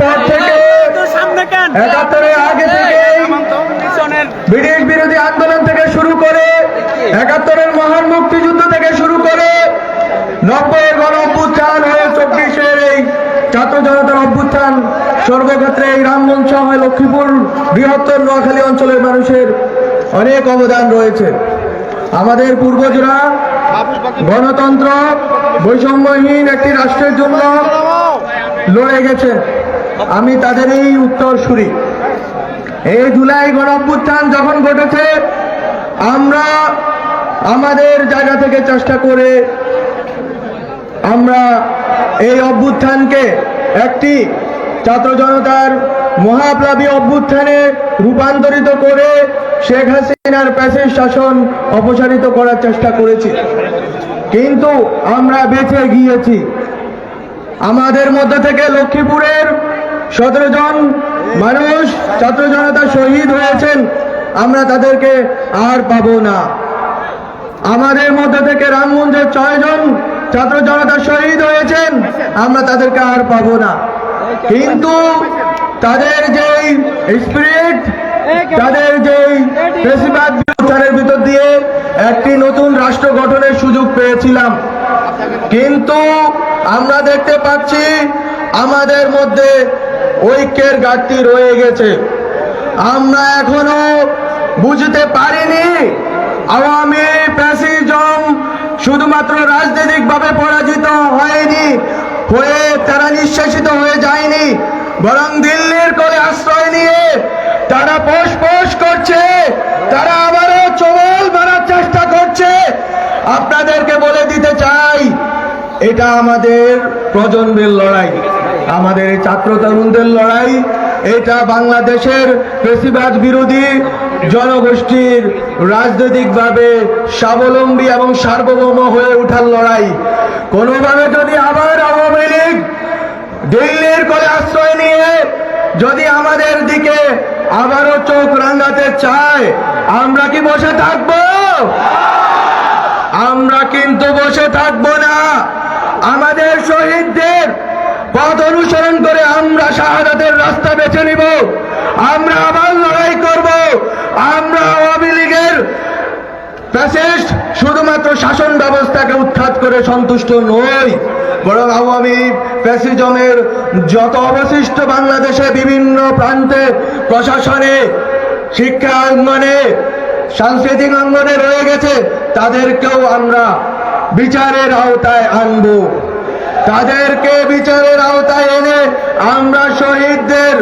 পর থেকে, ৭১-এর আগে থেকে ব্রিটিশ বিরোধী আন্দোলন থেকে শুরু করে, ৭১-এর মহান মুক্তিযুদ্ধ থেকে শুরু করে, ৯০-এর গণ অভ্যুত্থান হয়ে ২৪-এর এই ছাত্র জনতার অভ্যুত্থান, সর্বক্ষেত্রে এই রামমঞ্চ হয় লক্ষ্মীপুর বৃহত্তর নোয়াখালী অঞ্চলের মানুষের অনেক অবদান রয়েছে। আমাদের পূর্বজরা গণতন্ত্র বৈষম্যহীন একটি রাষ্ট্রের জন্য লড়ে গেছে। আমি তাদের এই উত্তরসূরি। এই জুলাই গণ অভ্যুত্থান যখন ঘটেছে, আমরা আমাদের জায়গা থেকে চেষ্টা করে আমরা এই অভ্যুত্থানকে একটি ছাত্র জনতার মহাপ্লাবী অভ্যুত্থানে রূপান্তরিত করে শেখ হাসিনার প্যাসিভ শাসন অপসারিত করার চেষ্টা করেছি, কিন্তু আমরা বেঁচে গিয়েছি। আমাদের মধ্যে থেকে লক্ষ্মীপুরের ১৭ জন মানুষ ছাত্র জনতা শহীদ হয়েছেন, আমরা তাদেরকে আর পাবো না। আমাদের মধ্যে থেকে রামগঞ্জের ৬ জন ছাত্র জনতা শহীদ হয়েছেন, আমরা তাদেরকে আর পাবো না। কিন্তু তাদের যেই স্পিরিট, তাদের যেই ফ্যাসিবাদ বিরোধের ভিতর দিয়ে একটি নতুন রাষ্ট্র গঠনের সুযোগ পেয়েছিলাম, কিন্তু আমরা দেখতে পাচ্ছি আমাদের মধ্যে ঐক্যের ঘাটতি রয়ে গেছে। আমরা এখনো বুঝতে পারিনি আওয়ামী ফ্যাসিজম শুধুমাত্র রাজনৈতিকভাবে পরাজিত হয়নি, হয়ে তারা নিঃশেষিত হয়ে যায়নি, বরং দিল্লির কোলে আশ্রয় নিয়ে তারা পোষ করছে, তারা আবারও চোল মারার চেষ্টা করছে। আপনাদেরকে বলে দিতে চাই, এটা আমাদের প্রজন্মের লড়াই, আমাদের এই ছাত্র তরুণদের লড়াই। এটা বাংলাদেশের ফ্যাসিবাদ বিরোধী জনগোষ্ঠীর রাজনৈতিকভাবে স্বাবলম্বী এবং সার্বভৌম হয়ে ওঠার লড়াই। কোনোভাবে যদি আবার আওয়ামী লীগ দিল্লির কোলে আশ্রয় নিয়ে যদি আমাদের দিকে আবারও চোখ রাঙাতে চায়, আমরা কি বসে থাকব? আমরা কিন্তু বসে থাকব না। আমাদের শহীদদের পথ অনুসরণ করে আমরা শাহাদাতের রাস্তা বেছে নিব। আমরা আবার লড়াই করব। আমরা আওয়ামী লীগের ফ্যাসিস্ট শুধুমাত্র শাসন ব্যবস্থাকে উৎখাত করে সন্তুষ্ট নই, বরং আওয়ামী ফ্যাসিজমের যত অবশিষ্ট বাংলাদেশে বিভিন্ন প্রান্তে প্রশাসনে, শিক্ষা অঙ্গনে, সাংস্কৃতিক অঙ্গনে রয়ে গেছে, তাদেরকেও আমরা বিচারের আওতায় আনব। তাদেরকে বিচারের আওতায় এনে আমরা শহীদদের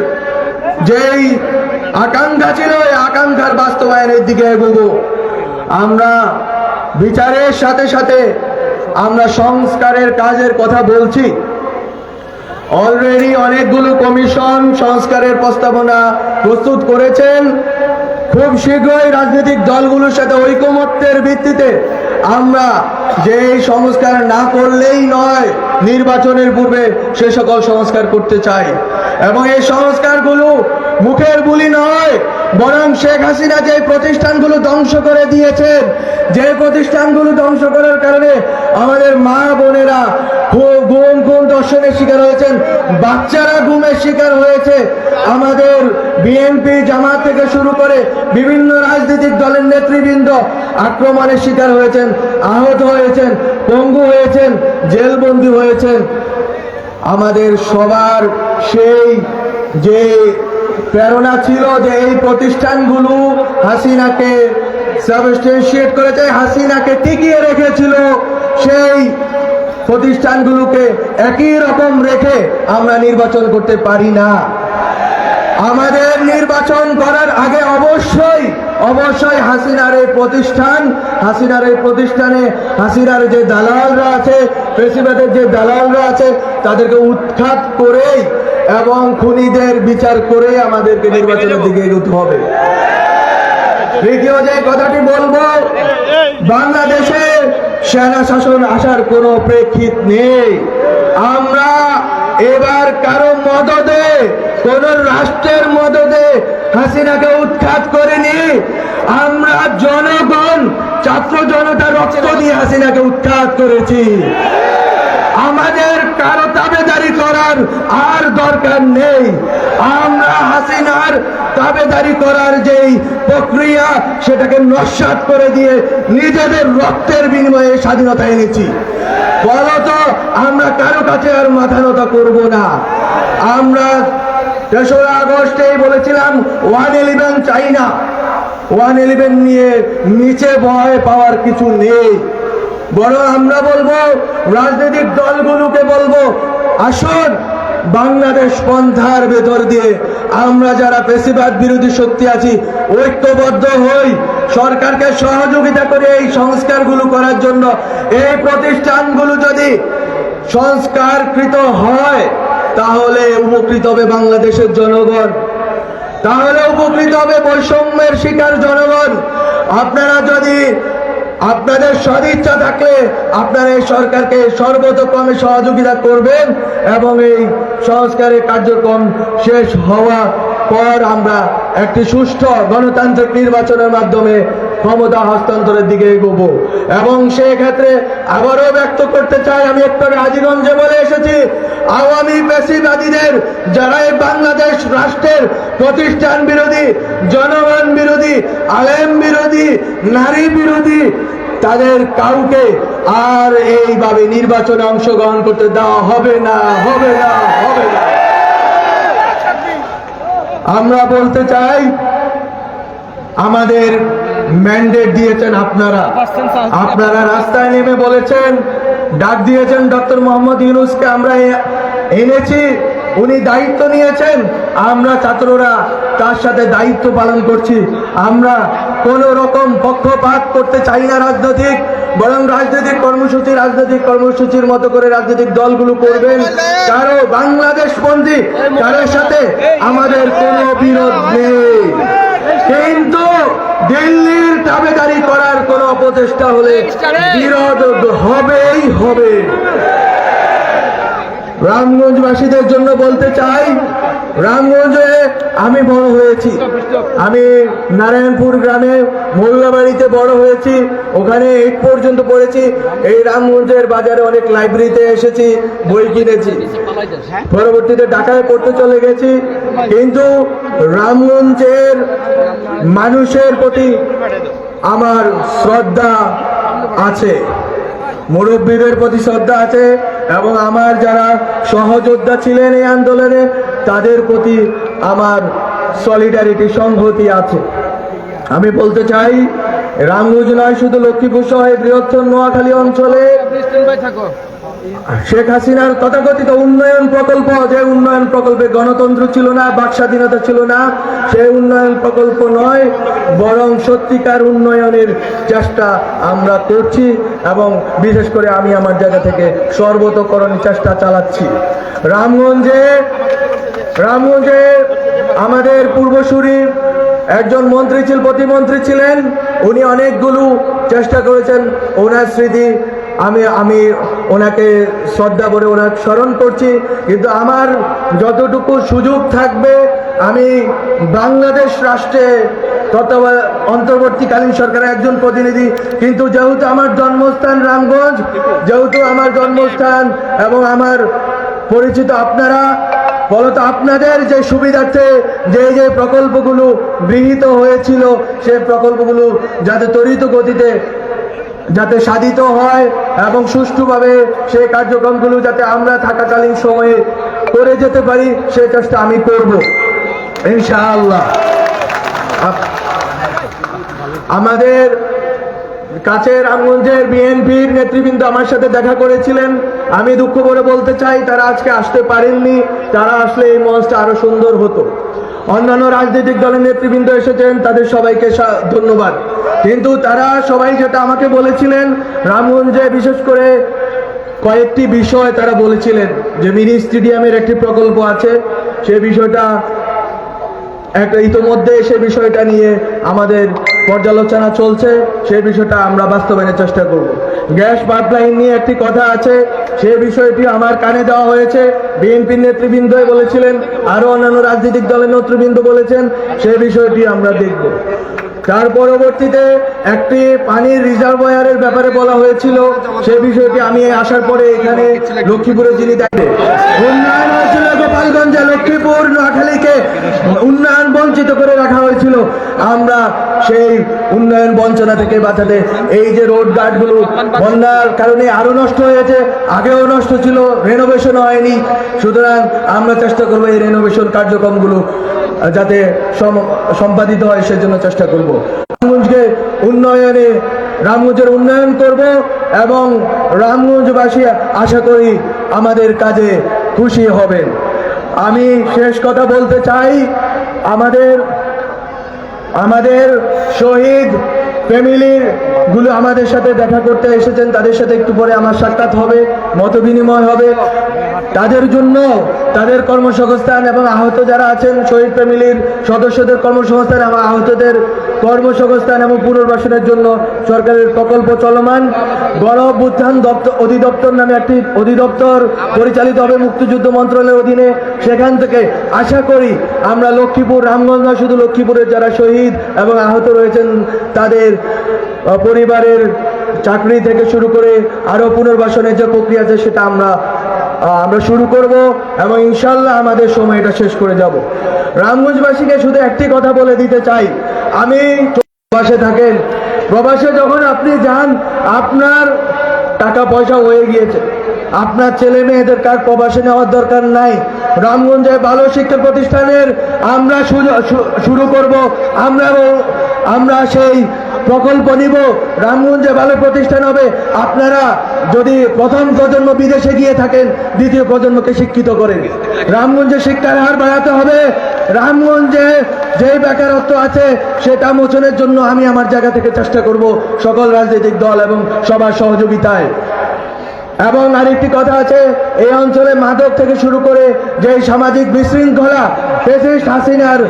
যেই আকাঙ্ক্ষা ছিল, এই আকাঙ্ক্ষার বাস্তবায়নের দিকে এগোবো। আমরা বিচারের সাথে সাথে আমরা সংস্কারের কাজের কথা বলছি। অলরেডি অনেকগুলো কমিশন সংস্কারের প্রস্তাবনা প্রস্তুত করেছেন। খুব শীঘ্রই রাজনৈতিক দলগুলোর সাথে ঐকমত্যের ভিত্তিতে আমরা যে সংস্কার না করলেই নয়, নির্বাচনের পূর্বে সে সকল সংস্কার করতে চাই। এবং এই সংস্কারগুলো মুখের বুলি নয়, বরং শেখ হাসিনা যে প্রতিষ্ঠানগুলো ধ্বংস করে দিয়েছেন, যে প্রতিষ্ঠানগুলো ধ্বংস করার কারণে আমাদের মা বোনেরা গুম দর্শনের শিকার হয়েছেন, বাচ্চারা গুমের শিকার হয়েছে, আমাদের বিএনপি জামাত থেকে শুরু করে বিভিন্ন রাজনৈতিক দলের নেতৃবৃন্দ আক্রমণের শিকার হয়েছেন, আহত হয়েছেন, পঙ্গু হয়েছেন, জেলবন্দী হয়েছেন। আমাদের সবার সেই যে প্রেরণা ছিল যে এই প্রতিষ্ঠানগুলো হাসিনাকে সাবস্টেনশিয়েট করেছে, হাসিনাকে টিকিয়ে রেখেছিল, সেই প্রতিষ্ঠানগুলোকে একই রকম রেখে আমরা নির্বাচন করতে পারি না। আমাদের নির্বাচন করার আগে অবশ্যই হাসিনার এই প্রতিষ্ঠানে হাসিনার যে দালালরা আছে, ফ্যাসিবাদের যে দালালরা আছে, তাদেরকে উৎখাত করে এবং খুনিদের বিচার করে আমাদেরকে নির্বাচনের দিকে এগোতে হবে। তৃতীয় যে কথাটি বলবো, বাংলাদেশে সেনা শাসন আসার কোনো প্রেক্ষিত নেই। আমরা এবার কারো মদদে, কোন রাষ্ট্রের মদদে হাসিনাকে উৎখাত করিনি। আমরা জনগণ, ছাত্র জনতা রক্ত দিয়ে হাসিনাকে উৎখাত করেছি। আমাদের কারো তাবেদারি করার আর দরকার নেই। আমরা হাসিনার তাবেদারি করার যেই প্রক্রিয়া সেটাকে নস্যাৎ করে দিয়ে নিজেদের রক্তের বিনিময়ে স্বাধীনতা এনেছি। বলতো আমরা কারো কাছে আর মাথা নত করব না। আমরা 3রা আগস্টেই বলেছিলাম 111 চাই না। 111 নিয়ে নিচে ভয় পাওয়ার কিছু নেই, বরং আমরা বলবো রাজনৈতিক দলগুলোকে বলবো, আসুন বাংলাদেশ পন্থার ভেতর দিয়ে আমরা যারা ফ্যাসিবাদ বিরোধী শক্তি আছি ঐক্যবদ্ধ হই, সরকারকে সহযোগিতা করে এই সংস্কারগুলো করার জন্য। এই প্রতিষ্ঠানগুলো যদি সংস্কারকৃত হয় তাহলে উপকৃত হবে বাংলাদেশের জনগণ, তাহলে উপকৃত হবে বৈষম্যের শিকার জনগণ। আপনারা যদি আপনাদের সদিচ্ছা থাকলে আপনারা এই সরকারকে সর্বতোক্রমে সহযোগিতা করবেন এবং এই সংস্কারের কার্যক্রম শেষ হওয়া পর আমরা একটি সুষ্ঠু গণতান্ত্রিক নির্বাচনের মাধ্যমে ক্ষমতা হস্তান্তরের দিকে এগোবো। এবং সেই ক্ষেত্রে আবারও ব্যক্ত করতে চাই, আমি একটু হাজীগঞ্জে বলে এসেছি, আওয়ামী ফ্যাসিবাদীদের যারা এই বাংলাদেশ রাষ্ট্রের প্রতিষ্ঠান বিরোধী, জনগণ বিরোধী, আলেম বিরোধী, নারী বিরোধী, তাদের কাউকে আর এইভাবে নির্বাচনে অংশগ্রহণ করতে দেওয়া হবে না, হবে না, হবে না। আমরা বলতে চাই, আমাদের ম্যান্ডেট দিয়েছেন আপনারা, আপনারা রাস্তায় নেমে বলেছেন, ডাক দিয়েছেন ডক্টর মোহাম্মদ ইউনূসকে আমরা এনেছি, উনি দায়িত্ব নিয়েছেন, আমরা ছাত্ররা তার সাথে দায়িত্ব পালন করছি। আমরা কোন রকম পক্ষপাত করতে চাই না রাজনৈতিক, বরং রাজনৈতিক কর্মসূচির মতো করে রাজনৈতিক দলগুলো করবেন। কারো বাংলাদেশপন্থী কারোর সাথে আমাদের কোনো বিরোধ নেই, কিন্তু দিল্লির দাবিদারি করার কোন অপচেষ্টা হলে বিরোধ হবেই হবে। রামগঞ্জবাসীদের জন্য বলতে চাই, রামগঞ্জে আমি বড় হয়েছি, আমি নারায়ণপুর গ্রামে মোল্লাবাড়িতে বড় হয়েছি, ওখানে 8 পর্যন্ত পড়েছি। এই রামগঞ্জের বাজারে অনেক লাইব্রেরিতে এসেছি, বই কিনেছি, পরবর্তীতে ঢাকায় পড়তে চলে গেছি। কিন্তু রামগঞ্জের মানুষের প্রতি আমার শ্রদ্ধা আছে, মুরব্বীদের প্রতি শ্রদ্ধা আছে, এবং আমার যারা সহযোদ্ধা ছিলেন এই আন্দোলনে তাদের প্রতি আমার সলিডারিটি, সংহতি আছে। আমি বলতে চাই, রামগঞ্জ নয়, শুধু লক্ষ্মীপুর সহ বৃহত্তর নোয়াখালী অঞ্চলে শেখ হাসিনার তথাকথিত উন্নয়ন প্রকল্প, যে উন্নয়ন প্রকল্পে গণতন্ত্র ছিল না, বাক স্বাধীনতা ছিল না, সেই উন্নয়ন প্রকল্প নয়, বরং সত্যিকার উন্নয়নের চেষ্টা আমরা করছি, এবং বিশেষ করে আমি আমার জায়গা থেকে সর্বতোকরণের চেষ্টা চালাচ্ছি। রামগঞ্জে আমাদের পূর্বসূরি একজন মন্ত্রী ছিল, প্রতিমন্ত্রী ছিলেন, উনি অনেকগুলো চেষ্টা করেছেন। ওনার স্মৃতি আমি ওনাকে শ্রদ্ধা করে ওনার স্মরণ করছি। কিন্তু আমার যতটুকু সুযোগ থাকবে, আমি বাংলাদেশ রাষ্ট্রে অন্তর্বর্তীকালীন সরকারের একজন প্রতিনিধি, কিন্তু যেহেতু আমার জন্মস্থান রামগঞ্জ, যেহেতু আমার জন্মস্থান এবং আমার পরিচিত আপনারা, ফলত আপনাদের যে সুবিধার্থে যে প্রকল্পগুলো গৃহীত হয়েছিল সেই প্রকল্পগুলো যাতে ত্বরিত গতিতে যাতে সাধিত হয় এবং সুষ্ঠুভাবে সেই কার্যক্রমগুলো যাতে আমরা থাকাকালীন সময়ে করে যেতে পারি, সে চেষ্টা আমি করব ইনশাআল্লাহ। আমাদের কাছে রামগঞ্জের বিএনপির নেতৃবৃন্দ আমার সাথে দেখা করেছিলেন, আমি দুঃখ করে বলতে চাই তারা আজকে আসতে পারেননি, তারা আসলে এই মঞ্চটা আরো সুন্দর হতো। অন্যান্য রাজনৈতিক দলের নেতৃবৃন্দ এসেছেন, তাদের সবাইকে ধন্যবাদ। কিন্তু তারা সবাই যেটা আমাকে বলেছিলেন, রামগঞ্জে বিশেষ করে কয়েকটি বিষয় তারা বলেছিলেন, যে মিনি স্টেডিয়ামের একটি প্রকল্প আছে, সে বিষয়টা ইতোমধ্যে সে বিষয়টা নিয়ে আমাদের পর্যালোচনা চলছে, সেই বিষয়টা আমরা বাস্তবায়নের চেষ্টা করব। গ্যাস পাইপলাইন নিয়ে একটি কথা আছে, সেই বিষয়টি আমার কানে দেওয়া হয়েছে, বিএনপির নেতৃবৃন্দ বলেছিলেন, আরো অন্যান্য রাজনৈতিক দলের নেতৃবৃন্দ বলেছেন, সেই বিষয়টি আমরা দেখব। তার পরবর্তীতে একটি পানির রিজার্ভয়ারের ব্যাপারে বলা হয়েছিল, সেই বিষয়টি আমি আসার পরে এখানে লক্ষ্মীপুরে যিনি দেখে উন্নয়ন হয়েছিল গোপালগঞ্জে, লক্ষ্মীপুর নোয়াখালীকে উন্নয়ন বঞ্চিত করে রাখা হয়েছিল। আমরা সেই উন্নয়ন বঞ্চনা থেকে বাঁচাতে এই যে রোড গার্ডগুলো বন্যার কারণে আরো নষ্ট হয়েছে, আগেও নষ্ট ছিল, রেনোভেশন হয়নি। সুতরাং আমরা চেষ্টা করবো এই রেনোভেশন কার্যক্রমগুলো যাতে সম্পাদিত হয় সেজন্য চেষ্টা করব। রামগঞ্জকে উন্নয়নে রামগঞ্জের উন্নয়ন করব এবং রামগঞ্জবাসী আশা করি আমাদের কাজে খুশি হবেন। আমি শেষ কথা বলতে চাই, আমাদের শহীদ ফ্যামিলির গুলো আমাদের সাথে দেখা করতে এসেছেন, তাদের সাথে একটু পরে আমার সাক্ষাৎ হবে, মত বিনিময় হবে। তাদের জন্য তাদের কর্মসংস্থান এবং আহত যারা আছেন শহীদ ফ্যামিলির সদস্যদের কর্মসংস্থান এবং আহতদের কর্মসংস্থান এবং পুনর্বাসনের জন্য সরকারের প্রকল্প চলমান। গণ অভ্যুত্থান অধিদপ্তর নামে একটি অধিদপ্তর পরিচালিত হবে মুক্তিযুদ্ধ মন্ত্রণালয়ের অধীনে। সেখান থেকে আশা করি আমরা লক্ষ্মীপুর, রামগঞ্জ না শুধু লক্ষ্মীপুরের যারা শহীদ এবং আহত রয়েছেন তাদের পরিবারের চাকরি থেকে শুরু করে আরো পুনর্বাসনের যে প্রক্রিয়া আছে সেটা আমরা শুরু করব এবং ইনশাল্লাহ আমাদের সময় এটা শেষ করে যাব। রামগঞ্জবাসীকে শুধু একটি কথা বলে দিতে চাই, আমি প্রবাসে থাকেন, প্রবাসে যখন আপনি যান আপনার টাকা পয়সা হয়ে গিয়েছে, আপনার ছেলে মেয়েদের কার প্রবাসে নেওয়ার দরকার নাই। রামগঞ্জে ভালো শিক্ষা প্রতিষ্ঠানের আমরা শুরু করব, আমরা সেই প্রকল্প নিব, রামগঞ্জে ভালো প্রতিষ্ঠান হবে। আপনারা যদি প্রথম প্রজন্ম বিদেশে গিয়ে থাকেন, দ্বিতীয় প্রজন্মকে শিক্ষিত করেন। রামগঞ্জে শিক্ষার হার বাড়াতে হবে। রামগঞ্জে যে বেকারত্ব আছে সেটা মোচনের জন্য আমি আমার জায়গা থেকে চেষ্টা করব সকল রাজনৈতিক দল এবং সবার সহযোগিতায়। এবং আরেকটি কথা আছে, এই অঞ্চলে মাদক থেকে শুরু করে যে সামাজিক বিশৃঙ্খলা ফ্যাসিস্ট হাসিনার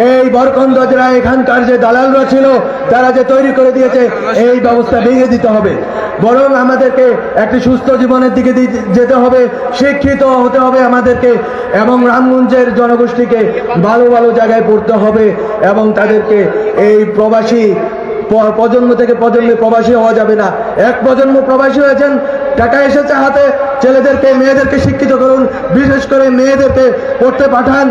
এই বরকন্দজরা এখানকার যে দালালরা ছিল তারা যে তৈরি করে দিয়েছে, এই ব্যবস্থা ভেঙে দিতে হবে। বরং আমাদেরকে একটি সুস্থ জীবনের দিকে যেতে হবে, শিক্ষিত হতে হবে আমাদেরকে, এবং রামগঞ্জের জনগোষ্ঠীকে ভালো ভালো জায়গায় পড়তে হবে এবং তাদেরকে এই প্রবাসী প্রজন্ম থেকে প্রজন্মে প্রবাসী হওয়া যাবে না। এক প্রজন্ম প্রবাসী হয়েছেন, টাকা এসেছে হাতে, ছেলেদেরকে মেয়েদেরকে শিক্ষিত করুন, বিশেষ করে মেয়েদেরকে পড়তে পাঠান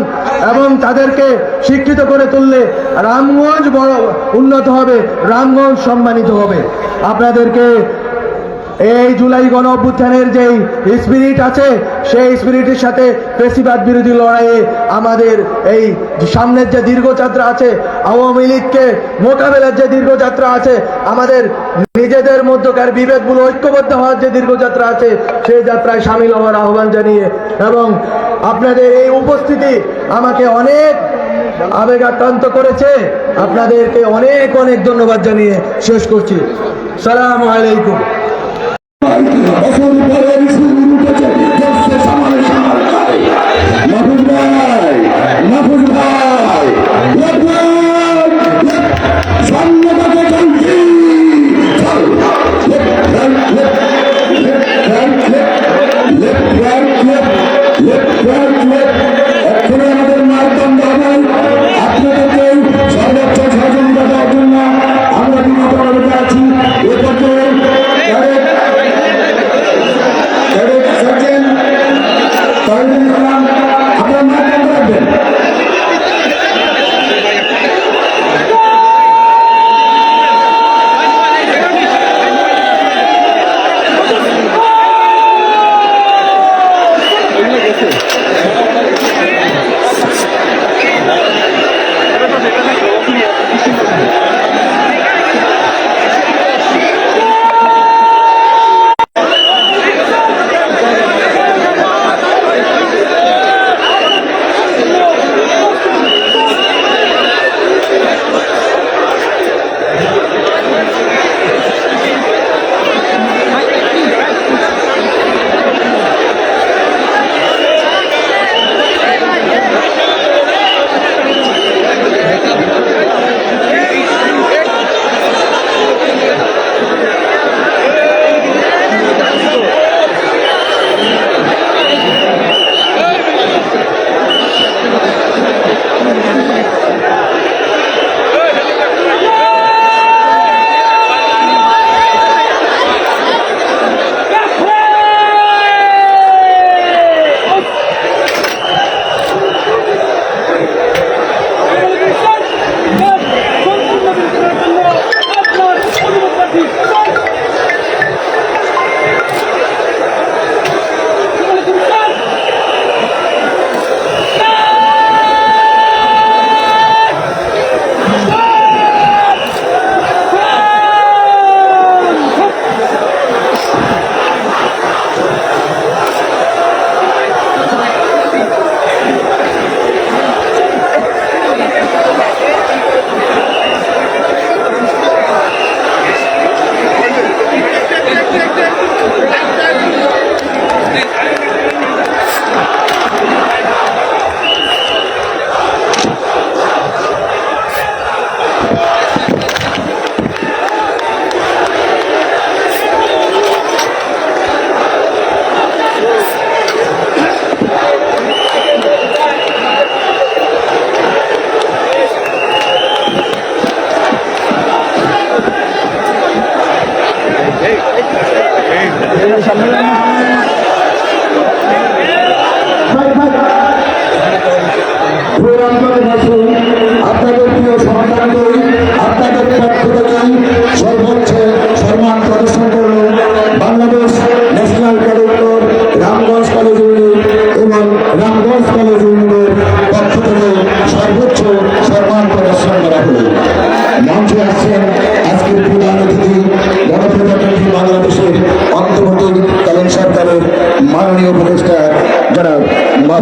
এবং তাদেরকে শিক্ষিত করে তুললে রামগঞ্জ বড় উন্নত হবে, রামগঞ্জ সম্মানিত হবে। আপনাদেরকে এই জুলাই গণ অভ্যুত্থানের যেই স্পিরিট আছে সেই স্পিরিটের সাথে ফ্যাসিবাদ বিরোধী লড়াইয়ে আমাদের এই সামনের যে দীর্ঘযাত্রা আছে, আওয়ামী লীগকে মোকাবেলার যে দীর্ঘযাত্রা আছে, আমাদের নিজেদের মধ্যকার বিভেদগুলো ঐক্যবদ্ধ হওয়ার যে দীর্ঘযাত্রা আছে, সেই যাত্রায় সামিল হওয়ার আহ্বান জানিয়ে এবং আপনাদের এই উপস্থিতি আমাকে অনেক আবেগাক্রান্ত করেছে। আপনাদেরকে অনেক অনেক ধন্যবাদ জানিয়ে শেষ করছি। সালামু আলাইকুম।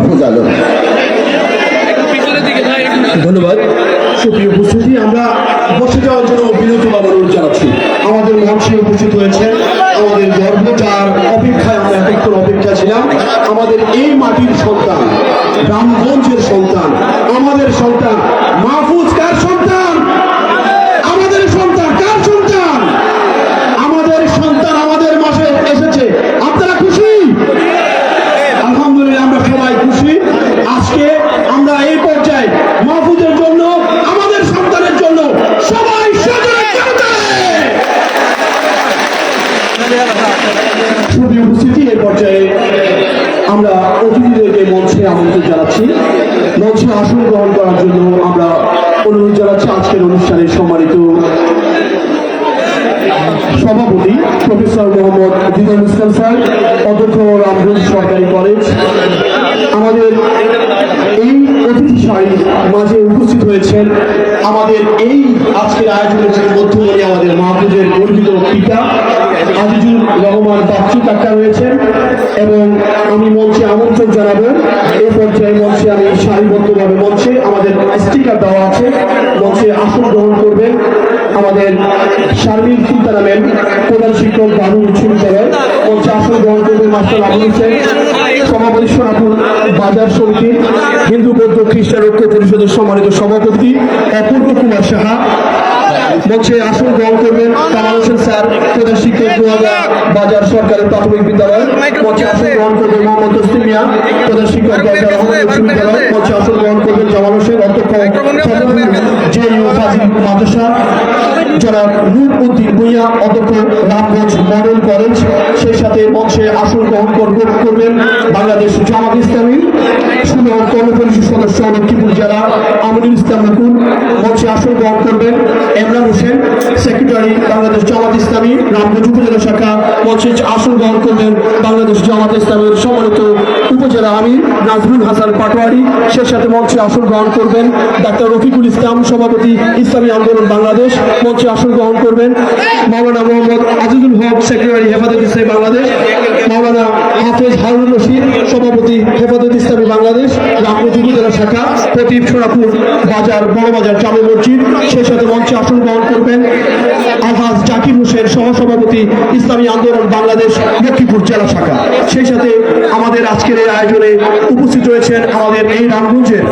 মাহফুজ আলম। ধন্যবাদ। সুপ্রিয় উপস্থিতি, আমরা বসে যাওয়ার জন্য বিনীতভাবে অনুরোধ জানাচ্ছি। আমাদের মঞ্চে উপস্থিত হয়েছে আমাদের গর্ব, যার অপেক্ষায় আমরা এতক্ষণ অপেক্ষা ছিলাম। আমাদের এই মাটির সন্তান, রামগঞ্জের সন্তান, আমাদের সন্তান মাহফুজ। কার সন্তান? আমাদের সন্তান। কার সন্তান? আমাদের সন্তান আমাদের মাঝে এসেছে। আপনারা খুশি? আলহামদুলিল্লাহ, আমরা সবাই খুশি। আজকে আমরা এই পর্যায়ে মাহফুজের জন্য, আমাদের সন্তানের জন্য সবাই সুপ্রিয় উপস্থিতি, এই পর্যায়ে আমরা অতিথিদেরকে মঞ্চে আমন্ত্রণ জানাচ্ছি। মঞ্চে আসন গ্রহণ করার জন্য আমরা অনুরোধ জানাচ্ছি আজকের অনুষ্ঠানের সম্মানিত সভাপতি প্রফেসর মোহাম্মদ দিদারুল ইসলাম স্যার, অধ্যক্ষ রামগঞ্জ সরকারি কলেজ। আমাদের এই অতিথি সারির মাঝে উপস্থিত হয়েছেন আমাদের এই আজকের আয়োজনের মধ্যমণি, আমাদের মাহফুজের গর্বিত পিতা আজিজুর রহমান বাচ্চু কাকা রয়েছেন, এবং আমি মঞ্চে আমন্ত্রণ জানাবো। এই পর্যায়ে মঞ্চে আমি সারিবদ্ধভাবে মঞ্চে আমাদের স্টিকার দেওয়া আছে, মঞ্চে আসন গ্রহণ করবেন আমাদের শারমিন সুলতানা ম্যাম, প্রধান শিক্ষক বানুর উচ্চ বিদ্যালয়। মঞ্চে আসন গ্রহণ করবেন মাস্টার আবুল হোসেন, সভাপতি সোনাপুর বাজার সমিতি হিন্দু বৌদ্ধ খ্রিস্টান ঐক্য পরিষদের সম্মানিত সভাপতি অপূর্ব কুমার সাহা। মঞ্চে আসন গ্রহণ করবেন কামাল হোসেন স্যার, প্রধান শিক্ষক বাজার সরকারি প্রাথমিক বিদ্যালয়। মঞ্চে আসন গ্রহণ করবেন মোহাম্মদ তসলিম মিয়া, প্রধান শিক্ষক উচ্চ বিদ্যালয়। মঞ্চে আসন গ্রহণ করবেন জামাল হোসেন, অধ্যক্ষ জেইউ ফাজিল মাদ্রাসা। জনাব নূর উদ্দিন ভূঁইয়া, অধ্যক্ষ রামগঞ্জ মডেল কলেজ। সেই সাথে মঞ্চে আসন গ্রহণ করবেন বাংলাদেশ জামাত ইসলামী সুলভ কর্মপরিষদ সদস্য লক্ষ্মীপুর জেলা আমিনুল ইসলাম নকুল। মঞ্চে আসন গ্রহণ করবেন ইমরান হোসেন, সেক্রেটারি বাংলাদেশ জামাত ইসলামী রামগঞ্জ উপজেলা শাখা। মঞ্চে আসন গ্রহণ করবেন বাংলাদেশ জামাত ইসলামের সম্মানিত উপজেলা আমির নাজরুল হাসান পাটোয়ারি। সেই সাথে মঞ্চে আসন গ্রহণ করবেন ডাক্তার রফিকুল ইসলাম, সভাপতি ইসলামী আন্দোলন বাংলাদেশ। মঞ্চে আসন গ্রহণ করবেন মাওলানা মোহাম্মদ আজিজুল হক, সেক্রেটারি হেফাজত ইসলামী বাংলাদেশ। মাওলানা হাফেজ হারুন রশিদ, সভাপতি হেফাজত ইসলামী বাংলাদেশ রামগঞ্জ উপজেলা শাখা, প্রদীপ সোনাপুর বাজার বড়বাজার জামে মসজিদ। সেই সাথে মঞ্চে আসন গ্রহণ করবেন আলহাজ জাকির হোসেন, সহসভাপতি ইসলামী আন্দোলন বাংলাদেশ লক্ষ্মীপুর জেলা শাখা। সেই সাথে আমাদের আজকের এই আয়োজনে উপস্থিত রয়েছেন আমাদের এই রামগঞ্জের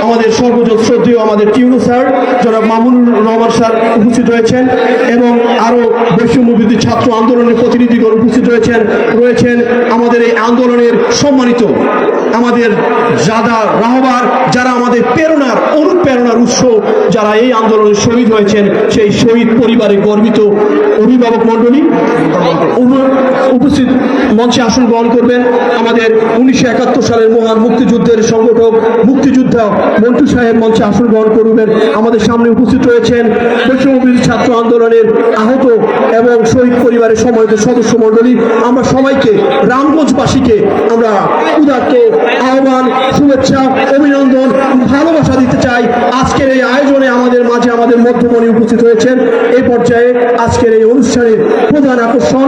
আমাদের সর্বজন শ্রদ্ধেয় আমাদের টিউনো স্যার, জনাব মামুনুর রহমান স্যার উপস্থিত রয়েছেন, এবং আরো বৈষম্যবিরোধী ছাত্র আন্দোলনের প্রতিনিধিগণ উপস্থিত রয়েছেন আমাদের এই আন্দোলনের সম্মানিত আমাদের রাহবার, যারা আমাদের অনুপ্রেরণার উৎস, যারা এই আন্দোলনে শহীদ হয়েছেন, সেই শহীদ পরিবারে গর্বিত অভিভাবক মণ্ডলী উপস্থিত। মঞ্চে আসন গ্রহণ করবেন আমাদের 1971 সালের মহান মুক্তিযুদ্ধের সংগঠক মুক্তিযোদ্ধা মন্টু সাহেব। মঞ্চে আসন গ্রহণ করবেন। আমাদের সামনে উপস্থিত রয়েছেন বৈষম্যবিরোধী ছাত্র আন্দোলনের আহত এবং শহীদ পরিবারের সম্মানিত সদস্য মণ্ডলী। আমরা সবাইকে, রামগঞ্জবাসীকে আমরা উদাত্ত আহ্বান, শুভেচ্ছা, অভিনন্দন, ভালোবাসা দিতে চাই। আজকের এই আয়োজনে আমাদের মাঝে আমাদের মধ্যমণি উপস্থিত হয়েছেন। এই পর্যায়ে আজকের এই অনুষ্ঠানের প্রধান আকর্ষণ,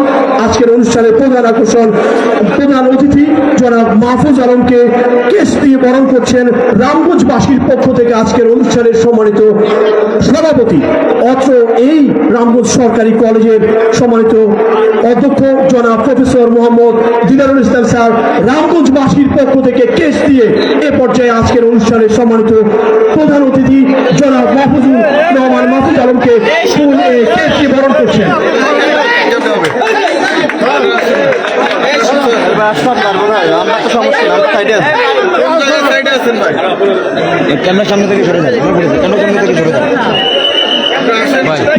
প্রধান অতিথি জনাব মাহফুজ আলমকে কেস দিয়ে বরণ করছেন রামগঞ্জবাসীর পক্ষ থেকে আজকের অনুষ্ঠানের সম্মানিত সভাপতি, অত্র এই রামগঞ্জ সরকারি কলেজের সম্মানিত অধ্যক্ষ জনাব প্রফেসর মোহাম্মদ দিদারুল ইসলাম স্যার, রামগঞ্জবাসীর পক্ষ থেকে কেস দিয়ে এ পর্যায়ে আজকের অনুষ্ঠানের সম্মানিত প্রধান অতিথি জনাব মাহফুজুর রহমান মাহফুজ আলমকে কেস দিয়ে বরণ করছেন।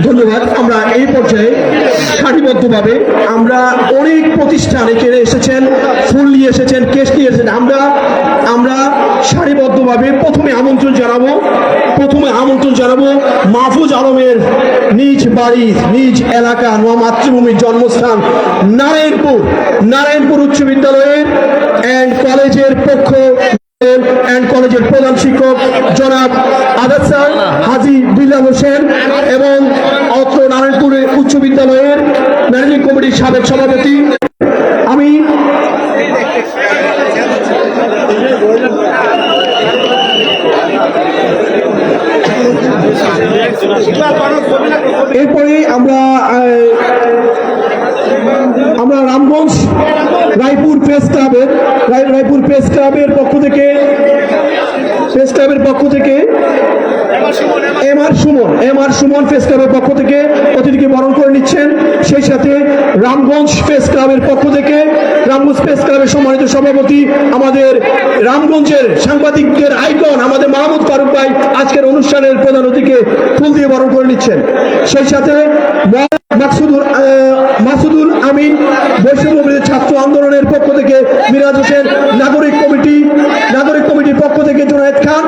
ধন্যবাদ। আমরা এই পর্যায়ে সারিবদ্ধভাবে আমরা অনেক প্রতিষ্ঠান এখানে এসেছেন, ফুল নিয়ে এসেছেন, কেস নিয়ে এসেছেন। আমরা সারিবদ্ধভাবে প্রথমে আমন্ত্রণ জানাবো মাহফুজ আলমের নিজ বাড়ি, নিজ এলাকা, মাতৃভূমির জন্মস্থান নারায়ণপুর উচ্চ বিদ্যালয়ের অ্যান্ড কলেজের কলেজের প্রধান শিক্ষক জনাব আজাদ স্যার, হাজী বিল্লাল হোসেন, এবং অত্র নারায়ণপুরের উচ্চ বিদ্যালয়ের ম্যানেজিং কমিটির সাবেক সভাপতি। আমি এরপরে আমরা রামগঞ্জ রায়পুর প্রেস ক্লাবের পক্ষ থেকে এম আর সুমন প্রেস ক্লাবের পক্ষ থেকে অতিথিকে বরণ করে নিচ্ছেন। সেই সাথে রামগঞ্জ প্রেস ক্লাবের পক্ষ থেকে রামগঞ্জ প্রেস ক্লাবের সম্মানিত সভাপতি আমাদের রামগঞ্জের সাংবাদিকদের আইকন আমাদের মাহমুদ ফারুক ভাই আজকের অনুষ্ঠানের প্রধান অতিথিকে ফুল দিয়ে বরণ করে নিচ্ছেন। সেই সাথে মাসুদুল আমিন বৈষম্যবিরোধী ছাত্র আন্দোলনের পক্ষ থেকে মিরাজ হোসেন, নাগরিক কমিটির পক্ষ থেকে জুনায়েদ খান,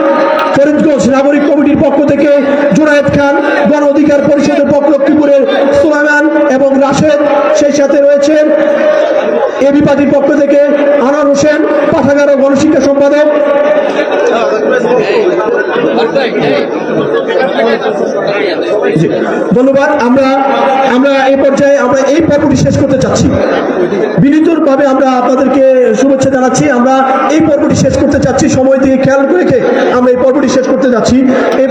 ফরিদগঞ্জ নাগরিক কমিটির পক্ষ থেকে জুনায়েদ খান, গণ অধিকার পরিষদের পক্ষ লক্ষ্মীপুরের সুলাইমান এবং রাশেদ। সেই সাথে রয়েছেন এবি পার্টির পক্ষ থেকে আনোয়ার হোসেন, পাঠাগার ও গণশিক্ষা সম্পাদক। ধন্যবাদ। আমরা এই পর্যায়ে এই পর্বটি শেষ করতে চাচ্ছি। বিনীতভাবে আমরা আপনাদেরকে শুভেচ্ছা জানাচ্ছি। আমরা এই পর্বটি শেষ করতে চাচ্ছি, সময় দিয়ে খেয়াল রেখে আমরা এই পর্বটি শেষ করতে যাচ্ছি। এই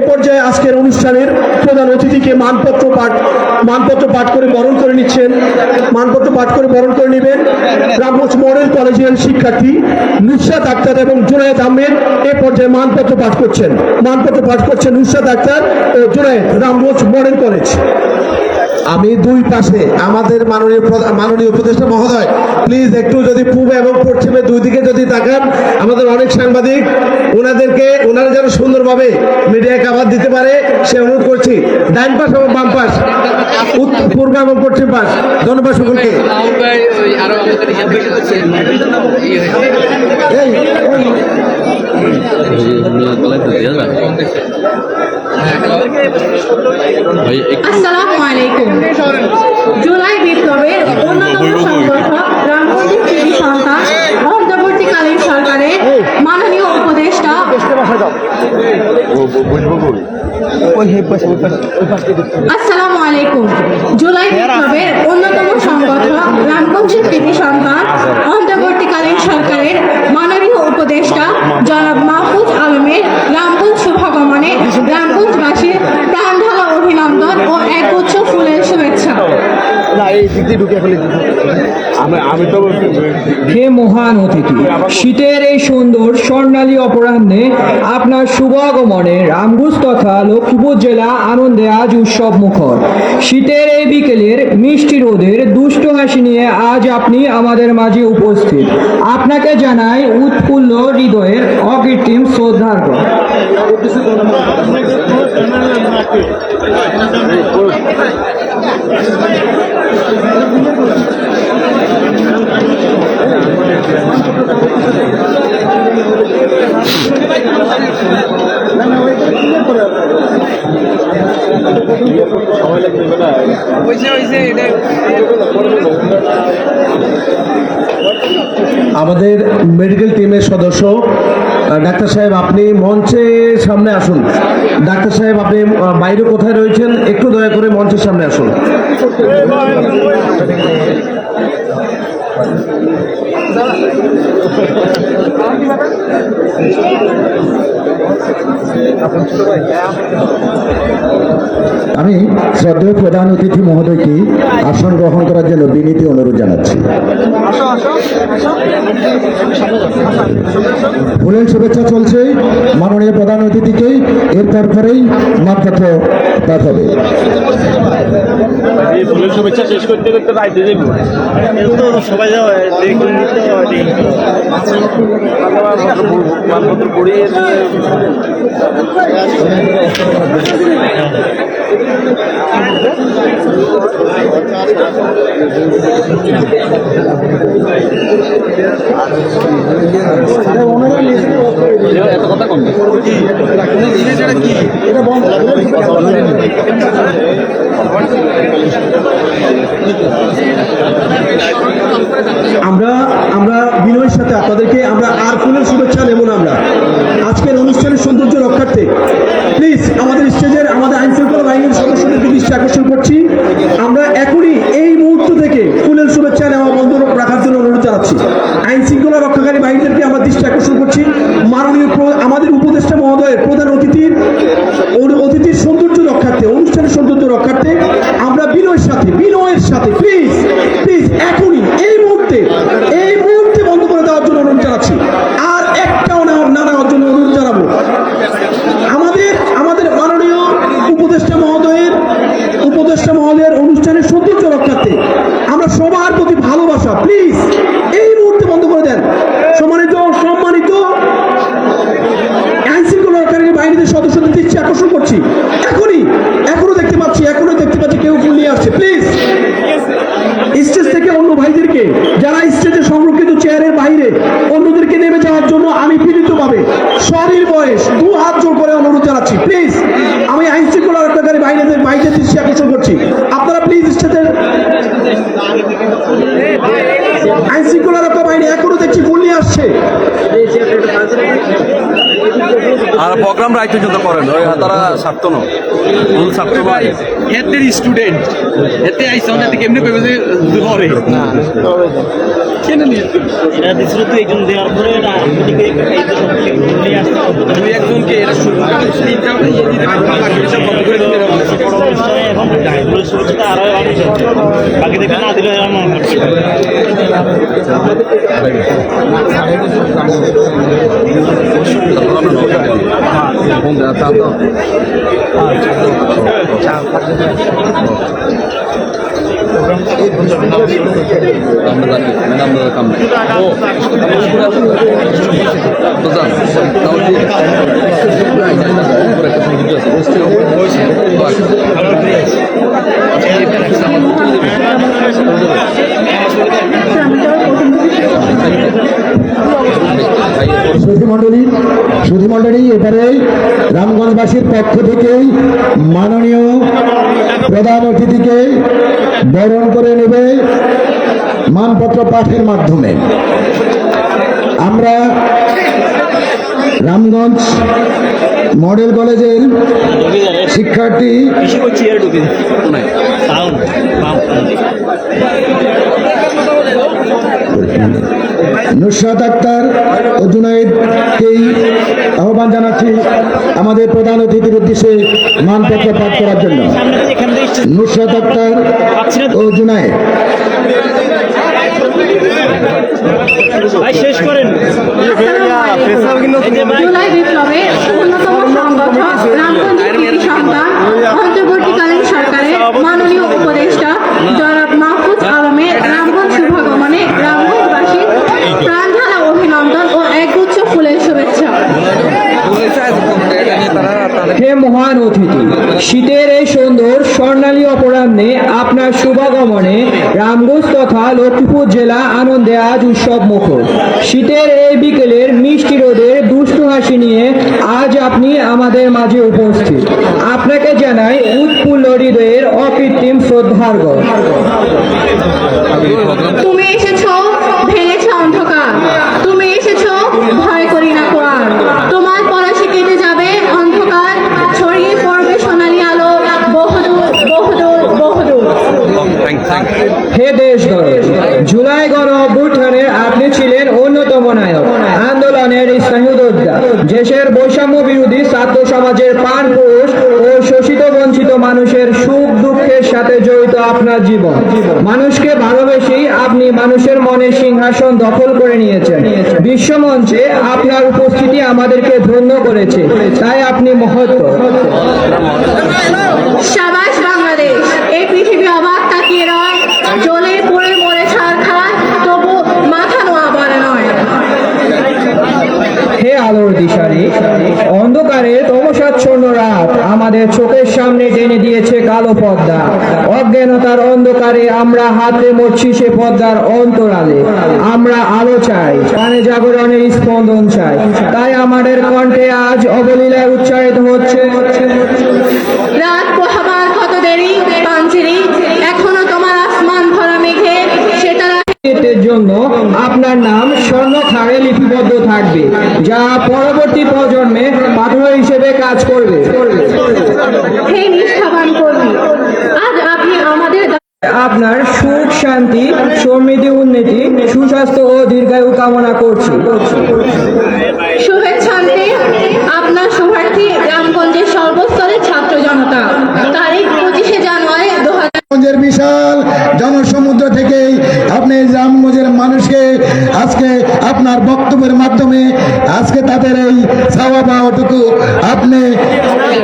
পর্যায়ে আজকের অনুষ্ঠানের প্রধান অতিথিকে মানপত্র পাঠ করে বরণ করে নিচ্ছেন। মানপত্র পাঠ করে বরণ করে নেবেন রামগঞ্জ মডেল কলেজের শিক্ষার্থী নুসরাত আক্তার এবং জুনায়েদ আহমেদ। এ পর্যায়ে মানপত্র পাঠ করছেন নুসরাত আক্তার ও জুনায়েদ, রামগঞ্জ মডেল কলেজ। আমি দুই পাশে আমাদের মাননীয় উপদেষ্টা মহোদয়, প্লিজ একটু যদি পূর্ব এবং পশ্চিমে দুই দিকে যদি তাকান, আমাদের অনেক সাংবাদিক, ওনারা যেন সুন্দরভাবে মিডিয়া কাভার দিতে পারে সে অনুরোধ করছি। ডাইন পাশ এবং বাম পাশ, পূর্ব এবং পশ্চিম পাশ। ধন্যবাদ সকলকে। আসসালামু আলাইকুম। জুলাই বিপ্লবের অন্যতম সংগঠক রামগঞ্জের কৃতি সন্তান অন্তর্বর্তীকালীন সরকারের মাননীয় উপদেষ্টা আসসালামু আলাইকুম। জুলাই বিপ্লবের অন্যতম সংগঠক রামগঞ্জের কৃতি সন্তান অন্তর্বর্তীকালীন সরকারের মাননীয় উপদেষ্টা জনাব মাহফুজ আলমের রামগঞ্জ শুভাগমনে রামগঞ্জবাসীর প্রাণ ঢালা অভিনন্দন ও একগুচ্ছ ফুলের শুভেচ্ছা। হে মহান অতিথি, শীতের এই সুন্দর স্বর্ণালী অপরাহ্নে আপনার শুভ আগমনে রামগঞ্জ তথা লক্ষ্মীপুর জেলা আনন্দে আজ উৎসব মুখর। শীতের এই বিকেলের মিষ্টি রোদের দুষ্ট হাসি নিয়ে আজ আপনি আমাদের মাঝে উপস্থিত। আপনাকে জানাই উৎফুল্ল হৃদয়ের অকৃত্রিম শ্রদ্ধার্ঘ্য। আমাদের মেডিকেল টিমের সদস্য ডাক্তার সাহেব, আপনি মঞ্চের সামনে আসুন। ডাক্তার সাহেব, আপনি বাইরে কোথায় রয়েছেন, একটু দয়া করে মঞ্চের সামনে আসুন। আমি শ্রদ্ধেয় প্রধান অতিথি মহোদয়কে আসন গ্রহণ করার জন্য বিনীত অনুরোধ জানাচ্ছি। ফুলের শুভেচ্ছা চলছে মাননীয় প্রধান অতিথিকে, এর পরেই মানপত্র পাঠ হবে। ফুলের শুভেচ্ছা শেষ করতে করতে রাইতে যাইব সবাই মানপত্র পড়িয়ে এত কথা কম আমরা বিনয়ের সাথে আপনাদেরকে আমরা আর ফুলের শুভেচ্ছা নেব না। আমরা আজকের অনুষ্ঠানের সৌন্দর্য রক্ষার্থে প্লিজ আমাদের স্টেজের আমাদের আইন শৃঙ্খলা বাহিনীর সদস্যদেরকে দৃষ্টি আকর্ষণ করছি। আমরা এখনই এই মুহূর্ত থেকে ফুলের শুভেচ্ছা নেওয়া বন্ধ রাখার জন্য অনুরোধ জানাচ্ছি। জন্য আমি বিনীতভাবে শরীর বয়স 2 হাত জোর করে অনুরোধ জানাচ্ছি। প্লিজ, আমি আইন শৃঙ্খলা রক্ষাকারী বাহিনীদের দৃষ্টি আকর্ষণ করছি, আপনারা প্লিজ স্টেজের আইন শৃঙ্খলা রক্ষা বাহিনী এখনো দেখছি ফুল নিয়ে আসছে। আর প্রোগ্রাম রাইতে যত করেন ওই তারা ছাত্র না ফুল ছাত্র নয় এদের স্টুডেন্ট এতে আইসা ওদের কেমনে কইবে যে ধরে না কেন নিয়ে এরা দিছিল তো একজন দেওয়ার পরে এরা এদিকে নিয়ে আসতে দুই একজনকে এরা শুরু তিনটা ইয়ে দিতে বাকি সব বন্ধ করে দিতে এখন পুলিশ সুরক্ষা আরো বাকি দেখে না দিলে এরা মনে করছে সুধী মণ্ডলী, এবারে রামগঞ্জবাসীর পক্ষ থেকে মাননীয় প্রধান অতিথিকে বরণ করে নেবে মানপত্র পাঠের মাধ্যমে। আমরা রামগঞ্জ মডেল কলেজের শিক্ষার্থী বেশি করছি এর ঢুকে সাউন্ড নুসরাত আক্তার ও জুনায়েদকেই আহ্বান জানাচ্ছি আমাদের প্রধান অতিথির উদ্দেশ্যে মানপত্র পাঠ করার জন্য। নুসরাত আক্তার ও জুনায়েদ, ভাই শেষ করেন। জুলাই বিপ্লবের অন্যতম সংগঠক রামগঞ্জের কৃতি সন্তান অন্তর্বর্তীকালীন সরকারের মাননীয় উপদেষ্টা জনাব মাহফুজ আলমের রামগঞ্জ শুভাগমনে রামগঞ্জবাসীর প্রাণঢালা অভিনন্দন ও একগুচ্ছ ফুলের শুভেচ্ছা। হে মহান অতিথি, শীতের এই সুন্দর স্বর্ণালী অপরাহ্নে আপনার শুভাগমনে রামগঞ্জ তথা লক্ষ্মীপুর জেলা আনন্দে আজ উৎসব মুখর। শীতের এই বিকেলের মিষ্টি রোদের দুষ্টু হাসি নিয়ে আজ আপনি আমাদের মাঝে উপস্থিত। আপনাকে জানাই উৎফুল্ল হৃদয়ের অকৃত্রিম শ্রদ্ধার্ঘ। তুমি এসেছো ভেঙেছে অন্ধকার, তুমি এসেছো ভয় করি না কোয়ার, তোমার পলাশে কেটে যাবে অন্ধকার, ছড়িয়ে পড়বে সোনালী আলো বহুদূর বহুদূর বহুদূর। হে দেশ দরদ, জুলাই গণ অভ্যুত্থানের আপনি ছিলেন অন্যতম নায়ক, আন্দোলনের স্নায়ুযোদ্ধা, দেশের বৈষম্য বিরোধী ছাত্র সমাজের প্রাণ পুরুষ ও শোষিত বঞ্চিত মানুষের সুখ দুঃখের সাথে জড়িত আপনার জীবন। মানুষকে ভালোবেসেই আপনি মানুষের মনে সিংহাসন দখল করে নিয়েছেন। বিশ্বমঞ্চে আপনার উপস্থিতি আমাদেরকে ধন্য করেছে, তাই আপনি মহত্ব। সাবাস বাংলাদেশ, এই পৃথিবী অবাক তাকিয়ে রয়, জ্বলে পুড়ে মরে ছারখার, তবু মাথা নোয়া বলে নয়। হে আলোর দিশারি, অন্ধকারে তমসাচ্ছন্ন রাত আমাদের চোখের সামনে টেনে দিয়েছে কালো পর্দা। অজ্ঞানতার অন্ধকারে আমরা হাতে মরছি সে পর্দার অন্তরালে। আমরা আলো চাই, প্রাণে জাগরণের স্পন্দন চাই, তাই আমাদের কণ্ঠে আজ অবলীলায় উচ্চারিত হচ্ছে রাত পোহাবার কত দেরি পাঞ্চেরি, এখনো তোমার আসমান ভরা মেঘে সেতারা। এর জন্য আপনার নাম স্বর্ণক্ষারে লিপিবদ্ধ থাকবে, যা পরবর্তী প্রজন্মে পাথর হিসেবে কাজ করবে। হে নিষ্ঠাবান কর্মী, আজ আপনি আমাদের আপনার সুখ শান্তি সমৃদ্ধি উন্নতি সুস্বাস্থ্য ও দীর্ঘায়ু কামনা করছি। শুভেচ্ছান্তে আপনার শুভার্থী রামগঞ্জের সর্বস্তরের ছাত্র জনতা। তারিখ 25শে জানুয়ারি 2000। রামগঞ্জের বিশাল জনসমুদ্র থেকে আপনি রামগঞ্জের মানুষকে আজকে আপনার বক্তব্যের মাধ্যমে আজকে তাদের এই চাওয়া পাওয়াটুকু আপনি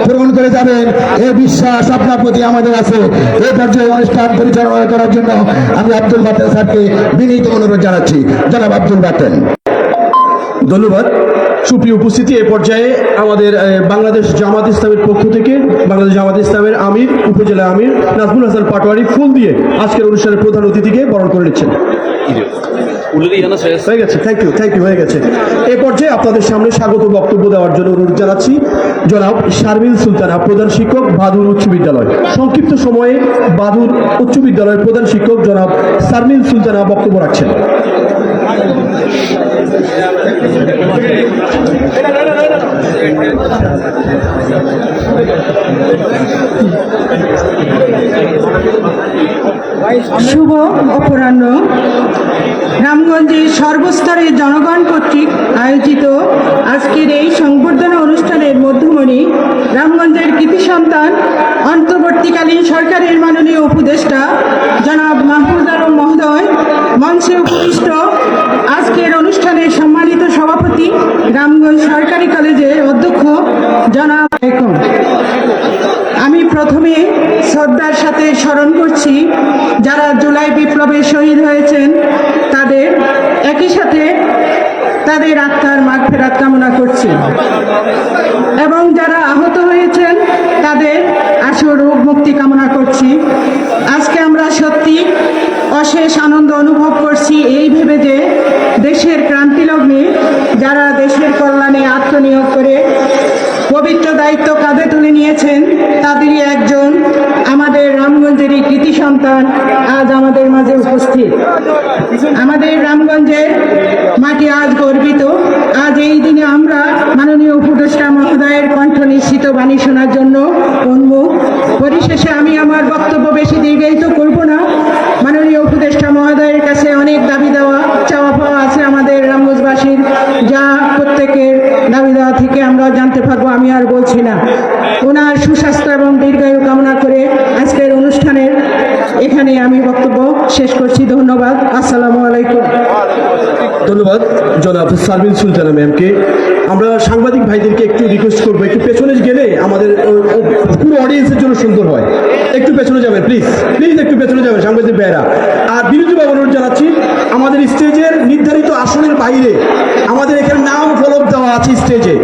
পূরণ করে যাবেন, এই বিশ্বাস আপনার প্রতি আমাদের আছে। এই পর্যায়ে অনুষ্ঠান পরিচালনা করার জন্য আমি আব্দুল বাতেন স্যারকে বিনীত অনুরোধ জানাচ্ছি। জনাব আব্দুল বাতেন। ধন্যবাদ। সুপ্রিয় উপস্থিতি, এ পর্যায়ে আমাদের বাংলাদেশ জামাত ইসলামের পক্ষ থেকে বাংলাদেশ জামাত ইসলামের আমির, উপজেলা আমির নাজমুল হাসান পাটোয়ারি ফুল দিয়ে আজকের অনুষ্ঠানের প্রধান অতিথিকে বরণ করে নিচ্ছেন। হয়ে গেছে, থ্যাংক ইউ, হয়ে গেছে। এ পর্যায়ে আপনাদের সামনে স্বাগত বক্তব্য দেওয়ার জন্য অনুরোধ জানাচ্ছি জনাব শারমিন সুলতানা, প্রধান শিক্ষক, বাদুর উচ্চ বিদ্যালয়। সংক্ষিপ্ত সময়ে বাদুর উচ্চ বিদ্যালয়ের প্রধান শিক্ষক জনাব শারমিন সুলতানা বক্তব্য রাখছেন। শুভ অপরাহ্ন। রামগঞ্জের সর্বস্তরের জনগণ কর্তৃক আয়োজিত আজকের এই সংবর্ধনা অনুষ্ঠানের মধ্যমণি রামগঞ্জের কৃতি সন্তান, অন্তর্বর্তীকালীন সরকারের মাননীয় উপদেষ্টা জনাব মাহফুজ আলম মহোদয়, মঞ্চে উপবিষ্ট আজকের অনুষ্ঠানের সম্মানিত সভাপতি, রামগঞ্জ সরকারি কলেজের অধ্যক্ষ জনাব আমি প্রথমে শ্রদ্ধার সাথে স্মরণ করছি যারা জুলাই বিপ্লবে শহীদ হয়েছেন তাদের, একই সাথে তাদের আত্মার মাগফিরাত কামনা করছি এবং যারা আহত হয়েছেন তাদের আশু রোগ মুক্তি কামনা করছি। আজকে আমরা সত্যি অশেষ আনন্দ অনুভব করছি এই ভেবে যে দেশের ক্রান্তি লগ্নে যারা দেশের কল্যাণে আত্মনিয়োগ করে পবিত্র দায়িত্ব কাঁধে তুলে নিয়েছেন তাদেরই একজন আমাদের রামগঞ্জেরই কৃতি সন্তান আজ আমাদের মাঝে উপস্থিত। আমাদের রামগঞ্জের মাটি আজ গর্বিত। আজ এই দিনে আমরা মাননীয় উপদেষ্টা মহোদয়ের কণ্ঠ নিশ্চিত বাণী শোনার জন্য উন্মুখ। পরিশেষে আমি আমার বক্তব্য বেশি দীর্ঘায়িত করব না। মাননীয় উপদেষ্টা মহোদয়ের কাছে অনেক দাবি দেওয়া চাওয়া পাওয়া আছে আমাদের রামগঞ্জবাসীর, যা প্রত্যেকের দাবি দেওয়া থেকে আমরা জানতে পারবো। আমি আর বলছি না। ওনার সুস্বাস্থ্য এবং দীর্ঘায়ু কামনা করে আজকের অনুষ্ঠানের এখানে আমি বক্তব্য শেষ করছি। ধন্যবাদ। আসসালামু আলাইকুম। ধন্যবাদ জনাব শারমিন সুলতানা ম্যামকে। আমরা সাংবাদিক ভাইদেরকে একটু রিকোয়েস্ট করবো, একটু পেছনে গেলে আমাদের পুরো অডিয়েন্সের জন্য সুন্দর হয়। একটু পেছনে যাবেন প্লিজ, একটু পেছনে যাবেন সাংবাদিক ভাইরা। আর বিরোধীভাবে অনুরোধ জানাচ্ছি, আমাদের স্টেজের নির্ধারিত আসনের বাইরে আমাদের এখানে নাম ফলক দেওয়া আছে স্টেজে।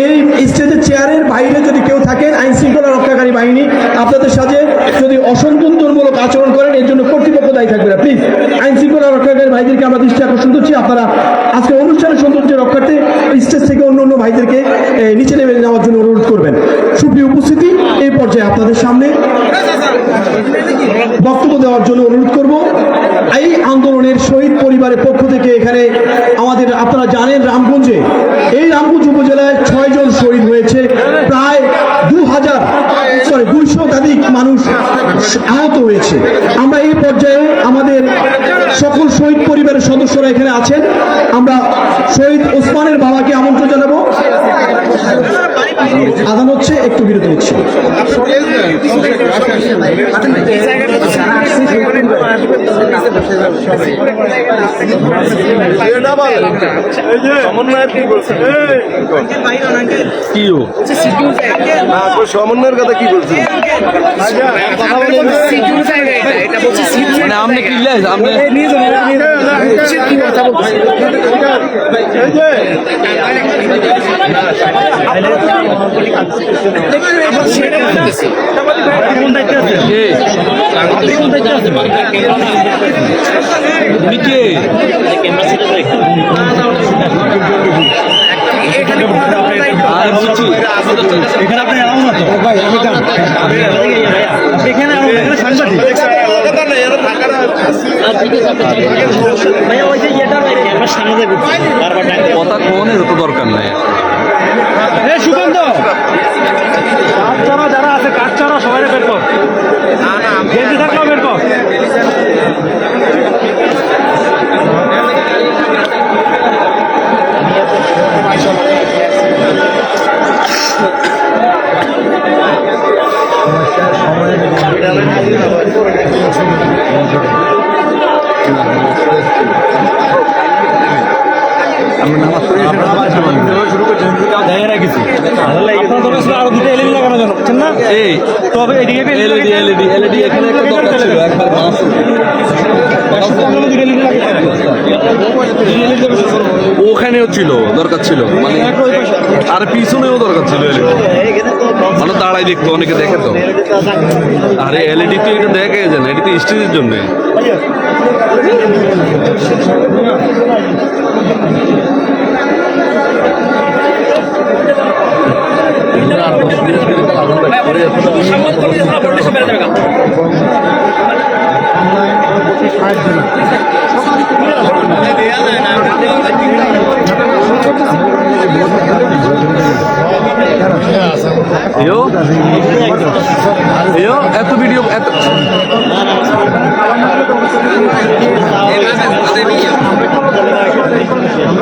এই স্টেজের চেয়ারের বাইরে যদি কেউ থাকেন, আইন শৃঙ্খলা রক্ষাকারী বাহিনী আপনাদের সাথে যদি অসন্তোষজনমূলক আচরণ করেন এর জন্য কর্তৃপক্ষ দায়ী থাকবে না। প্লিজ আইন শৃঙ্খলা রক্ষাকারী ভাইদেরকে আমরা দৃষ্টি আকর্ষণ করছি, আপনারা আজকে অনুষ্ঠানের সৌন্দর্য রক্ষার্থে স্টেজ থেকে অন্য অন্য ভাইদেরকে নিচে নেমে নেওয়ার জন্য অনুরোধ করবেন। সুপ্রিয় উপস্থিতি, এই পর্যায়ে আপনাদের সামনে বক্তব্য দেওয়ার জন্য অনুরোধ করব এই আন্দোলনের শহীদ পরিবারের পক্ষ থেকে। এখানে আমাদের আপনারা জানেন রামগঞ্জে, এই রামগঞ্জ উপজেলায় 6 জন শহীদ হয়েছে, প্রায় 200 শতাধিক মানুষ আহত হয়েছে। আমরা এই পর্যায়ে আমাদের সকল শহীদ পরিবারের সদস্যরা এখানে আছেন। আমরা শহীদ ওসমানের বাবাকে আমন্ত্রণ জানাবো। আদান হচ্ছে, একটু বিরতি নিচ্ছি। সমন্বয়ের কথা কি বলছেন? মানে আপনি কি আপনি এখানে আপনি এলাও না তো ভাই, আমি এখানে সাংবাদিক কথা কোনের তো দরকার নাই। সুগন্ধ যারা আছে কাজ ছাড়া সবাই বের কর, গেঞ্জি থাকলেও বের কর। আরো দুটো এলইডি লাগানো জানো, বুঝছেন না? এই তবে এলইডি এখানে একটা দরকার ছিল, একবার ওখানেও ছিল, দরকার ছিল, মানে আর পিছনেও দরকার ছিল LED। মানে দাঁড়াই দেখতো, অনেকে দেখে তো। আরে LED তো এটা দেখে যায় না, এটা তো স্টেজের জন্য। এত ভিডিও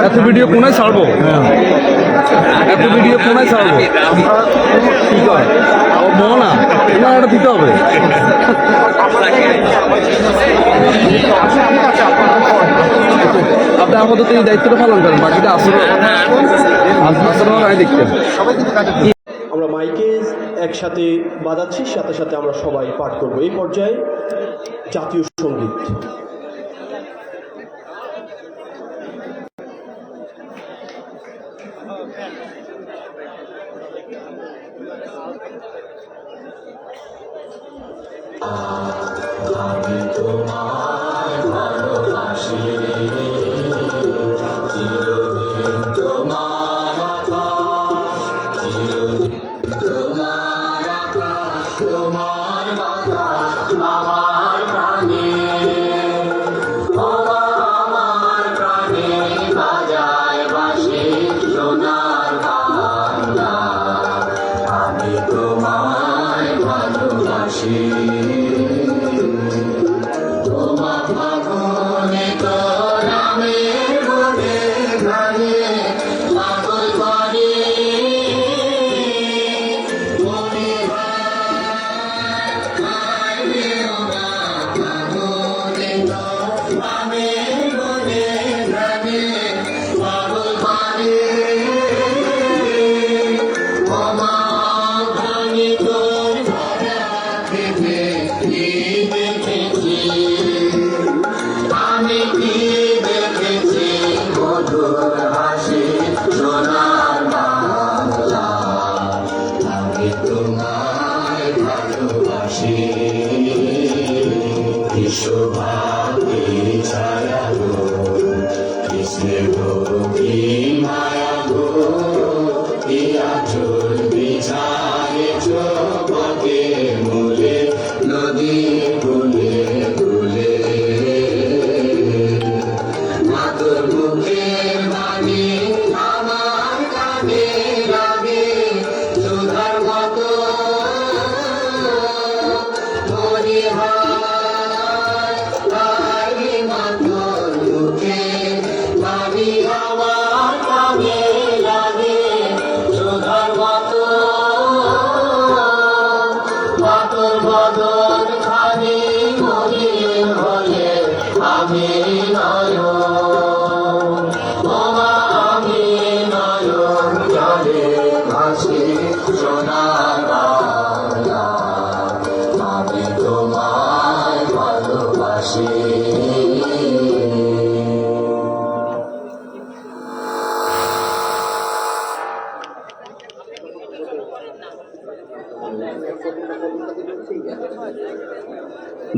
এত ভিডিও কোনায় ছাড়বো, এত ভিডিও কোনায় ছাড়বো, কি কর মোহনা না, এটা দিতে হবে। আপনি আপাতত এই দায়িত্বটা পালন করেন, বাকিটা আসলে দেখতেন। আমরা মাইকে একসাথে বাজাচ্ছি, সাথে সাথে আমরা সবাই পাঠ করব। এই পর্যায়ে জাতীয় সঙ্গীত।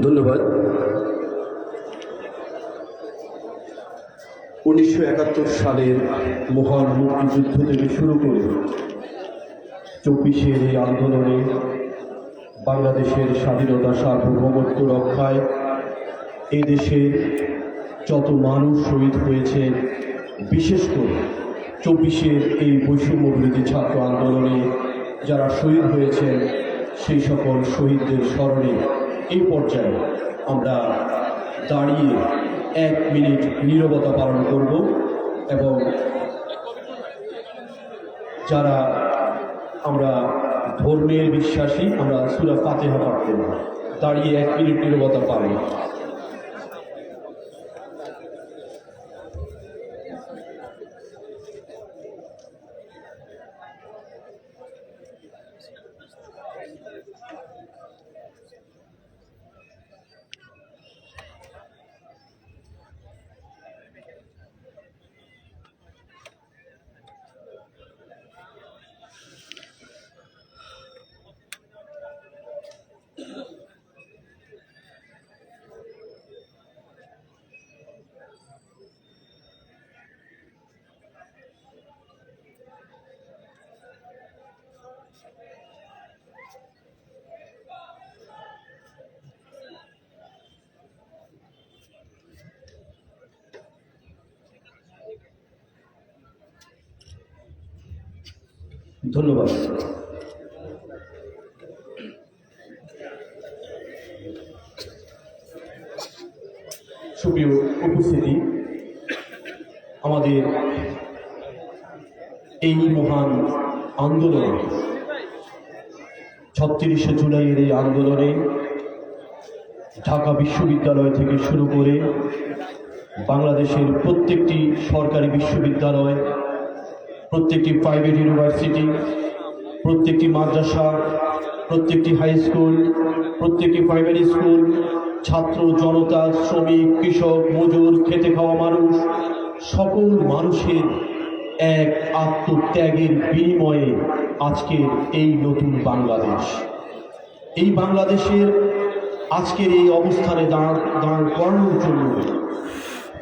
ধন্যবাদ। 1971 সালের মহান মুক্তিযুদ্ধ থেকে শুরু করে 24-এর এই আন্দোলনে বাংলাদেশের স্বাধীনতা সার্বভৌমত্ব রক্ষায় এই দেশের যত মানুষ শহীদ হয়েছেন, বিশেষ করে 24-এর এই বৈষম্য বিরোধী ছাত্র আন্দোলনে যারা শহীদ হয়েছেন, সেই সকল শহীদদের স্মরণে এই পর্যায়ে আমরা দাঁড়িয়ে 1 মিনিট নীরবতা পালন করব এবং যারা আমরা ধর্মের বিশ্বাসী, আমরা সূরা ফাতিহা পাঠ করব। দাঁড়িয়ে 1 মিনিট নীরবতা পালন। ধন্যবাদ। সুপ্রিয় উপস্থিতি, আমাদের এই মহান আন্দোলনে 36শে জুলাইয়ের এই আন্দোলনে ঢাকা বিশ্ববিদ্যালয় থেকে শুরু করে বাংলাদেশের প্রত্যেকটি সরকারি বিশ্ববিদ্যালয়, প্রত্যেকটি প্রাইভেট ইউনিভার্সিটি, প্রত্যেকটি মাদ্রাসা, প্রত্যেকটি হাই স্কুল, প্রত্যেকটি প্রাইমারি স্কুল, ছাত্র জনতা, শ্রমিক, কৃষক, মজুর, খেটে খাওয়া মানুষ, সকল মানুষের এক আত্মত্যাগের বিনিময়ে আজকের এই নতুন বাংলাদেশ, এই বাংলাদেশের আজকের এই অবস্থানে দাঁড় করানোর জন্য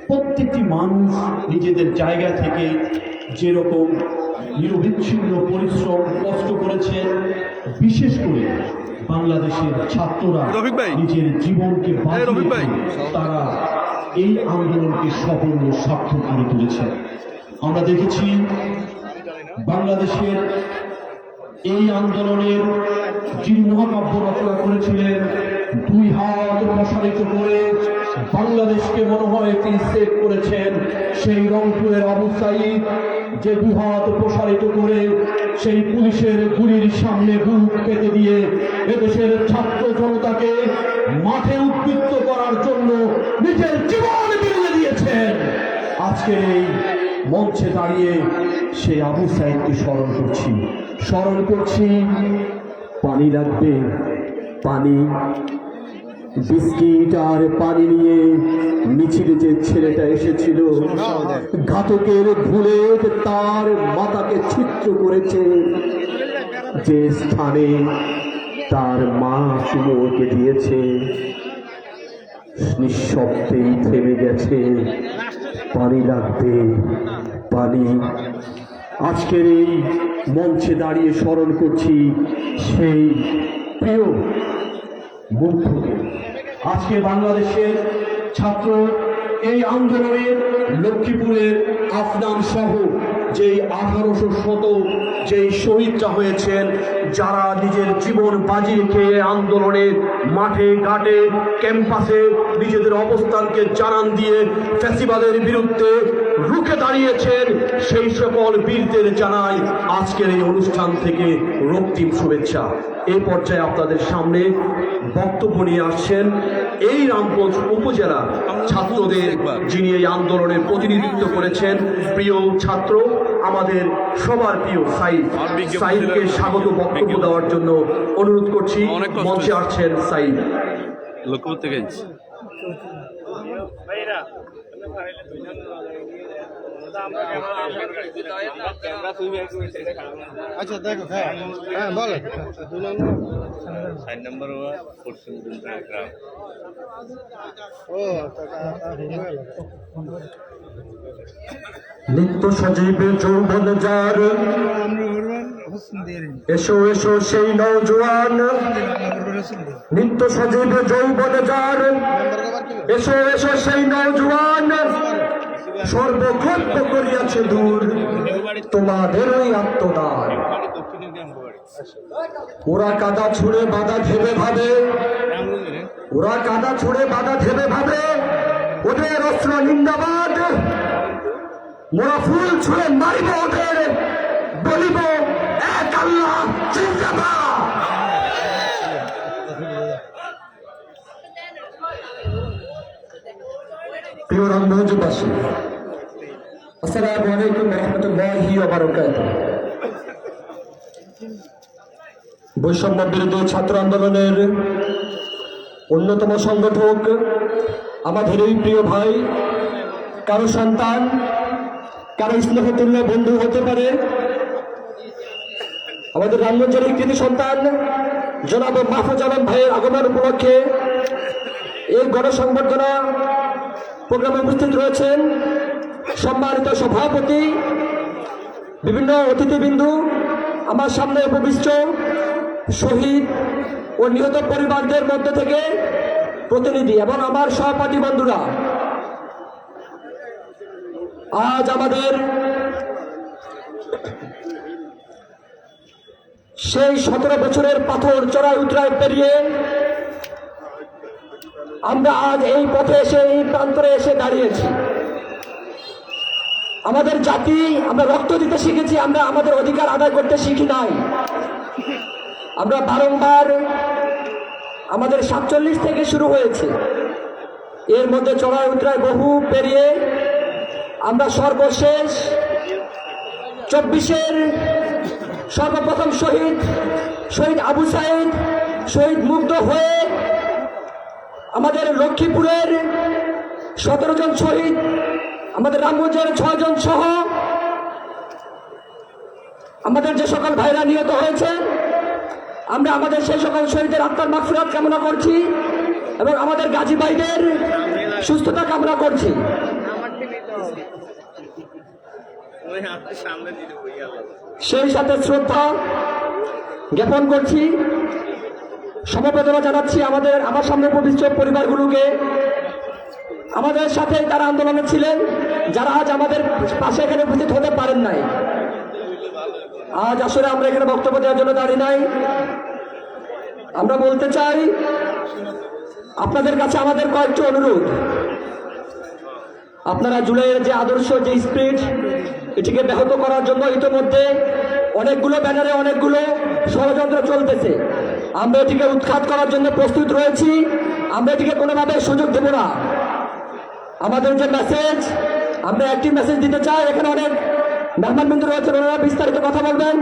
প্রত্যেকটি মানুষ নিজেদের জায়গা থেকে যেরকম নিরবিচ্ছিন্ন পরিশ্রম কষ্ট করেছেন, বিশেষ করে বাংলাদেশের ছাত্ররা নিজের জীবনকে বাঁচিয়ে তারা এই আন্দোলনকে সফল ও সার্থক করে তুলেছে। আমরা দেখেছি বাংলাদেশের এই আন্দোলনের যিনি মহাকাব্য রচনা করেছিলেন, 2 হাত প্রসারিত করে বাংলাদেশকে মনে হয় তিনি সেভ করেছেন, সেই রংপুরের আবু সাঈদ যে 2 হাত প্রসারিত করে সেই পুলিশের গুলির সামনে বুক পেতে দিয়ে এদেশের ছাত্র জনতাকে মাঠে উদ্বুদ্ধ করার জন্য নিজের জীবন বিলিয়ে দিয়েছেন। আজকের এই মঞ্চে দাঁড়িয়ে সেই আবু সাঈদকে স্মরণ করছি। পানি লাগবে, পানি, বিস্কিট আর পানি নিয়ে মিছিলে যে ছেলেটা এসেছিল, ঘাতকের বুলেট তার মাথাকে ছিদ্র করেছে, যে স্থানে তার মা চুমোকে দিয়েছে, নিঃশব্দেই থেমে গেছে। পানি লাগবে, পানি। আজকের এই মঞ্চে দাঁড়িয়ে স্মরণ করছি সেই প্রিয় মুগ্ধকে। আজকে বাংলাদেশের ছাত্র এই আন্দোলনের লক্ষ্মীপুরের আফনান সহ যেই 1800 যেই শহীদরা হয়েছেন, যারা নিজের জীবন বাজি রেখে আন্দোলনের মাঠে ঘাটে ক্যাম্পাসে নিজেদের অবস্থানকে জানান দিয়ে ফ্যাসিবাদের বিরুদ্ধে রুখে দাঁড়িয়েছেন, সেই সকল বীরদের জানাই আজকের এই অনুষ্ঠান থেকে রক্তিম শুভেচ্ছা। এই পর্যায়ে আপনাদের সামনে বক্তব্য নিয়ে আসছেন এই রামগঞ্জ উপজেলা ছাত্রদের, যিনি এই আন্দোলনের প্রতিনিধিত্ব করেছেন, প্রিয় ছাত্র, আমাদের সবার প্রিয় সাঈদকে স্বাগত বক্তব্য দেওয়ার জন্য অনুরোধ করছি। মঞ্চে আসছেন সাঈদ। লক্ষ্মীপুর থেকে আচ্ছা দেখো, হ্যাঁ বলো। 4 নম্বর পশ্চিম গ্রাম। নিত্য সজীবে যৌবন যার, এসো এসো সেই নওজোয়ান। নিত্য সজীবে যৌবন যার, এসো এসো সেই নওজোয়ান। সর্বক্ষেত্র করিয়াছে দূর তোমাদের ওই আত্মদান। ওরা কাদা ছুঁড়ে বাধা ধেবে ভাবে, ওরা কাদা ছুঁড়ে বাধা ধেবে ভাবে, ওদের অস্ত্র নিন্দাবাদ। মোরা ফুল ছুঁড়ে মারিব ওদের, বলিব এক আল্লাহ জিন্দাবাদ। প্রিয় রামগঞ্জবাসী, আসসালামু আলাইকুম ওয়া রাহমাতুল্লাহি ওয়া বারাকাতুহু। বৈষম্য বিরোধী ছাত্র আন্দোলনের অন্যতম সংগঠক আমাদের এই প্রিয় ভাই, কারো সন্তান, কারো স্নেহতুল্য বন্ধু হতে পারে, আমাদের রামগঞ্জের কৃতি সন্তান জনাব মাহফুজ আলম ভাইয়ের আগমন উপলক্ষে এই গণসংবর্ধনা প্রোগ্রামে উপস্থিত রয়েছেন সম্মানিত সভাপতি, বিভিন্ন অতিথিবৃন্দু, আমার সামনে উপবিষ্ট শহীদ ও নিহত পরিবারদের মধ্যে থেকে প্রতিনিধি এবং আমার সহপাঠী বন্ধুরা। আজ আমাদের সেই 17 বছরের পাথর চড়াই উতরাই পেরিয়ে আমরা আজ এই পথে এসে, এই প্রান্তরে এসে দাঁড়িয়েছি। আমাদের জাতি, আমরা রক্ত দিতে শিখেছি, আমরা আমাদের অধিকার আদায় করতে শিখি নাই। আমরা বারংবার, আমাদের 47 থেকে শুরু হয়েছে, এর মধ্যে চড়াই উতরাই বহু পেরিয়ে আমরা সর্বশেষ 24-এর সর্বপ্রথম শহীদ আবু সাইদ, শহীদ মুগ্ধ হয়ে আমাদের লক্ষ্মীপুরের 17 জন শহীদ, আমাদের রামগঞ্জের 6 জন সহ আমাদের যে সকল ভাইরা নিহত হয়েছে, আমরা আমাদের সেই সকল শহীদের আত্মার মাগফিরাত কামনা করছি এবং আমাদের গাজী ভাইদের সুস্থতা কামনা করছি। সেই সাথে শ্রদ্ধা জ্ঞাপন করছি, সমবেদনা জানাচ্ছি আমার সামনে উপবিষ্ট পরিবারগুলোকে। আমাদের সাথে তারা আন্দোলনে ছিলেন, যারা আজ আমাদের পাশে এখানে উপস্থিত হতে পারেন নাই। আজ আসলে আমরা এখানে বক্তব্য দেওয়ার জন্য দাঁড়িয়ে নাই। আমরা বলতে চাই আপনাদের কাছে আমাদের কয়েকটি অনুরোধ। আপনারা জুলাইয়ের যে আদর্শ, যে স্পিরিট, এটিকে ব্যাহত করার জন্য ইতিমধ্যে অনেকগুলো ব্যানারে অনেকগুলো ষড়যন্ত্র চলতেছে। আমরা এটিকে উৎখাত করার জন্য প্রস্তুত রয়েছি। আমরা এটিকে কোনোভাবে সুযোগ দেব না। আমাদের যে মেসেজ, আমরা একটি মেসেজ দিতে চাই। এখানে অনেক মেহমানবৃন্দ রয়েছেন, ওনারা বিস্তারিত কথা বলবেন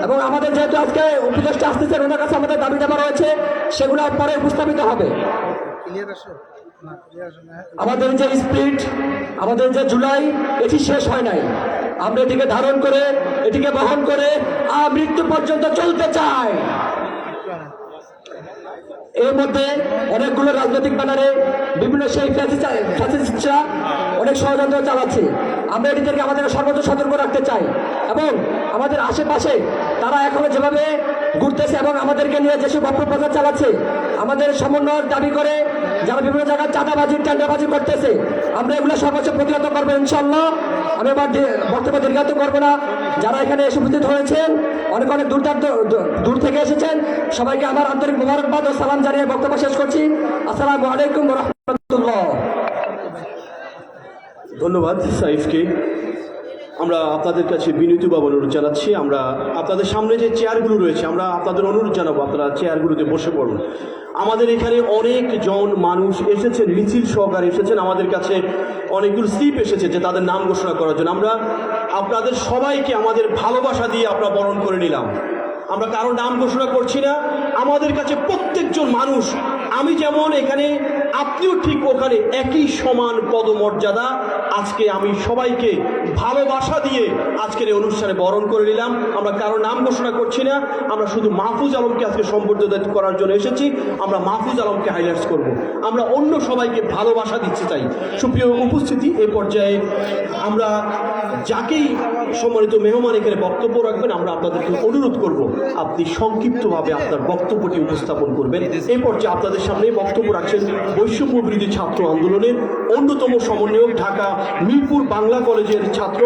এবং আমাদের যেহেতু আজকে উপদেষ্টা আসতেছেন, ওনার কাছে আমাদের দাবি দাবা রয়েছে, সেগুলো পরে উপস্থাপিত হবে। আমাদের যে স্পিরিট, আমাদের যে জুলাই, এটি শেষ হয় নাই। আমরা এটিকে ধারণ করে, এটিকে বহন করে মৃত্যু পর্যন্ত চলতে চাই। এর মধ্যে অনেকগুলো রাজনৈতিক ব্যানারে বিভিন্ন সেই ফ্যাসিস্টরা অনেক ষড়যন্ত্র চালাচ্ছে। আমরা এটিদেরকে আমাদের সর্বোচ্চ সতর্ক রাখতে চাই এবং আমাদের আশেপাশে তারা এখনো যেভাবে ঘুরতেছে এবং আমাদেরকে নিয়ে যেসব অপপ্রচার চালাচ্ছে, আমাদের সমন্বয়ের দাবি করে যারা বিভিন্ন জায়গায় চাঁদাবাজি, টেন্ডারবাজি করতেছে, আমরা এগুলো সর্বোচ্চ প্রতিহত করবো ইনশাল্লাহ। আমি আবার বক্তব্য দীর্ঘায়িত করবো না। যারা এখানে এসে উপস্থিত হয়েছেন, অনেক অনেক দূর থেকে এসেছেন, সবাইকে আমার আন্তরিক মোবারকবাদ ও সালাম জানিয়ে বক্তব্য শেষ করছি। আসসালামু আলাইকুম ওয়া রাহমাতুল্লাহ। ধন্যবাদ সাইফকে। আমরা আপনাদের কাছে বিনীতভাবে অনুরোধ জানাচ্ছি, আমরা আপনাদের সামনে যে চেয়ারগুলো রয়েছে, আমরা আপনাদের অনুরোধ জানাবো আপনারা চেয়ারগুলোতে বসে পড়ুন। আমাদের এখানে অনেকজন মানুষ এসেছেন, মিছিল সহকারে এসেছেন। আমাদের কাছে অনেকগুলো স্লিপ এসেছে যে তাদের নাম ঘোষণা করার জন্য। আমরা আপনাদের সবাইকে আমাদের ভালোবাসা দিয়ে আমরা বরণ করে নিলাম। আমরা কারো নাম ঘোষণা করছি না। আমাদের কাছে প্রত্যেকজন মানুষ, আমি যেমন এখানে, আপনিও ঠিক ওখানে একই সমান পদমর্যাদা। আজকে আমি সবাইকে ভালোবাসা দিয়ে আজকের এই অনুষ্ঠানে বরণ করে নিলাম। আমরা কারো নাম ঘোষণা করছি না। আমরা শুধু মাহফুজ আলমকে আজকে সম্বর্ধিত করার জন্য এসেছি। আমরা মাহফুজ আলমকে হাইলাইটস করব। আমরা অন্য সবাইকে ভালোবাসা দিতে চাই। সুপ্রিয় উপস্থিতি, এ পর্যায়ে আমরা যাকেই সম্মানিত মেহমান এখানে বক্তব্য রাখবেন, আমরা আপনাদেরকে অনুরোধ করব আপনি সংক্ষিপ্তভাবে আপনার বক্তব্যটি উপস্থাপন করবেন। এই পর্যায়ে আপনাদের সামনে বক্তব্য রাখছেন বৈষম্য বিরোধী ছাত্র আন্দোলনের অন্যতম সমন্বয়ক, ঢাকা মিরপুর বাংলা কলেজের ছাত্র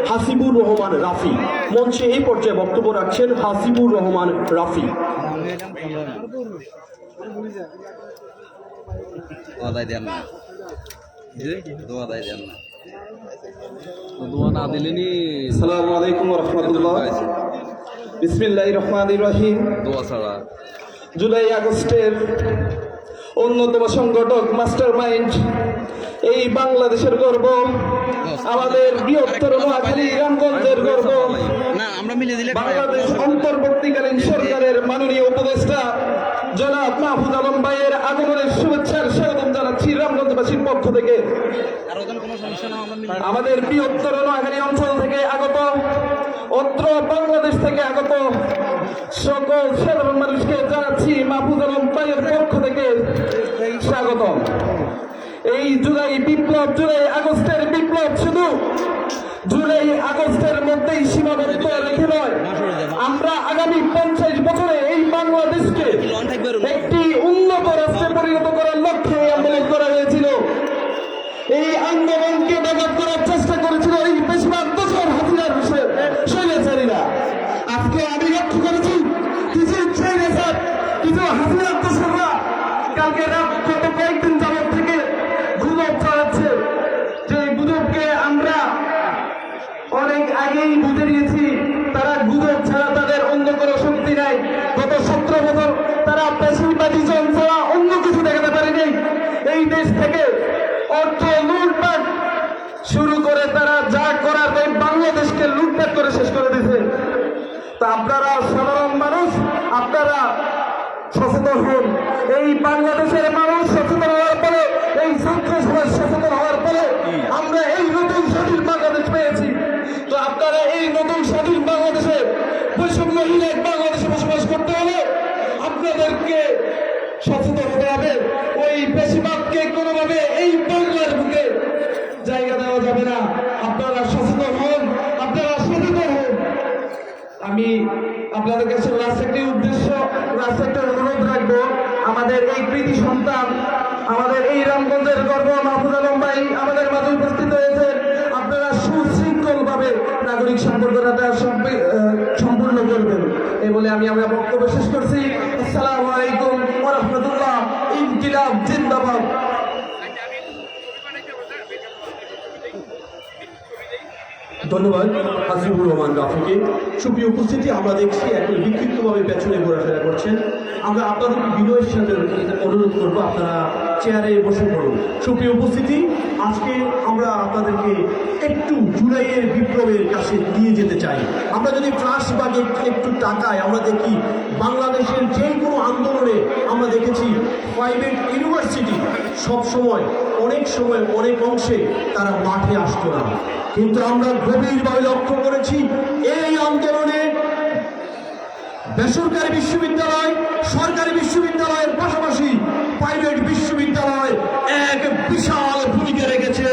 হাসিবুর রহমান রাফি। মঞ্চে এই পর্যায়ে বক্তব্য রাখছেন হাসিবুর রহমান রাফি। আসসালামু আলাইকুম ওয়া রাহমাতুল্লাহ। বিসমিল্লাহির রহমানির রহিম। জুলাই আগস্টের অন্যতম সংগঠক, মাস্টার মাইন্ড, এই বাংলাদেশের গর্ব, আমাদের বৃহত্তর নোয়াখালী রামগঞ্জের গর্ব, বাংলাদেশ অন্তর্বর্তীকালীন সরকারের মাননীয় উপদেষ্টা জনাব মাহফুজ আলম ভাইয়ের আগমনের শুভেচ্ছার স্বাগতম জানাচ্ছি রামগঞ্জবাসীর পক্ষ থেকে। আমাদের বৃহত্তর নোয়াখালী অঞ্চল থেকে আগত, অত্র বাংলাদেশ থেকে আগত সকল সাধারণ মানুষকে জানাচ্ছি মাহফুজ আলম ভাইয়ের পক্ষ থেকে স্বাগতম। এই জুলাই বিপ্লব, জুলাই আগস্টের বিপ্লব শুধু জুলাই আগস্টের মধ্যেই সীমাবদ্ধ রেখে নয়, আমরা আগামী 50 বছরে এই বাংলাদেশকে একটি উন্নত রাষ্ট্রে পরিণত করার লক্ষ্যে আন্দোলন করা হয়েছিল। এই আন্দোলনকে ব্যাঘাত করার চেষ্টা করেছিল এই বেশিরভাগ দোষর হাসিনার স্বৈরাচারীরা। আজকে আমি লক্ষ্য করেছি মার্কেটরা গত কয়েকদিন যাবত থেকে গুজব ছড়াচ্ছে, যে গুজবকে আমরা অনেক আগেই বুঝে নিয়েছি। তারা গুজব ছাড়া তাদের অন্য কোনো শক্তি নাই। গত 17 বছর তারা ফ্যাসিবাদিজম ছাড়া অন্য কিছু দেখাতে পারেনি। এই দেশ থেকে অর্থ লুটপাট শুরু করে তারা যা করার এই বাংলাদেশকে লুটপাট করে শেষ করে দিয়েছে। তা আপনারা সাধারণ মানুষ, আপনারা সচেতন হন। এই বাংলাদেশের মানুষ সচেতন হওয়ার পরে, এই ছাত্র সমাজ সচেতন হওয়ার পরে আমরা এই নতুন স্বাধীন বাংলাদেশ পেয়েছি। তো আপনারা এই নতুন স্বাধীন বাংলাদেশে বৈষম্যহীন এক বাংলাদেশে বসবাস করতে হলে আপনাদেরকে সচেতন হতে হবে। ওই বেশিরভাগকে কোনোভাবে এই বাংলার বুকে জায়গা দেওয়া যাবে না। আপনারা সচেতন হন, আপনারা সচেতন হন। আমি আপনাদের কাছে লাস্ট একটি অনুরোধ রাখবো। আমাদের এই কৃতি সন্তান, আমাদের এই রামগঞ্জের গর্ব মাহফুজ আলম ভাই আমাদের মাঝে উপস্থিত হয়েছেন। আপনারা সুশৃঙ্খল ভাবে নাগরিক সম্পর্কটা সম্পূর্ণ করবেন এই বলে আমি আমার বক্তব্য শেষ করছি। আসসালামু আলাইকুম ওয়া রাহমাতুল্লাহ। ইনকিলাব জিন্দাবাদ। ধন্যবাদ হাসিবুর রহমান রাফিকে। সুপ্রিয় উপস্থিতি, আমরা দেখছি এখন বিক্ষিপ্তভাবে পেছনে ঘোরাফেরা করছেন। আমরা আপনাদেরকে বিনয়ের সাথে অনুরোধ করবো, আপনারা চেয়ারে বসে পড়ুন। সুপ্রিয় উপস্থিতি, আজকে আমরা আপনাদেরকে একটু জুলাইয়ের বিপ্লবের কাছে নিয়ে যেতে চাই। আমরা যদি ফ্ল্যাশব্যাকে একটু তাকাই, আমরা দেখি বাংলাদেশের যে কোনো আন্দোলনে আমরা দেখেছি প্রাইভেট ইউনিভার্সিটি সবসময় অনেক সময় অনেক অংশে তারা মাঠে আসতো না, কিন্তু আমরা গভীরভাবে লক্ষ্য করেছি এই আন্দোলনে বেসরকারি বিশ্ববিদ্যালয়, সরকারি বিশ্ববিদ্যালয়ের পাশাপাশি প্রাইভেট বিশ্ববিদ্যালয় এক বিশাল ভূমিকা রেখেছে।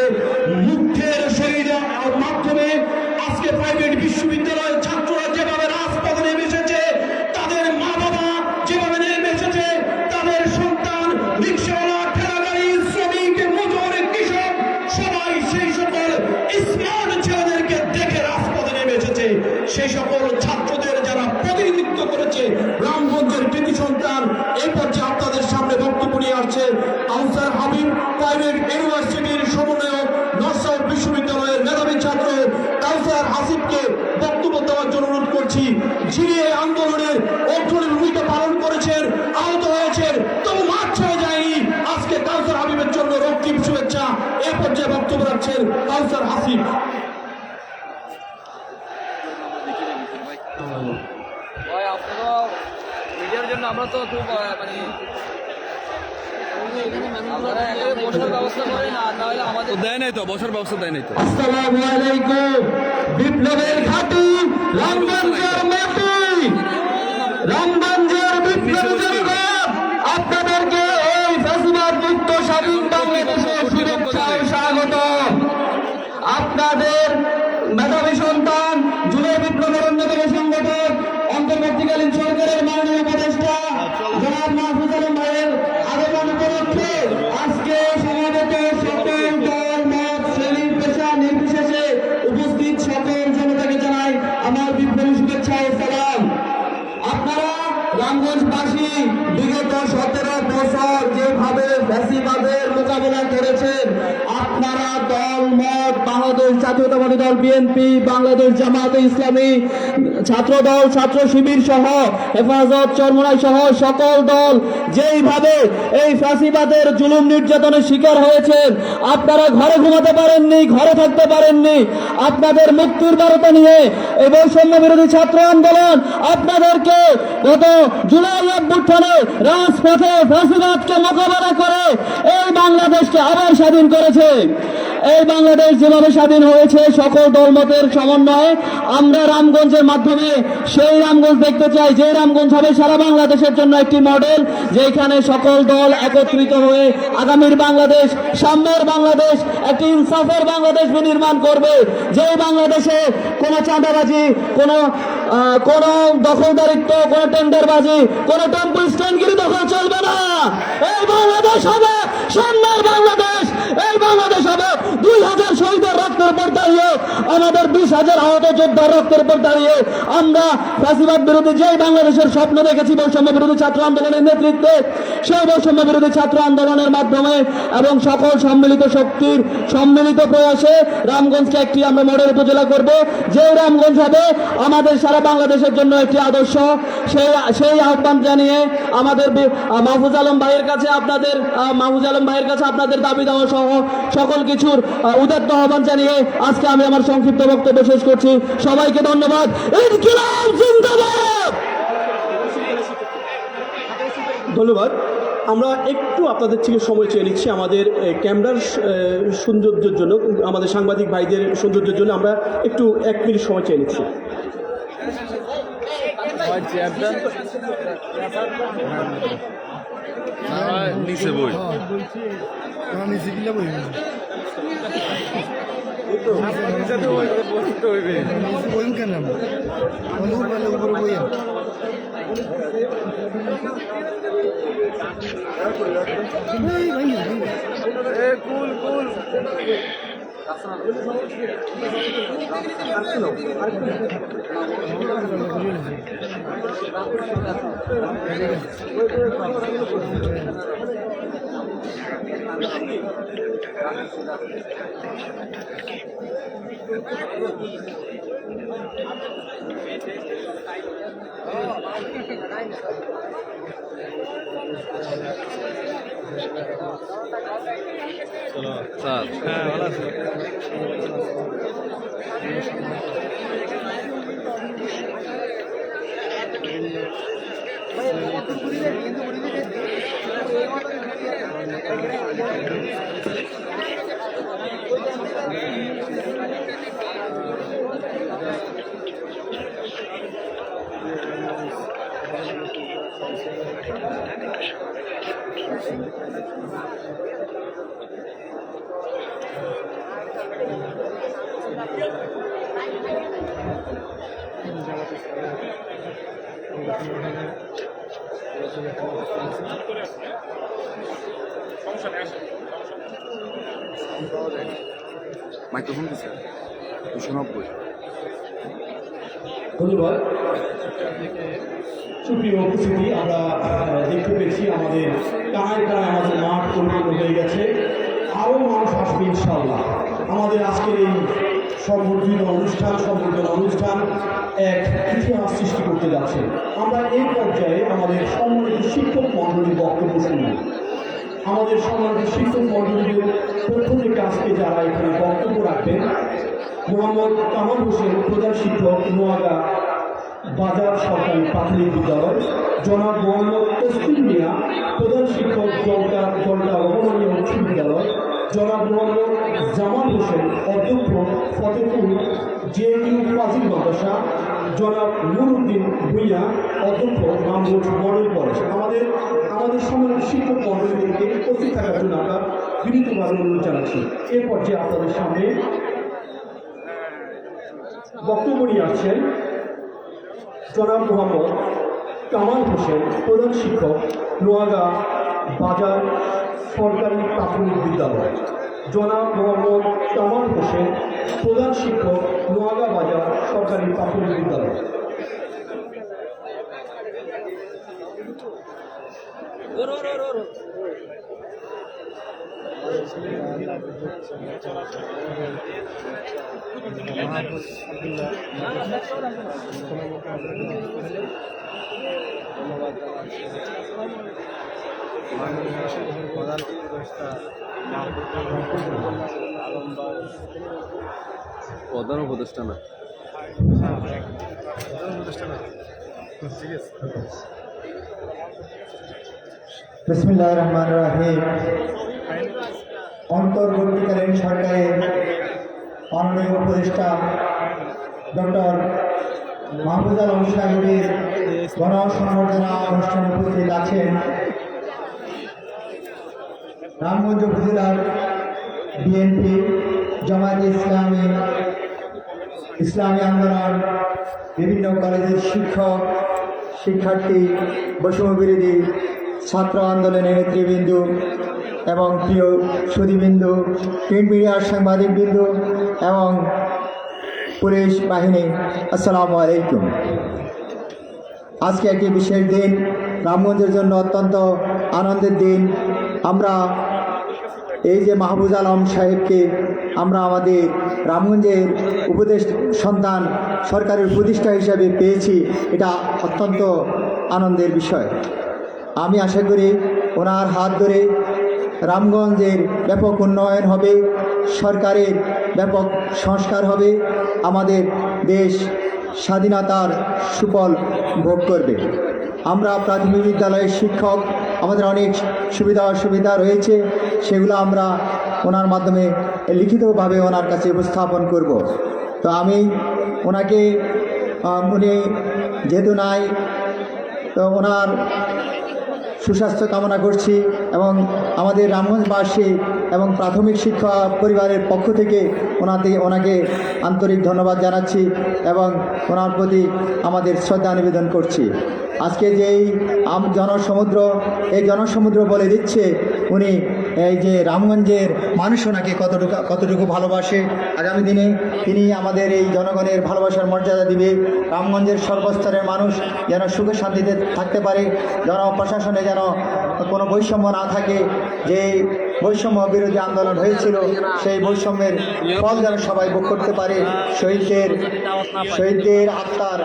মুক্তির শহীদের মাধ্যমে আজকে প্রাইভেট বিশ্ববিদ্যালয়ের ছাত্ররা যেভাবে রাজপথে নেমে এসেছে, তাদের মা বাবা যেভাবে নেমে এসেছে, তাদের সন্তান, রিক্সাওয়ালা, ঠেলাগাড়ি, শ্রমিক, মজুর, কৃষক সবাই সেই সকল স্মার্ট ছেলেদেরকে দেখে রাজপথে নেমে এসেছে। সেই সকল ছাত্রদের যারা প্রতিনিধিত্ব করেছে রামগঞ্জের কৃতি সন্তান, এই পর্যায়ে আপনাদের সামনে বক্তব্য নিয়ে আসছে কাউসার হাবিব, প্রাইভেট ইউনিভার্সিটির সমন্বয়ক, নরসাউথ বিশ্ববিদ্যালয়ের মেধাবী ছাত্র কাউসার হাসিবকে বক্তব্য দেওয়ার জন্য অনুরোধ করছি। যিনি এই আন্দোলনের অগ্রণী ভূমিকা পালন করেছেন, আহত হয়েছেন, তবু মাঠ ছেড়ে যায়নি। আজকে কাউসার হাবিবের জন্য রক্তিম শুভেচ্ছা। এই পর্যায়ে বক্তব্য রাখছেন কাউসার হাসিব। মিডিয়ার জন্য আমরা তো খুব মানে বসার ব্যবস্থা করি না, তাহলে আমাদের দেয় নাই তো, বসার ব্যবস্থা দেয় নাই তো। আসসালামু আলাইকুম। বিপ্লবের ঘাঁটি রামগঞ্জের মাটি, রামগঞ্জের বিপ্লবের জনগণ, আপনাদেরকে এই ফ্যাসিবাদ মুক্ত স্বাধীন বাংলাদেশের শুভেচ্ছা ও স্বাগত। আপনাদের মেধাবী সন্তান, জুলাই বিপ্লবের অন্যতম সংগঠক, অন্তর্বর্তীকালীন সরকারের মাননীয় উপদেষ্টা জনাব মাহফুজ আলম ভাইয়ের আগমন উপলক্ষে আজকে সমাবেত সকল দল, মত, শ্রেণী, পেশা নির্বিশেষে উপস্থিত সকল জনতাকে জানাই আমার বিপ্লবী শুভেচ্ছা ও সালাম। আপনারা রামগঞ্জবাসী বিগত 17 বছর যেভাবে ফ্যাসিবাদের মোকাবেলা করেছেন, আপনারা দল, মত, বাংলাদেশ জাতীয়তাবাদী দল বিএনপি, বাংলাদেশ জামায়াতে ইসলামী, ছাত্র দল, ছাত্র শিবির সহ হেফাজত, চরমোনাই সহ সকল দল যেইভাবে এই ফ্যাসিবাদের জুলুম নির্যাতনের শিকার হয়েছেন, আপনারা ঘরে ঘুমাতে পারেননি, ঘরে থাকতে পারেননি। আপনাদের মুক্তির বার্তা নিয়ে এই বৈষম্য বিরোধী ছাত্র আন্দোলন আপনাদেরকে গত জুলাই অভ্যুত্থানে রাজপথে ফ্যাসিবাদকে মোকাবেলা করে এই বাংলাদেশকে আবার স্বাধীন করেছে। এই বাংলাদেশ যেভাবে স্বাধীন হয়েছে সকল দলমতের সমন্বয়ে আমরা রামগঞ্জের মাধ্যমে সেই রামগঞ্জ দেখতে চাই, যে রামগঞ্জ হবে সারা বাংলাদেশের জন্য একটি মডেল, যেখানে সকল দল একত্রিত হয়ে আগামীর বাংলাদেশ, সামনের বাংলাদেশ, একটি ইনসাফের বাংলাদেশ বিনির্মাণ করবে। যেই বাংলাদেশে কোনো চাঁদাবাজি, কোনো দখলদারিত্ব, কোনো টেন্ডারবাজি, কোনো টেম্পল স্ট্যান্ডগিরি দখল চলবে না। এই বাংলাদেশ হবে সামনের বাংলাদেশ। এই বাংলাদেশ হবে 2000 শহীদের রক্ত রক্তের উপর দাঁড়িয়ে, আমাদের 20,000 আহত যোদ্ধার রক্তের উপর দাঁড়িয়ে আমরা ফ্যাসিবাদ বিরোধী যেই বাংলাদেশের স্বপ্ন দেখেছি বৈষম্য বিরোধী ছাত্র আন্দোলনের নেতৃত্বে, সেই বৈষম্য বিরোধী ছাত্র আন্দোলনের মাধ্যমে এবং সকল সম্মিলিত শক্তির সম্মিলিত প্রয়াসে রামগঞ্জকে একটি আমরা মডেল উপজেলা করব। যে রামগঞ্জ হবে আমাদের সারা বাংলাদেশের জন্য একটি আদর্শ। সেই আহ্বান জানিয়ে আমাদের মাহফুজ আলম ভাইয়ের কাছে আপনাদের দাবি দেওয়া সহ সকল কিছুর উদাত্ত আহ্বান জানিয়ে আজকে আমি আমার সংক্ষিপ্ত বক্তব্য শেষ করছি। সবাইকে ধন্যবাদ। ইনকিলাব জিন্দাবাদ। ধন্যবাদ। আমরা একটু আপনাদের থেকে সময় চেয়ে নিচ্ছি আমাদের ক্যামেরার সৌন্দর্যের জন্য, আমাদের সাংবাদিক ভাইদের সৌন্দর্যের জন্য আমরা একটু 1 মিনিট সময় চেয়ে নিচ্ছি। নিচে বই মাইক্রোফোন দিচ্ছে 290। ধন্যবাদ। সুপ্রিয় উপস্থিতি, আমরা দেখতে পেয়েছি আমাদের কানায় কানায় আমাদের মাঠ পরিপূর্ণ হয়ে গেছে। আরও মানুষ আসবে ইনশাআল্লাহ। আমাদের আজকের এই সংবর্ধিত অনুষ্ঠান এক ইতিহাস সৃষ্টি করতে যাচ্ছে। আমরা এই পর্যায়ে আমাদের সম্মানিত শিক্ষক মণ্ডলীর বক্তব্য শুনব। আমাদের সম্মানিত শিক্ষক মণ্ডলীদের পক্ষ থেকে আজকে যারা এখানে বক্তব্য রাখবেন, মোহাম্মদ কামাল হোসেন, প্রধান শিক্ষক, নোয়াগা বাজার সরকারি প্রাথমিক বিদ্যালয়; জনাব মোহাম্মদ তসলিম মিয়া, প্রধান শিক্ষক, জলটা রহমানিয়া উচ্চ বিদ্যালয়; জনাব মোহাম্মদ জামাল হোসেন, অধ্যক্ষ, ফতেপুর জেএনইউ ফাজিল মাদ্রাসা; জনাব নুরউদ্দিন ভূঁইয়া, অধ্যক্ষ, রামগঞ্জ মডেল কলেজ। আমাদের সম্মানিত শিক্ষক মণ্ডলীদেরকে উপস্থিত থাকার জন্য আমরা বিনীতভাবে অনুরোধ জানাচ্ছি। এরপর যে আপনাদের সামনে বক্তব্য নিয়ে আসছেন জনাব মোহাম্মদ কামাল হোসেন, প্রধান শিক্ষক, নোয়াগা বাজার সরকারি প্রাথমিক বিদ্যালয়; জনাব মোহাম্মদ কামাল হোসেন, প্রধান শিক্ষক, নোয়াগা বাজার সরকারি প্রাথমিক বিদ্যালয়। প্রধান উপদেষ্টা না, বিসমিল্লাহির রহমানির রহিম। অন্তর্বর্তীকালীন সরকারের মাননীয় উপদেষ্টা ডক্টর মাহফুজ আলম সাহেবের গণসংবর্ধনা অনুষ্ঠানে উপস্থিত আছেন রামগঞ্জ উপজেলার বিএনপি, জামায়াতে ইসলামী, ইসলামী আন্দোলন, বিভিন্ন কলেজের শিক্ষক, শিক্ষার্থী, বৈষম্য বিরোধী ছাত্র আন্দোলনের নেতৃবৃন্দ, এবং প্রিয় সুধীবৃন্দু, প্রিন্ট মিডিয়ার সাংবাদিকবৃন্দু এবং পুলিশ বাহিনী, আসসালামু আলাইকুম। আজকে একটি বিশেষ দিন, রামগঞ্জের জন্য অত্যন্ত আনন্দের দিন। আমরা এই যে মাহবুজ আলম সাহেবকে আমরা আমাদের রামগঞ্জের উপদেশ সন্তান সরকারের উপদেষ্টা হিসাবে পেয়েছি, এটা অত্যন্ত আনন্দের বিষয়। আমি আশা করি ওনার হাত ধরে রামগঞ্জের ব্যাপক উন্নয়ন হবে, সরকারের ব্যাপক সংস্কার হবে, আমাদের দেশ স্বাধীনতার সুফল ভোগ করবে। আমরা প্রাথমিক বিদ্যালয়ের শিক্ষক, আমাদের অনেক সুবিধা অসুবিধা রয়েছে, সেগুলো আমরা ওনার মাধ্যমে লিখিতভাবে ওনার কাছে উপস্থাপন করব। তো আমি ওনাকে উনি যেহেতু নাই, তো ওনার সুস্বাস্থ্য কামনা করছি এবং আমাদের রামগঞ্জবাসী এবং প্রাথমিক শিক্ষা পরিবারের পক্ষ থেকে ওনাকে আন্তরিক ধন্যবাদ জানাচ্ছি এবং ওনার প্রতি আমাদের শ্রদ্ধা নিবেদন করছি। আজকে যে এই জনসমুদ্র, এই জনসমুদ্র বলে দিচ্ছে উনি এই যে রামগঞ্জের মানুষ ওনাকে কতটুকু ভালোবাসে। আগামী দিনে তিনি আমাদের এই জনগণের ভালোবাসার মর্যাদা দিবে। রামগঞ্জের সর্বস্তরের মানুষ যেন সুখে শান্তিতে থাকতে পারে, জনপ্রশাসনে যেন কোনো বৈষম্য না থাকে। যে বৈষম্য বিরোধী আন্দোলন হয়েছিল, সেই বৈষম্যের ফল যেন সবাই ভোগ করতে পারে। শহীদদের আত্মার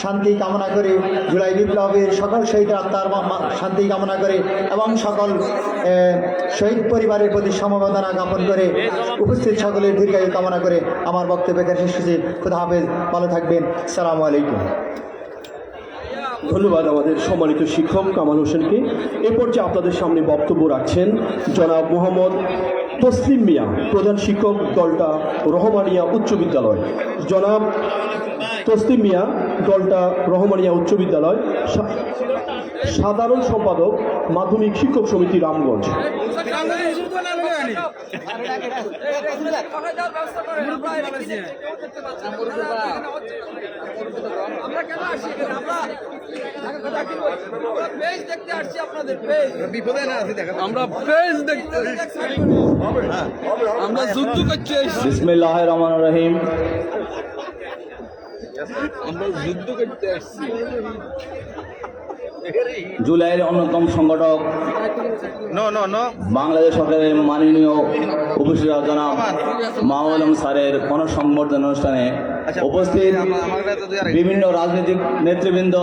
শান্তি কামনা করে, জুলাই বিপ্লবের সকল শহীদের আত্মার শান্তি কামনা করে এবং সকল শহীদ পরিবারের প্রতি সমবেদনা জ্ঞাপন করে উপস্থিত সকলের দীর্ঘায়ু কামনা করে আমার বক্তব্য এখানে শেষ করছি। খুদা হাফেজ, ভালো থাকবেন। আসসালামু আলাইকুম। ধন্যবাদ আমাদের সম্মানিত শিক্ষক কামাল হোসেনকে। এ পর্যায়ে আপনাদের সামনে বক্তব্য রাখছেন জনাব মোহাম্মদ তসলিম মিয়া, প্রধান শিক্ষক, দলটা রহমানিয়া উচ্চ বিদ্যালয়। জনাব তসলিম মিয়া, দলটা রহমানিয়া উচ্চ বিদ্যালয়, সাধারণ সম্পাদক, মাধ্যমিক শিক্ষক সমিতি, রামগঞ্জ। আমরা পেজ দেখতে, আমরা যুদ্ধ করতে এসেছি। বিসমিল্লাহির রহমানির রহিম। আমরা যুদ্ধ করতে এসেছি। জুলাইয়ের অন্যতম সংগঠক বাংলাদেশ সরকারের মাননীয় উপদেষ্টা জনাব মাহবুব আলম স্যারের গণসংবর্ধনা অনুষ্ঠানে উপস্থিত বিভিন্ন রাজনৈতিক নেতৃবৃন্দ,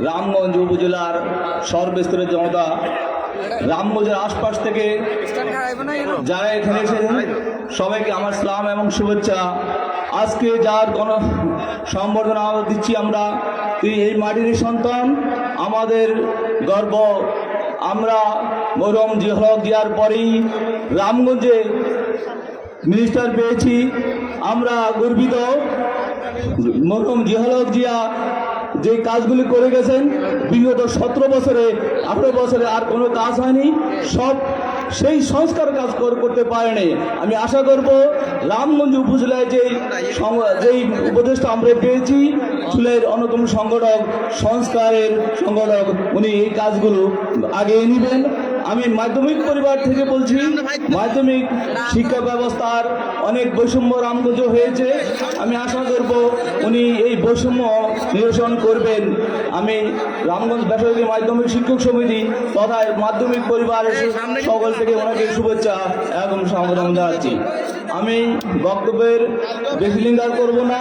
রামগঞ্জ উপজেলার সর্বস্তরের জনতা, রামগঞ্জের আশপাশ থেকে যারা এখানে এসেছেন, সবাইকে আমার সালাম এবং শুভেচ্ছা। আজকে যার সংবর্ধনা দিচ্ছি আমরা, তিনি এই মাটির সন্তান, আমাদের গর্ব। আমরা মরহুম জিয়াউল জিয়ার পরেই রামগঞ্জে মিনিস্টার পেয়েছি। আমরা গর্বিত। মরহুম জিয়াউল জিয়া যে কাজগুলি করে গেছেন বিগত 17 বছরে, 18 বছরে আর কোনো কাজ হয়নি, সব সেই সংস্কার কাজ করতে পারেনি। আমি আশা করব রামগঞ্জ উপজেলায় যেই উপদেষ্টা আমরা পেয়েছি, জুলাইয়ের অন্যতম সংগঠক, সংস্কারের সংগঠক, উনি এই কাজগুলো আগিয়ে নেবেন। আমি মাধ্যমিক পরিবার থেকে বলছি, মাধ্যমিক শিক্ষা ব্যবস্থার অনেক বৈষম্য রামগঞ্জ হয়েছে। আমি আশা করব উনি এই বৈষম্য নিরসন করবেন। আমি রামগঞ্জ বেসরকারি মাধ্যমিক শিক্ষক সমিতি তথা মাধ্যমিক পরিবারের সকল থেকে ওনাকে শুভেচ্ছা এবং সম্বোধন জানাচ্ছি। আমি বক্তব্যের বেশি লিঙ্গার করব না।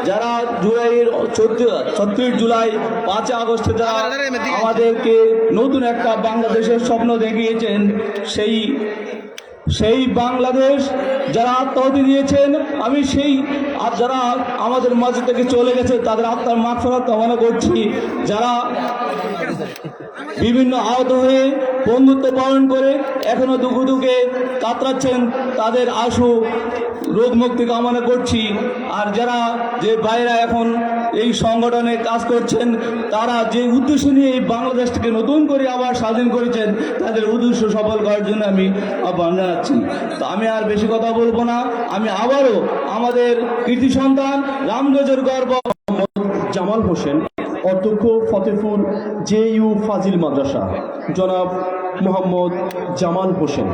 যারা জুলাইয়ের 36 জুলাই 5 আগস্টে যারা আমাদেরকে নতুন একটা বাংলাদেশের স্বপ্ন দেখিয়েছেন, সেই বাংলাদেশ যারা আত্মাহুতি দিয়েছেন, আমি সেই যারা আমাদের মাঝে থেকে চলে গেছে তাদের আত্মার মাগফিরাত কামনা করছি। যারা বিভিন্ন আহত হয়ে বন্ধুত্ব পালন করে এখনো দুঃখে দুঃখে কাতরাচ্ছেন, তাদের আশু রোগ মুক্তি কামনা করছি। আর যারা যে ভাইরা এখন এই সংগঠনে কাজ করছেন, তারা যে উদ্দেশ্য নিয়ে এই বাংলাদেশটাকে নতুন করে আবার স্বাধীন করেছেন, তাদের উদ্দেশ্য সফল করার জন্য আমি আহ্বান জানাচ্ছি। তো আমি আর বেশি কথা বলবো না। আমি আবারও আমাদের কৃতি সন্তান, রামগঞ্জের গর্ব জামাল হোসেন, অধ্যক্ষ, ফতেপুর JU ফাজিল মাদ্রাসা। জনাব মোহাম্মদ জামাল হোসেন।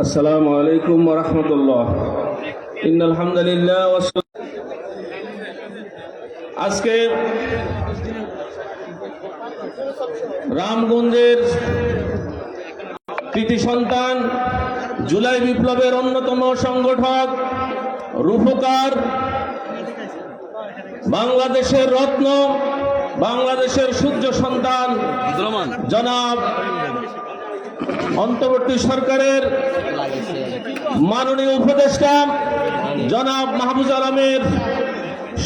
আসসালামু আলাইকুম ওয়া রাহমাতুল্লাহ। ইন্নাল হামদুলিল্লাহ আজকে রামগঞ্জের কৃতি সন্তান, জুলাই বিপ্লবের অন্যতম সংগঠক, রূপকার, বাংলাদেশের রত্ন, বাংলাদেশের সূর্য সন্তান জনাব অন্তর্বর্তী সরকারের মাননীয় উপদেষ্টা জনাব মাহফুজ আলমের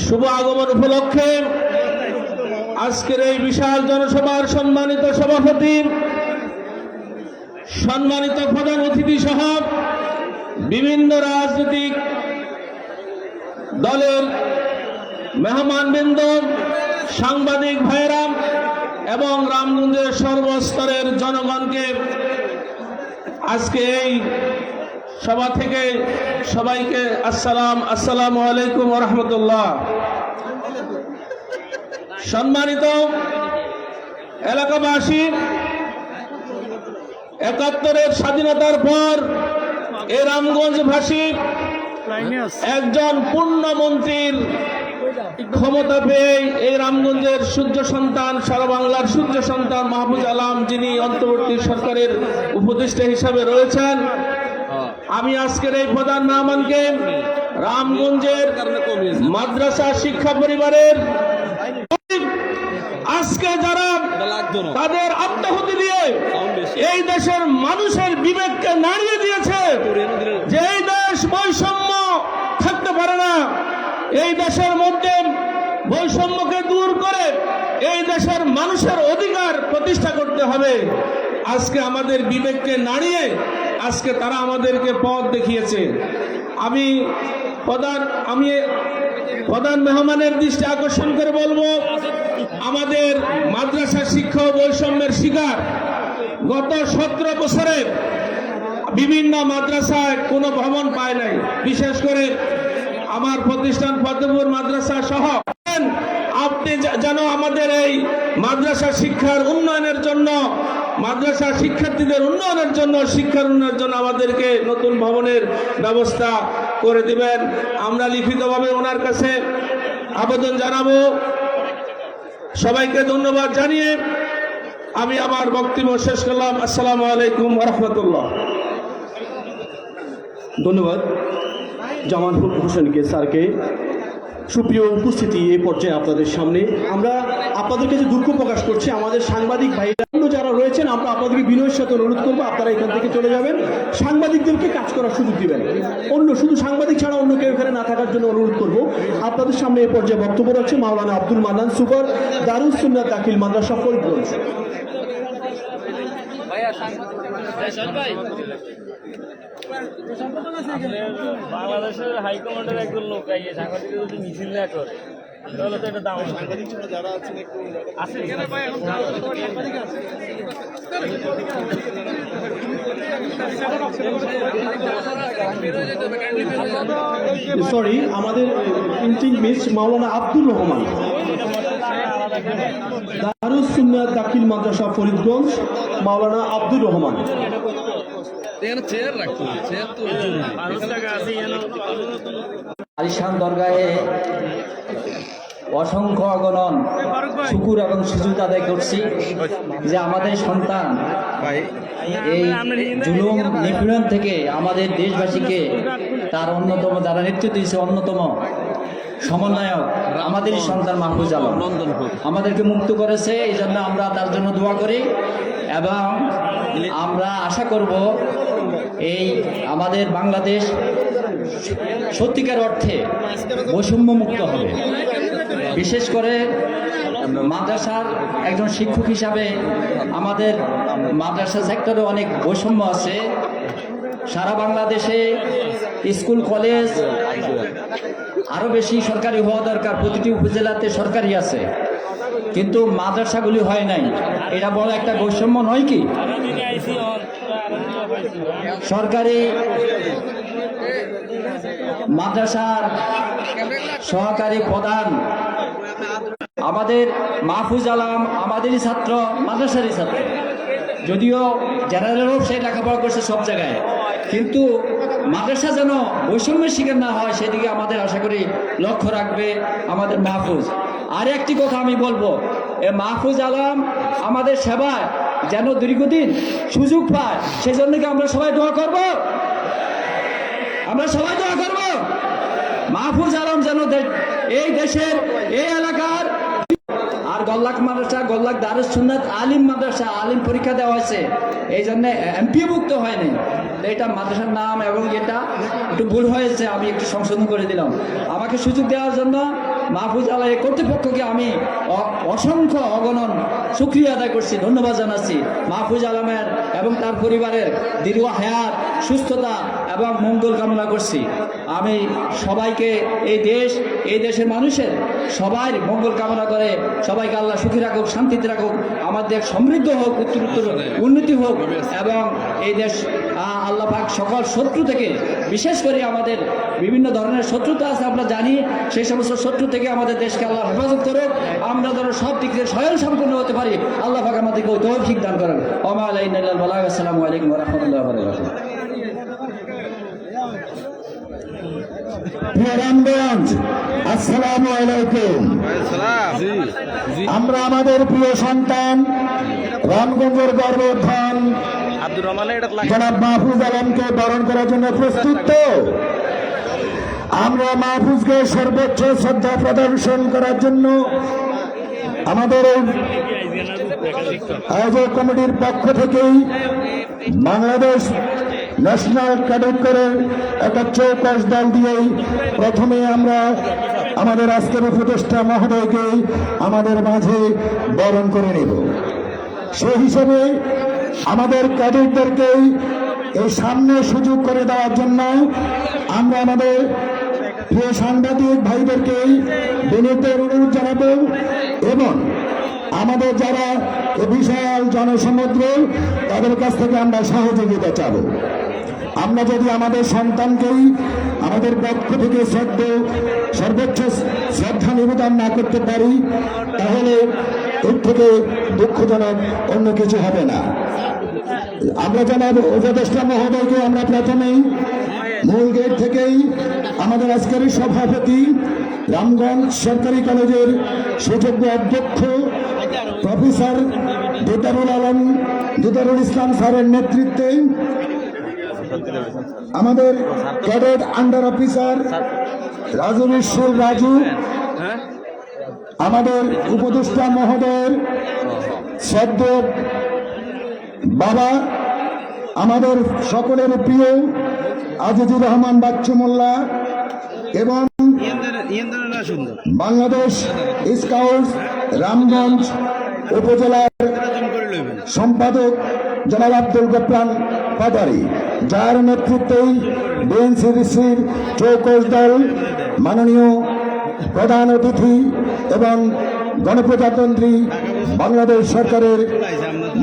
শুভ আগমন উপলক্ষে আজকের এই বিশাল জনসভার সম্মানিত সভাপতি, সম্মানিত প্রধান অতিথি সহ বিভিন্ন রাজনৈতিক দলের মেহমানবৃন্দ, সাংবাদিক ভাইয়েরা এবং রামগঞ্জের সর্বস্তরের জনগণকে আজকে এই সভা থেকে সবাইকে আসসালামু আলাইকুম ওয়া রাহমাতুল্লাহ। সম্মানিত এলাকাবাসী, ৭১-এর স্বাধীনতার পর এই রামগঞ্জবাসী একজন পূর্ণমন্ত্রীর ক্ষমতা পেয়ে এই রামগঞ্জের সূর্য সন্তান, সারা বাংলার সূর্য সন্তান মাহফুজ আলম, যিনি অন্তর্বর্তী সরকারের উপদেষ্টা হিসাবে রয়েছেন, আমি আজকের এই প্রধান মেহমানকে রামগঞ্জের মাদ্রাসা শিক্ষা পরিবারের আজকে যারা তাদের আত্মাহুতি দিয়ে এই দেশের মানুষের বিবেককে নাড়িয়ে দিয়েছে যে এই দেশ বৈষম্য থাকতে পারে না, এই দেশের মধ্যে বৈষম্যকে দূর করে এই দেশের মানুষের অধিকার প্রতিষ্ঠা করতে হবে। আজকে আমাদের বিবেককে নাড়িয়ে আজকে তারা আমাদেরকে পথ দেখিয়েছে। আমি প্রধান মেহমানের দৃষ্টি আকর্ষণ করে বলবো, আমাদের মাদ্রাসা শিক্ষা বৈষম্যের শিকার গত 17 বছরে বিভিন্ন মাদ্রাসায় কোনো ভবন পায় নাই, বিশেষ করে আমার প্রতিষ্ঠান ফতেপুর মাদ্রাসা সহ। আপনি যেন আমাদের এই মাদ্রাসা শিক্ষার উন্নয়নের জন্য, মাদ্রাসা শিক্ষার্থীদের উন্নয়নের জন্য, শিক্ষার উন্নয়নের জন্য আমাদেরকে নতুন ভবনের ব্যবস্থা করে দিবেন। আমরা লিখিতভাবে ওনার কাছে আবেদন জানাবো। সবাইকে ধন্যবাদ জানিয়ে আমি আমার বক্তব্য শেষ করলাম। আসসালামু আলাইকুম ওয়া রাহমাতুল্লাহ। ধন্যবাদ জামাল হোসেনকে স্যারকে। সুপ্রিয় উপস্থিতি, এই পর্যায়ে আপনাদের সামনে আমরা আপনাদের কাছে দুঃখ প্রকাশ করছি, আমাদের সাংবাদিক ভাইরা যারা রয়েছেন, আমরা আপনাদেরকে বিনয়ের সাথে অনুরোধ করবো আপনারা এখান থেকে চলে যাবেন, সাংবাদিকদেরকে কাজ করার সুযোগ দিবেন। শুধু সাংবাদিক ছাড়া অন্য কেউ এখানে না থাকার জন্য অনুরোধ করবো। আপনাদের সামনে এই পর্যায়ে বক্তব্য রাখছে মাওলানা আব্দুল মান্নান সুপার, দারুস সুন্নাত দাখিল মাদ্রাসা ফরিদগঞ্জ। বাংলাদেশের হাইকমান্ডের একজন লোক সাংবাদিক যদি মিছিল না করে তাহলে তো এটা দাম যারা আছেন একটু আছে সরি, আমাদের প্রিন্টিং মিস মাওলানা আব্দুর রহমান, দারুস সুন্নাত দাখিল মাদ্রাসা ফরিদগঞ্জ, মাওলানা আব্দুর রহমান। আলিশান দরগাহে অসংখ্য অগণন শুকুর এবং সুজুদ আদায় করছি যে আমাদের সন্তান এই জুলুম নিপীড়ন থেকে আমাদের দেশবাসীকে তার অন্যতম, যারা নেতৃত্ব দিয়েছে, অন্যতম সমন্বয়ক আমাদেরই সন্তান মাহফুজ আলম আমাদেরকে মুক্ত করেছে। এই জন্য আমরা তার জন্য দোয়া করি এবং আমরা আশা করব এই আমাদের বাংলাদেশ সত্যিকার অর্থে বৈষম্য মুক্ত হবে। বিশেষ করে মাদ্রাসার একজন শিক্ষক হিসাবে আমাদের মাদ্রাসা সেক্টরে অনেক বৈষম্য আছে। সারা বাংলাদেশে স্কুল কলেজ আরও বেশি সরকারি হওয়া দরকার, প্রতিটি উপজেলাতে সরকারি আছে কিন্তু মাদ্রাসাগুলি হয় নাই। এটা বড় একটা বৈষম্য নয় কি? সরকারি মাদ্রাসার সহকারী প্রধান আমাদের মাহফুজ আলম আমাদেরই ছাত্র, মাদ্রাসারই ছাত্র, যদিও জেনারেলও সে লেখাপড়া করছে সব জায়গায়, কিন্তু মাদ্রাসা যেন বৈষম্যের শিকার না হয় সেদিকে আমাদের আশা করি লক্ষ্য রাখবে আমাদের মাহফুজ। আর একটি কথা আমি বলবো, এ মাহফুজ আলম আমাদের সেবায় যেন দীর্ঘদিন সুযোগ পায়, সেজন্য কি আমরা সবাই দোয়া করব? আমরা সবাই দোয়া করব মাহফুজ আলম যেন এই দেশের এই এলাকার। আর গল্লাক মাদ্রাসা, গল্লাক দারুস সুন্নাত আলিম মাদ্রাসা, আলিম পরীক্ষা দেওয়া হয়েছে, এই জন্য এমপিভুক্ত হয়নি। এটা মাদ্রাসার নাম এবং এটা একটু ভুল হয়েছে, আমি একটু সংশোধন করে দিলাম। আমাকে সুযোগ দেওয়ার জন্য মাহফুজ আলম কর্তৃপক্ষকে আমি অসংখ্য অগণন শুকরিয়া আদায় করছি, ধন্যবাদ জানাচ্ছি। মাহফুজ আলমের এবং তার পরিবারের দীর্ঘ হায়াত, সুস্থতা এবং মঙ্গল কামনা করছি। আমি সবাইকে এই দেশের মানুষের সবাই মঙ্গল কামনা করে সবাইকে আল্লাহ সুখী রাখুক, শান্তিতে রাখুক, আমাদের সমৃদ্ধ হোক, উত্তরোত্তর উন্নতি হোক এবং এই দেশ আল্লাহ পাক সকল শত্রু থেকে, বিশেষ করে আমাদের বিভিন্ন ধরনের শত্রুতা আছে আমরা জানি, সেই সমস্ত শত্রু থেকে আমাদের দেশকে আল্লাহ হেফাজত করুক। আমরা যেন সব দিক থেকে স্বয়ং সম্পূর্ণ হতে পারি, আল্লাহ পাক আমাদেরকে তৌফিক দান করেন। ওয়া আলাইনা ইল্লাল বালাগ। আসসালামু আলাইকুম ওয়া রাহমাতুল্লাহি ওয়া বারাকাতুহু। রামগঞ্জ, আসসালামু আলাইকুম। আমরা আমাদের প্রিয় সন্তান রামগঞ্জের গর্বধন জনাব মাহফুজ আলমকে বরণ করার জন্য প্রস্তুত তো? আমরা মাহফুজকে সর্বোচ্চ শ্রদ্ধা প্রদর্শন করার জন্য আমাদের আয়োজক কমিটির পক্ষ থেকেই বাংলাদেশ ন্যাশনাল ক্যাডেট করের একটা চৌকস দল দিয়েই প্রথমে আমরা আমাদের আজকের উপদেষ্টা মহোদয়কে আমাদের মাঝে বরণ করে নেব। সেই হিসেবে আমাদের ক্যাডেটদেরকেই এই সামনে সুযোগ করে দেওয়ার জন্য আমরা আমাদের প্রিয় সাংবাদিক ভাইদেরকেই বিনীত অনুরোধ জানাবো এবং আমাদের যারা বিশাল জনসমুদ্র তাদের কাছ থেকে আমরা সহযোগিতা চাবো। আমরা যদি আমাদের সন্তানকেই আমাদের পক্ষ থেকে সর্বোচ্চ শ্রদ্ধা নিবেদন না করতে পারি, তাহলে এর থেকে দুঃখজনক অন্য কিছু হবে না। আমরা জানাবো উপদেষ্টা মহোদয়কে আমরা প্রথমেই মূল গেট থেকেই আমাদের আজকের সভাপতি, রামগঞ্জ সরকারি কলেজের সুযোগ্য অধ্যক্ষ প্রফেসর দিদারুল ইসলাম স্যারের নেতৃত্বে আমাদের ক্যাডেট আন্ডার অফিসার রাজু মিশ্র রাজু, আমাদের উপদেষ্টা মহোদয়ের সদ্য বাবা, আমাদের সকলের প্রিয় আজিজুর রহমান বাচ্চু মোল্লা এবং বাংলাদেশ স্কাউটস রামগঞ্জ উপজেলার সম্পাদক জনাব আব্দুল গফফার পাটারি, যার নেতৃত্বেই বিএনসিসির চৌকস দল, মাননীয় প্রধান অতিথি এবং গণপ্রজাতন্ত্রী বাংলাদেশ সরকারের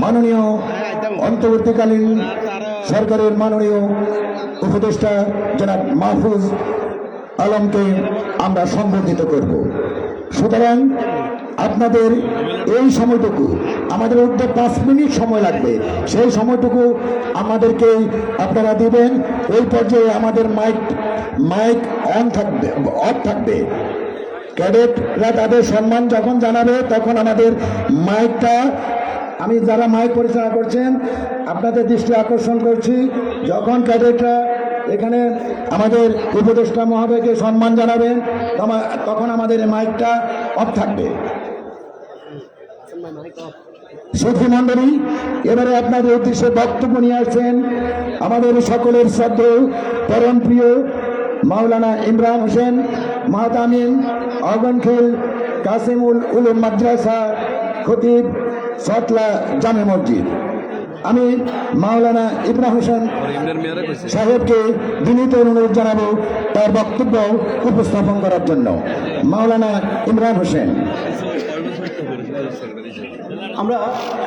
মাননীয় অন্তর্বর্তীকালীন সরকারের মাননীয় উপদেষ্টা জনাব মাহফুজ আলমকে আমরা সম্বোধিত করব। সুতরাং আপনাদের এই সময়টুকু, আমাদের উদ্যোগ 5 মিনিট সময় লাগবে, সেই সময়টুকু আমাদেরকে আপনারা দিবেন। ওই পর্যায়ে আমাদের মাইক অন থাকবে, অফ থাকবে। ক্যাডেটরা তাদের সম্মান যখন জানাবে তখন আমাদের মাইকটা, আমি যারা মাইক পরিচালনা করছেন আপনাদের দৃষ্টি আকর্ষণ করছি, যখন ক্যাডেটরা এখানে আমাদের উপদেষ্টা মহোদয়কে সম্মান জানাবেন তখন আমাদের মাইকটা অফ থাকবে। সুধী মণ্ডলী, এবারে আপনাদের উদ্দেশ্যে বক্তব্য নিয়ে আসছেন আমাদের সকলের শ্রদ্ধেয় পরম প্রিয় মাওলানা ইমরান হোসেন মাহতামিম অগনখিল কাসিমুল উলুম মাদ্রাসা খতিব সতলা জামে মসজিদ। আমি মাওলানা ইমরান হোসেন সাহেবকে বিনীত অনুরোধ জানাবো তার বক্তব্য উপস্থাপন করার জন্য। মাওলানা ইমরান হোসেন।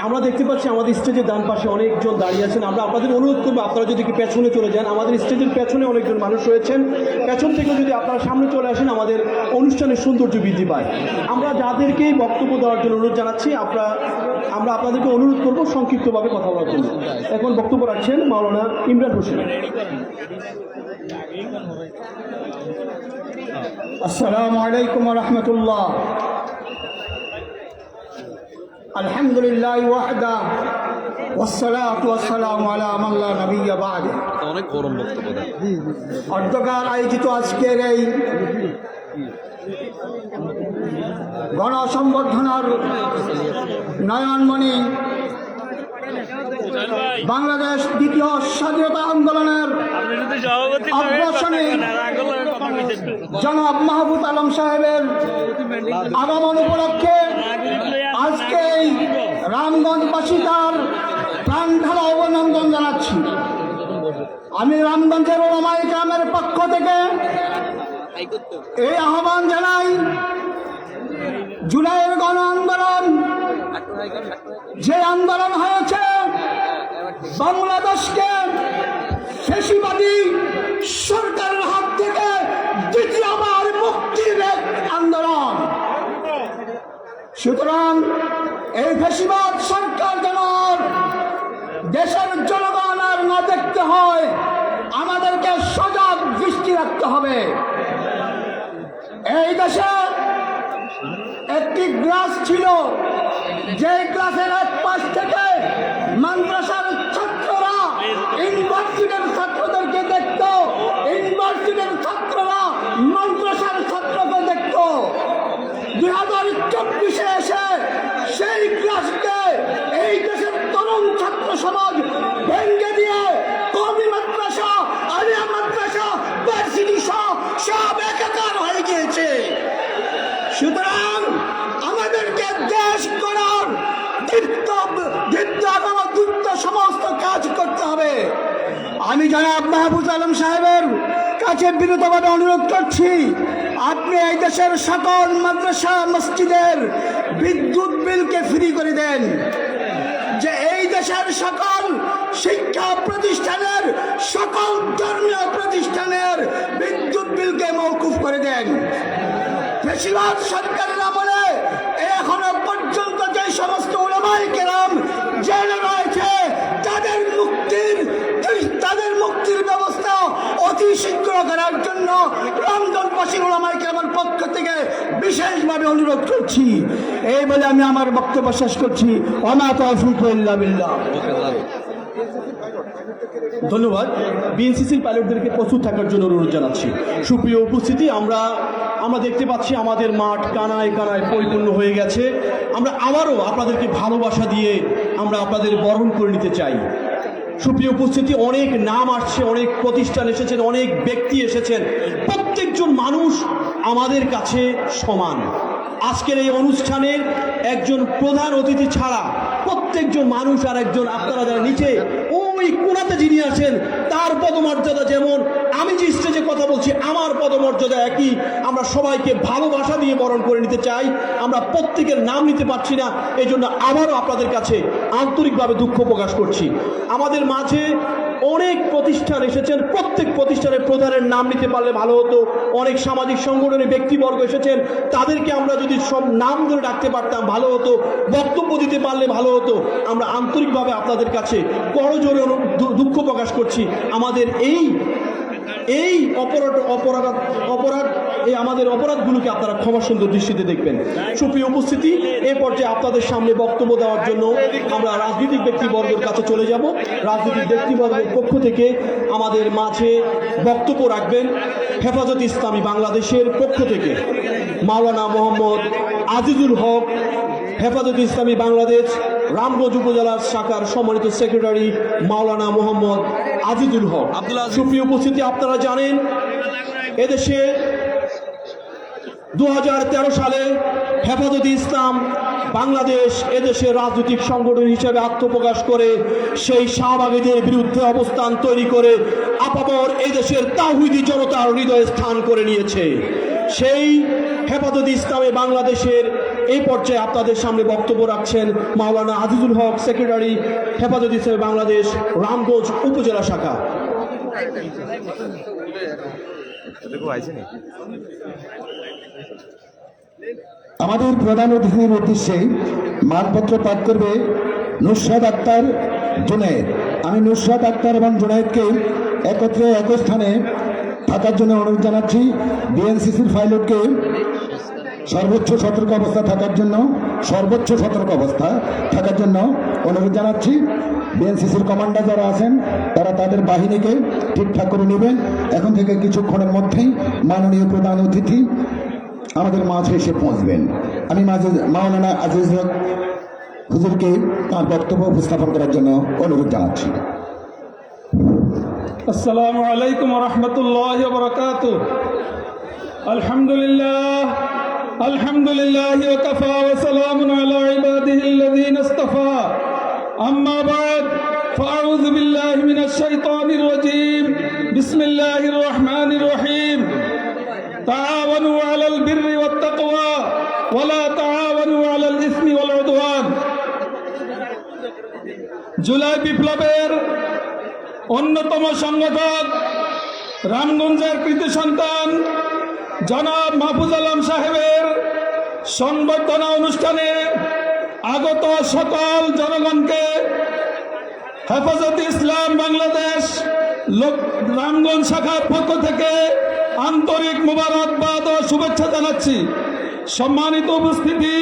আমরা দেখতে পাচ্ছি আমাদের স্টেজের ডান পাশে অনেকজন দাঁড়িয়ে আছেন। আমরা আপনাদের অনুরোধ করবো আপনারা যদি কি পেছনে চলে যান, আমাদের স্টেজের পেছনে অনেকজন মানুষ রয়েছেন, পেছন থেকে যদি আপনারা সামনে চলে আসেন আমাদের অনুষ্ঠানের সৌন্দর্য বৃদ্ধি পায়। আমরা যাদেরকেই বক্তব্য দেওয়ার জন্য অনুরোধ জানাচ্ছি, আমরা আপনাদেরকে অনুরোধ করবো সংক্ষিপ্তভাবে কথা বলার জন্য। এখন বক্তব্য রাখছেন মাওলানা ইমরান হোসেন। আসসালামু আলাইকুম ওয়া রাহমাতুল্লাহ। আলহামদুলিল্লাহ ওয়াহদা ওয়াসসালাতু ওয়াসসালামু আলা মান লা নাবিয়্যা বা'দা। অনেক গরম বক্তব্য দেয়। অর্ধকার আয়োজিত আজকের এই গণসংবর্ধনার নয়নমণি বাংলাদেশ দ্বিতীয় স্বাধীনতা আন্দোলনের অগ্রসনী জনাব মাহবুব আলম সাহেবের আগমন উপলক্ষে আজকে এই রামগঞ্জবাসী তার প্রাণ ঢালা অভিনন্দন জানাচ্ছি। আমি রামগঞ্জের ওলামায়ে কেরামের পক্ষ থেকে এই আহ্বান জানাই, জুলাইয়ের গণ আন্দোলন যে আন্দোলন হয়েছে বাংলাদেশকে ফ্যাসিবাদী সরকারের হাত থেকে দ্বিতীয়বার মুক্তির এক আন্দোলন। সুতরাং এই ফ্যাসিবাদ সরকার যেন দেশের জনগণ আর না দেখতে হয়, আমাদেরকে সজাগ দৃষ্টি রাখতে হবে। এই দেশে একটি গ্লাস ছিল, যে গ্লাসের এক পাশ থেকে মাদ্রাসার ছাত্ররা ইউনিভার্সিটির ছাত্রদেরকে দেখত, ইউনিভার্সিটির ছাত্ররা মাদ্রাসার ছাত্রকে দেখত। 2024-এ এসে সেই গ্লাসকে এই দেশের তরুণ ছাত্র সমাজ ভেঙে দিয়ে কওমি মাদ্রাসা, আলিয়া মাদ্রাসা, ভার্সিটি সব একাকার হয়ে গিয়েছে। সুতরাং আমাদেরকে দেশ করার দ্বিত্ব সমস্ত কাজ করতে হবে। আমি জনাব মাহবুব আলম সাহেবের কাছে বিনীতভাবে অনুরোধ করছি, আপনি এই দেশের সকল মাদ্রাসা মসজিদের বিদ্যুৎ বিলকে ফ্রি করে দেন, যে এই দেশের সকল শিক্ষা প্রতিষ্ঠানের, সকল ধর্মীয় প্রতিষ্ঠানের বিদ্যুৎ বিলকে মওকুফ করে দেন। ফ্যাসিবাদ সরকারের আমলে এখনো পর্যন্ত যে সমস্ত উলামায়ে কেরাম জেলে রয়েছে তাদের মুক্তির ব্যবস্থা অতি শীঘ্র করার জন্য রামগঞ্জবাসী উলামায়ে কেরামের পক্ষ থেকে বিশেষভাবে অনুরোধ করছি। এই বলে আমি আমার বক্তব্য শেষ করছি। ওয়া তাওফীক ইল্লা বিল্লাহ। ধন্যবাদ। বিএনসিসির পাইলটদেরকে প্রস্তুত থাকার জন্য অনুরোধ জানাচ্ছি। সুপ্রিয় উপস্থিতি, আমরা দেখতে পাচ্ছি আমাদের মাঠ কানায় কানায় পরিপূর্ণ হয়ে গেছে। আমরা আবারও আপনাদেরকে ভালোবাসা দিয়ে আমরা আপনাদের বরণ করে নিতে চাই। সুপ্রিয় উপস্থিতি, অনেক নাম আসছে, অনেক প্রতিষ্ঠান এসেছেন, অনেক ব্যক্তি এসেছেন। প্রত্যেকজন মানুষ আমাদের কাছে সমান। আজকের এই অনুষ্ঠানের একজন প্রধান অতিথি ছাড়া প্রত্যেকজন মানুষ আর একজন, আপনারা যারা নিচে ওই কোণাতে যিনি আছেন তার পদমর্যাদা যেমন, আমি যে স্টেজে কথা বলছি আমার পদমর্যাদা একই। আমরা সবাইকে ভালোবাসা দিয়ে বরণ করে নিতে চাই। আমরা প্রত্যেকের নাম নিতে পারছি না, এই জন্য আবারও আপনাদের কাছে আন্তরিকভাবে দুঃখ প্রকাশ করছি। আমাদের মাঝে অনেক প্রতিষ্ঠান এসেছেন, প্রত্যেক প্রতিষ্ঠানের প্রধানের নাম নিতে পারলে ভালো হতো। অনেক সামাজিক সংগঠনের ব্যক্তিবর্গ এসেছেন, তাদেরকে আমরা যদি সব নাম ধরে ডাকতে পারতাম ভালো হতো, বক্তব্য দিতে পারলে ভালো হতো। আমরা আন্তরিকভাবে আপনাদের কাছে করজোরে দুঃখ প্রকাশ করছি। আমাদের এই আমাদের অপরাধগুলোকে আপনারা ক্ষমা সুন্দর দৃষ্টিতে দেখবেন। সুপ্রিয় উপস্থিতি, এ পর্যায়ে আপনাদের সামনে বক্তব্য দেওয়ার জন্য আমরা রাজনৈতিক ব্যক্তিবর্গের কাছে চলে যাব। রাজনৈতিক ব্যক্তিবর্গের পক্ষ থেকে আমাদের মাঝে বক্তব্য রাখবেন হেফাজত ইসলামী বাংলাদেশের পক্ষ থেকে মাওলানা মোহাম্মদ আজিজুল হক, হেফাজত ইসলামী বাংলাদেশ রামগঞ্জ উপজেলার শাখার সম্মানিত সেক্রেটারি মাওলানা মোহাম্মদ আজিজুল হক। সুপ্রিয় উপস্থিতি, আপনারা জানেন এদেশে 2013 সালে হেফাজত ইসলাম বাংলাদেশ এদেশের রাজনৈতিক সংগঠন হিসেবে আত্মপ্রকাশ করে সেই শাহবাগীদের বিরুদ্ধে অবস্থান তৈরি করে আপামর এদেশের তাওহীদি জনতার হৃদয়ে স্থান করে নিয়েছে। সেই হেফাজত ইসলামে বাংলাদেশের এই পর্যায়ে আপনাদের সামনে বক্তব্য রাখছেন মাওলানা আজিজুল হক, সেক্রেটারি হেফাজত ইসলামী বাংলাদেশ রামগঞ্জ উপজেলা শাখা। আমাদের প্রধান অতিথির উদ্দেশ্যে মানপত্র পাঠ করবে নুসরাত আক্তার জুনায়েদ। আমি নুসরাত আক্তার এবং জুনায়েদকে একত্রে এক স্থানে থাকার জন্য অনুরোধ জানাচ্ছি। বিএনসিসির পাইলটকে সর্বোচ্চ সতর্ক অবস্থা থাকার জন্য অনুরোধ জানাচ্ছি। বিএনসিসির কমান্ডার যারা আছেন তারা তাদের বাহিনীকে ঠিকঠাক করে নেবেন। এখন থেকে কিছুক্ষণের মধ্যেই মাননীয় প্রধান অতিথি আমাদের মাঝে এসে পৌঁছবেন। আমি মাওলানা আজিজ হক হুজুরকে তার বক্তব্য উপস্থাপন করার জন্য অনুরোধ জানাচ্ছি। আসসালামু আলাইকুম ওয়া রাহমাতুল্লাহি ওয়া বারাকাতুহু। আলহামদুলিল্লাহ ওয়া কাফা ওয়া সালামুন আলা ইবাদিহিল্লাযীনা ইসতাফা। আম্মা বা'দ, ফাআউযু বিল্লাহি মিনাশ শাইতানির রাজীম। বিসমিল্লাহির রহমানির রহিম। তাআওয়ানু আলাল বিররি ওয়াত তাকওয়া ওয়া লা তাআওয়ানু আলাল ইসমি ওয়াল উদওয়ান। জুলাই বিপ্লবের অন্যতম সংগঠক রামগঞ্জের কৃতি সন্তান জনাব মাহফুজ আলম সাহেবের সংবর্ধনা অনুষ্ঠানে আগত সকল জনগণকে হেফাজত ইসলাম বাংলাদেশ রামগঞ্জ শাখার পক্ষ থেকে আন্তরিক মোবারকবাদ ও শুভেচ্ছা জানাচ্ছি। সম্মানিত উপস্থিতি,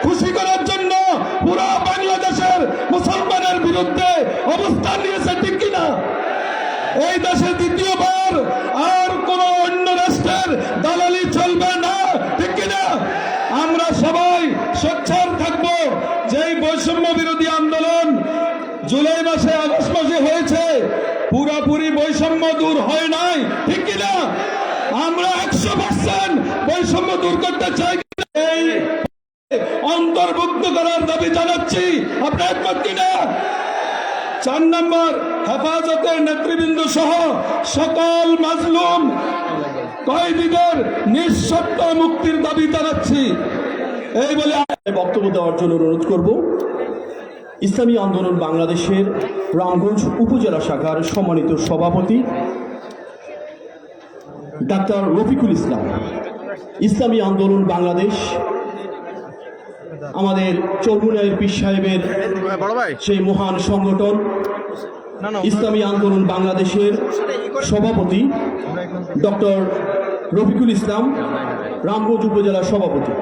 খুশি করার জন্য পুরো বাংলাদেশের মুসলমানের বিরুদ্ধে অবস্থান নিয়েছে, ঠিক কিনা? এই দেশে দ্বিতীয়বার আর কোন অন্য রাষ্ট্রের দালালি চলবে না, ঠিক কিনা? আমরা সবাই সোচ্চার থাকব যে এই বৈষম্য বিরোধী আন্দোলন জুলাই মাসে, আগস্ট মাসে হয়েছে, পুরোপুরি বৈষম্য দূর হয় নাই, ঠিক কিনা? আমরা 100% বৈষম্য দূর করতে চাই। এই অন্তর্ভুক্ত করার দাবি জানাচ্ছি, আপনার একমত কিনা? 4 নম্বর, হেফাজতের নেতৃবৃন্দ সহ সকল মাজলুম কয়েদিদের নিঃশর্ত মুক্তির দাবি জানাচ্ছি। এই বলে বক্তব্য দেওয়ার জন্য অনুরোধ করব ইসলামী আন্দোলন বাংলাদেশের রামগঞ্জ উপজেলা শাখার সম্মানিত সভাপতি ডাক্তার রফিকুল ইসলাম। ইসলামী আন্দোলন বাংলাদেশ আমাদের চরমুনাইয়ের পীর সাহেবের সেই মহান সংগঠন ইসলামী আন্দোলন বাংলাদেশের সভাপতি ডক্টর রফিকুল ইসলাম, রামগঞ্জ উপজেলার সভাপতি।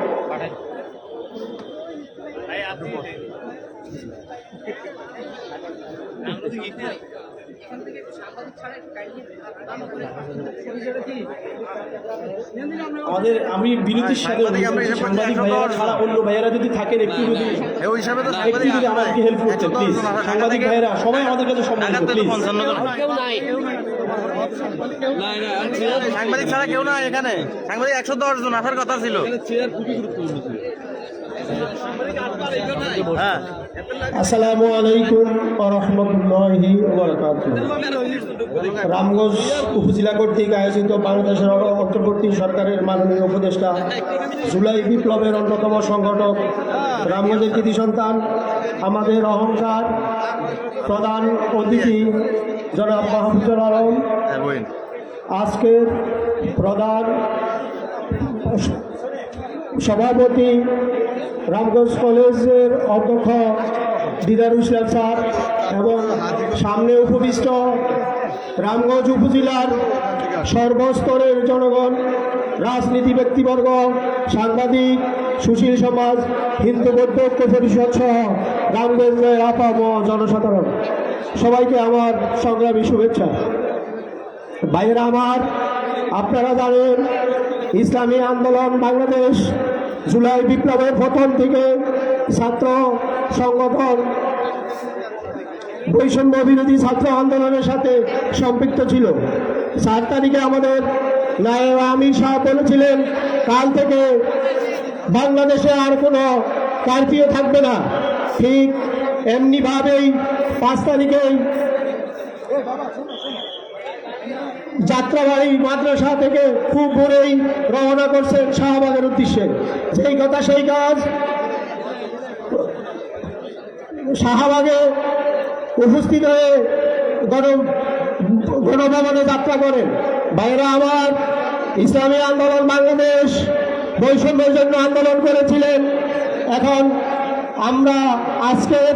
আমি বিরতির সাথে সাংবাদিক ভাইয়েরা ছাড়া অন্য ভাইয়েরা যদি থাকেন একটু যদি আমাদেরকে হেল্প করতেন প্লিজ। সাংবাদিক ভাইয়েরা সবাই আমাদের কাছে সম্মানিত, প্লিজ। সাংবাদিক ছাড়া কেউ না এখানে, সাংবাদিক 110 জন আসার কথা ছিল। আসসালামু আলাইকুম ওয়া রাহমাতুল্লাহি ওয়া বারাকাতুহু। রামগঞ্জ উপজেলা কর্তৃক আয়োজিত বাংলাদেশের অন্তর্বর্তী সরকারের মাননীয় উপদেষ্টা জুলাই বিপ্লবের অন্যতম সংগঠক রামগঞ্জের কৃতি সন্তান আমাদের অহংকার প্রধান অতিথি জনাব মাহফুজুল আলম, আজকের প্রধান সভাপতি রামগঞ্জ কলেজের অধ্যক্ষ দিদারুল ইসলাম স্যার এবং সামনে উপবিষ্ট রামগঞ্জ উপজেলার সর্বস্তরের জনগণ, রাজনীতি ব্যক্তিবর্গ, সাংবাদিক, সুশীল সমাজ, হিন্দু বৌদ্ধ ঐক্য পরিষদ সহ রামগঞ্জের আপাম জনসাধারণ, সবাইকে আমার সংগ্রামী শুভেচ্ছা। ভাইয়েরা আমার, আপনারা জানেন ইসলামী আন্দোলন বাংলাদেশ জুলাই বিপ্লবের প্রথম থেকে ছাত্র সংগঠন বৈষম্য বিরোধী ছাত্র আন্দোলনের সাথে সম্পৃক্ত ছিল। 4 তারিখে আমাদের নায়েব আমির সাহেব বলেছিলেন কাল থেকে বাংলাদেশে আর কোনো কারফিউ থাকবে না। ঠিক এমনিভাবেই 5 তারিখেই যাত্রাবাড়ি মাদ্রাসা থেকে খুব ভোরেই রওনা করছেন শাহবাগের উদ্দেশ্যে। যেই কথা সেই কাজ, শাহবাগে উপস্থিত হয়ে গণভবনে যাত্রা করেন। ভাইরা আমার, ইসলামী আন্দোলন বাংলাদেশ বৈষম্যের জন্য আন্দোলন করেছিলেন। এখন আমরা আজকের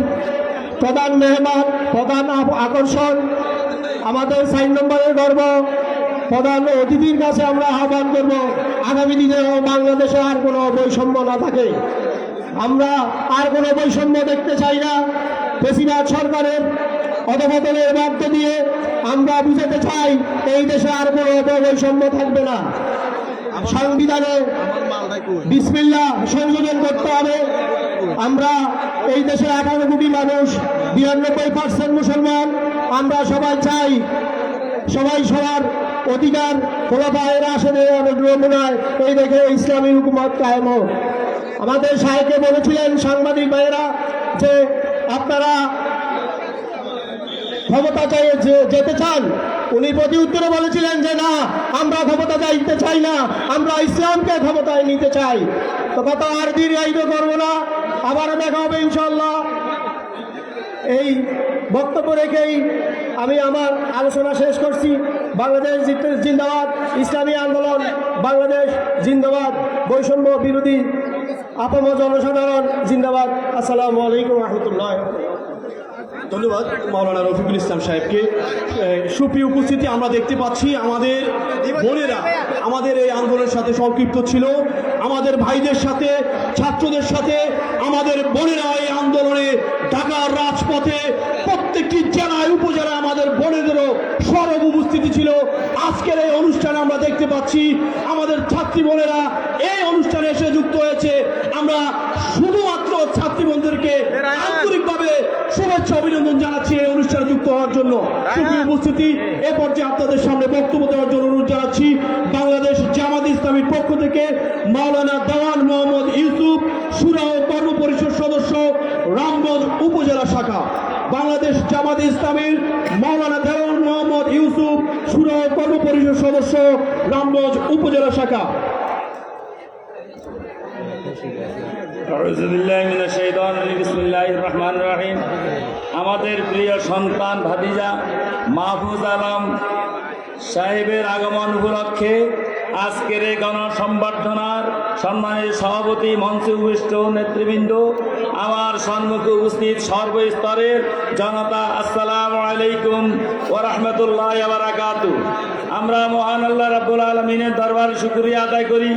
প্রধান মেহমান, প্রধান আকর্ষণ, আমাদের 4 নম্বরের গর্ব প্রধান অতিথির কাছে আমরা আহ্বান করব আগামী দিনে বাংলাদেশে আর কোনো বৈষম্য না থাকে। আমরা আর কোনো বৈষম্য দেখতে চাই না। বেশিরভাগ সরকারের অধপতনের মধ্য দিয়ে আমরা বুঝাতে চাই এই দেশে আর কোনো বৈষম্য থাকবে না। সংবিধানে বিসমিল্লাহ সংযোজন করতে হবে। আমরা এই দেশে 18 কোটি মানুষ, 92% মুসলমান। আমরা সবাই চাই সবাই সবার অধিকার খোলাফায়ে রাশেদের নমুনায় এই দেখে ইসলামী হুকুমত কায়েম হোক। আমাদের সাহেবকে বলেছিলেন সাংবাদিক ভাইয়েরা যে আপনারা ক্ষমতা চাই যেতে চান। উনি প্রতি উত্তরে বলেছিলেন যে না, আমরা ক্ষমতা চাইতে চাই না, আমরা ইসলামকে ক্ষমতায় নিতে চাই। তো কথা আর দীর্ঘায়িত করবো না, আবারও দেখা হবে ইনশাল্লাহ। এই বক্তব্য রেখেই আমি আমার আলোচনা শেষ করছি। বাংলাদেশ জিন্দাবাদ, ইসলামী আন্দোলন বাংলাদেশ জিন্দাবাদ, বৈষম্য বিরোধী আপামর জনসাধারণ জিন্দাবাদ। আসসালামু আলাইকুম রহমতুল্লাহ। ধন্যবাদ মাওলানা রফিকুল ইসলাম সাহেবকে। সুপ্রিয় উপস্থিতি, আমরা দেখতে পাচ্ছি আমাদের বোনেরা আমাদের এই আন্দোলনের সাথে সম্পৃক্ত ছিল। আমাদের ভাইদের সাথে, ছাত্রদের সাথে আমাদের বোনেরা এই আন্দোলনে ঢাকার রাজপথে প্রত্যেকটি জেলায় উপজেলায় আমাদের বোনেদেরও সরব উপস্থিতি ছিল। আজকের এই অনুষ্ঠানে আমরা দেখতে পাচ্ছি আমাদের ছাত্রী বোনেরা এই অনুষ্ঠানে এসে যুক্ত হয়েছে। আমরা শুধুমাত্র ছাত্রী বোনদেরকে আন্তরিকভাবে শুভেচ্ছা অভিনন্দন জানাচ্ছি এই অনুষ্ঠানে যুক্ত হওয়ার জন্য। সুপ্রিয় উপস্থিতি, এ পর্যায়ে আপনাদের সামনে বক্তব্য দেওয়ার জন্য অনুরোধ জানাচ্ছি বাংলাদেশ জামাত ইসলামীর পক্ষ থেকে মাওলানা দেওয়ান মোহাম্মদ ইউসুফ, শুরা ও কর্ম পরিষদ সদস্য, রামগঞ্জ উপজেলা শাখা। বাংলাদেশ জামাত ইসলামীর মাওলানা দেওয়ান মোহাম্মদ ইউসুফ, শুরা ও কর্ম পরিষদ সদস্য, রামগঞ্জ উপজেলা শাখা। আমাদের প্রিয় সন্তান ভাতিজা মাহফুজ আলম সাহেবের আগমন উপলক্ষে আজকের এই গণসংবর্ধনার সম্মানের সভাপতি, মঞ্চে উপবিষ্ট নেতৃবৃন্দ, আমার সম্মুখে উপস্থিত সর্বস্তরের জনতা, আসসালামু আলাইকুম ওয়া রাহমাতুল্লাহি ওয়া বারাকাতুহু। আমরা মহান আল্লাহ রাব্বুল আলামিনের দরবারে শুকরিয়া আদায় করি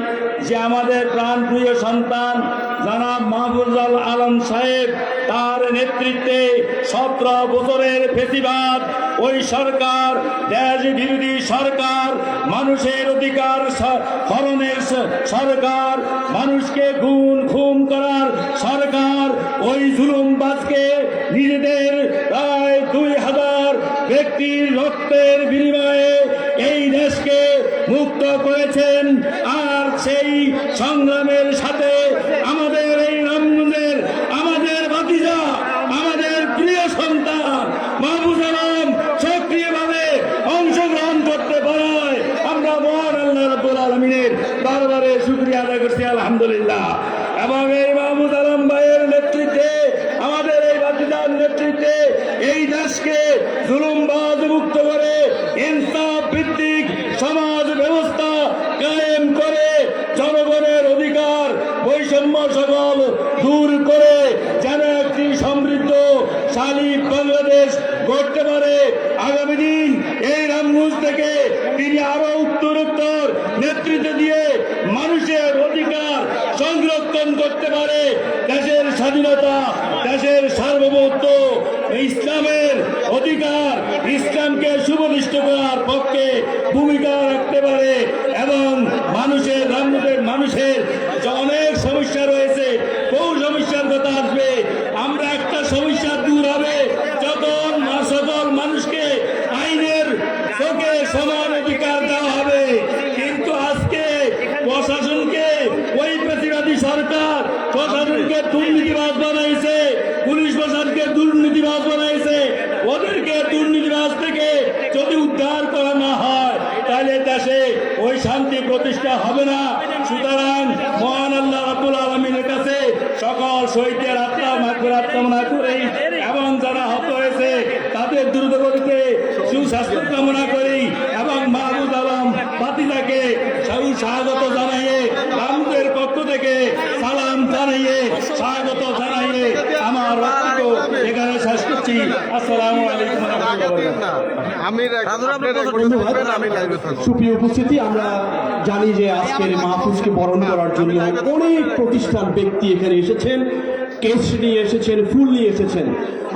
যে আমাদের প্রাণপ্রিয় সন্তান জনাব মাহফুজ আলম সাহেব, তার নেতৃত্বে 17 বছরের ফেসিবাদ ওই সরকার, দেশ বিরোধী সরকার, মানুষের অধিকার হরণের সরকার, মানুষকে খুন করার সরকার, ওই জুলুমবাজকে নিজেদের প্রায় 2000 ব্যক্তির রক্তের বিনিময়ে এই দেশকে মুক্ত করেছেন। আর সেই সংগ্রামের সাথে আমাদের এই রামগঞ্জের আমাদের ভাতিজা, আমাদের প্রিয় সন্তান মাহফুজ আলম সক্রিয়ভাবে অংশগ্রহণ করতে পারায় আমরা মহান আল্লাহ রাব্বুল আলামিনের দরবারে শুকরিয়া আদায় করছি, আলহামদুলিল্লাহ। এবং এই মাহফুজ আলম ভাইয়ের নেতৃত্বে, আমাদের এই ভাতিজার নেতৃত্বে এই দেশকে জুলুমবাজ মুক্ত করে ইনসাফ ভিত্তিক সমাজ ব্যবস্থা কায়েম করে জনগণের অধিকার বৈষম্য সকল দূর করে যেন একটি সমৃদ্ধশালী বাংলাদেশ গড়তে পারে। আগামী দিন এই রামগঞ্জ থেকে তিনি আরো উত্তরোত্তর নেতৃত্ব দিয়ে মানুষের অধিকার সংরক্ষণ করতে পারে, দেশের স্বাধীনতা, দেশের সার্বভৌমত্ব, ইসলামের অধিকার, ইসলামকে সুপ্রতিষ্ঠিত করার পক্ষে ভূমিকা রাখতে পারে। এবং মানুষের রামগঞ্জের মানুষের অনেক সমস্যা রয়েছে, বহু সমস্যার কথা আসবে। আমরা একটা সমস্যা দূর হবে যখন সকল মানুষকে আইনের চোখে সমান অধিকার দেওয়া হবে। কিন্তু আজকে প্রশাসনকে ওই প্রতিবাদী সরকার প্রশাসনকে দুর্নীতিবাজ বানাইছে, পুলিশ প্রশাসনকে দুর্নীতিবাজ বানাইছে। ওদেরকে দুর্নীতিবাজ থেকে যদি উদ্ধার করা না হয় শান্তি প্রতিষ্ঠা হবে না। সুতরাং মহান আল্লাহ রাব্বুল আলামিনের কাছে সকল শহীদদের আত্মা মাগফিরাত কামনা করি এবং যারা আহত হয়েছে তাদের দ্রুতগতিতে সুস্বাস্থ্য কামনা করি এবং মাহবুব আলম বাতিদাকে স্বাগত জানাইয়ে রামদের পক্ষ থেকে সালাম জানাইয়ে স্বাগত জানাইয়ে আমার বক্তব্য এখানে শেষ করছি। আসসালামু আলাইকুম ওয়া রাহমাতুল্লাহ। সুপ্রিয় উপস্থিতি, আমরা জানি যে আজকের মাহফুজকে বরণ করার জন্য অনেক প্রতিষ্ঠান ব্যক্তি এখানে এসেছেন, কেস নিয়ে এসেছেন, ফুল নিয়ে এসেছেন।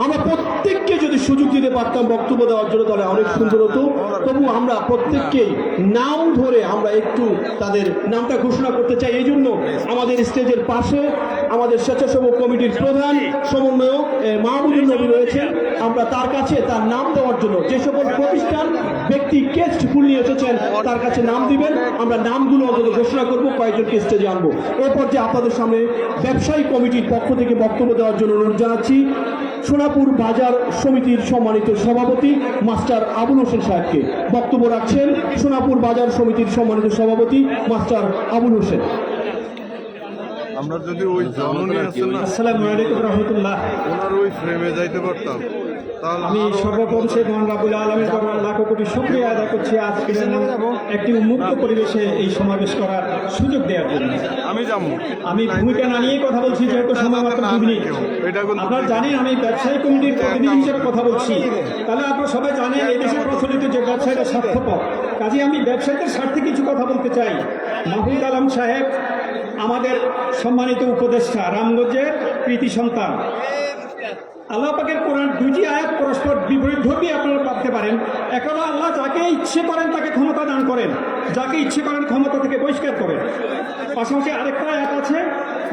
আমরা প্রত্যেককে যদি সুযোগ দিতে পারতাম বক্তব্য দেওয়ার জন্য তাহলে অনেক সুন্দর হতো। তবু আমরা প্রত্যেককেই নাম ধরে আমরা একটু তাদের নামটা ঘোষণা করতে চাই। এই জন্য আমাদের স্টেজের পাশে আমাদের স্বেচ্ছাসেবক কমিটির প্রধান সমন্বয়ক মাহমুদুল নবী রয়েছেন। আমরা তার কাছে তার নাম দেওয়ার জন্য যে সকল প্রতিষ্ঠান ব্যক্তি কেস ফুল নিয়ে এসেছেন তার কাছে নাম দিবেন, আমরা নামগুলো অন্তত ঘোষণা করবো, কয়েকজনকে স্টেজে আনবো। এরপর যে আপনাদের সামনে ব্যবসায়ী কমিটির পক্ষ থেকে বক্তব্য দেওয়ার জন্য অনুরোধ জানাচ্ছি সোনাপুর বাজার সমিতির সম্মানিত সভাপতি মাস্টার আবুল হোসেন সাহেবকে। বক্তব্য রাখছেন সোনাপুর বাজার সমিতির সম্মানিত সভাপতি মাস্টার আবুল হোসেন। আমরা যদি ওই জননী আছেন না, আসসালামু আলাইকুম রহমতুল্লাহ। ওনার ওই ফ্রেমে যাইতে পারতাম তাহলে আমি সর্বপ্রথম সেই মহান রাব্বুল আলামিনের দরবারে লাখো কোটি শুকরিয়া আদায় করছি আজকে একটি উন্মুক্ত পরিবেশে এই সমাবেশ করার সুযোগ দেওয়ার জন্য। আমি যাবো। আমি ভূমিকা না নিয়ে কথা বলছি, যেহেতু সময় মাত্র 2 মিনিট। আপনারা জানেন আমি ব্যবসায়ী কমিটির প্রতিনিধি হিসেবে কথা বলছি, তাহলে আপনারা সবাই জানেন এই দেশে প্রচলিত যে ব্যবসায়ীরা স্বার্থপর, কাজে আমি ব্যবসায়ীদের স্বার্থে কিছু কথা বলতে চাই। মাহফুজ আলম সাহেব আমাদের সম্মানিত উপদেষ্টা, রামগঞ্জের কৃতি সন্তান। আল্লাহ পাকের কোরআন 2টি আয়াত পরস্পর বিপরীতধর্মী আপনারা ভাবতে পারেন। এক হলো আল্লাহ যাকে ইচ্ছে করেন তাকে ক্ষমতা দান করেন, যাকে ইচ্ছে করেন ক্ষমতা থেকে বহিষ্কার করেন। পাশাপাশি আরেকটা আয়াত আছে,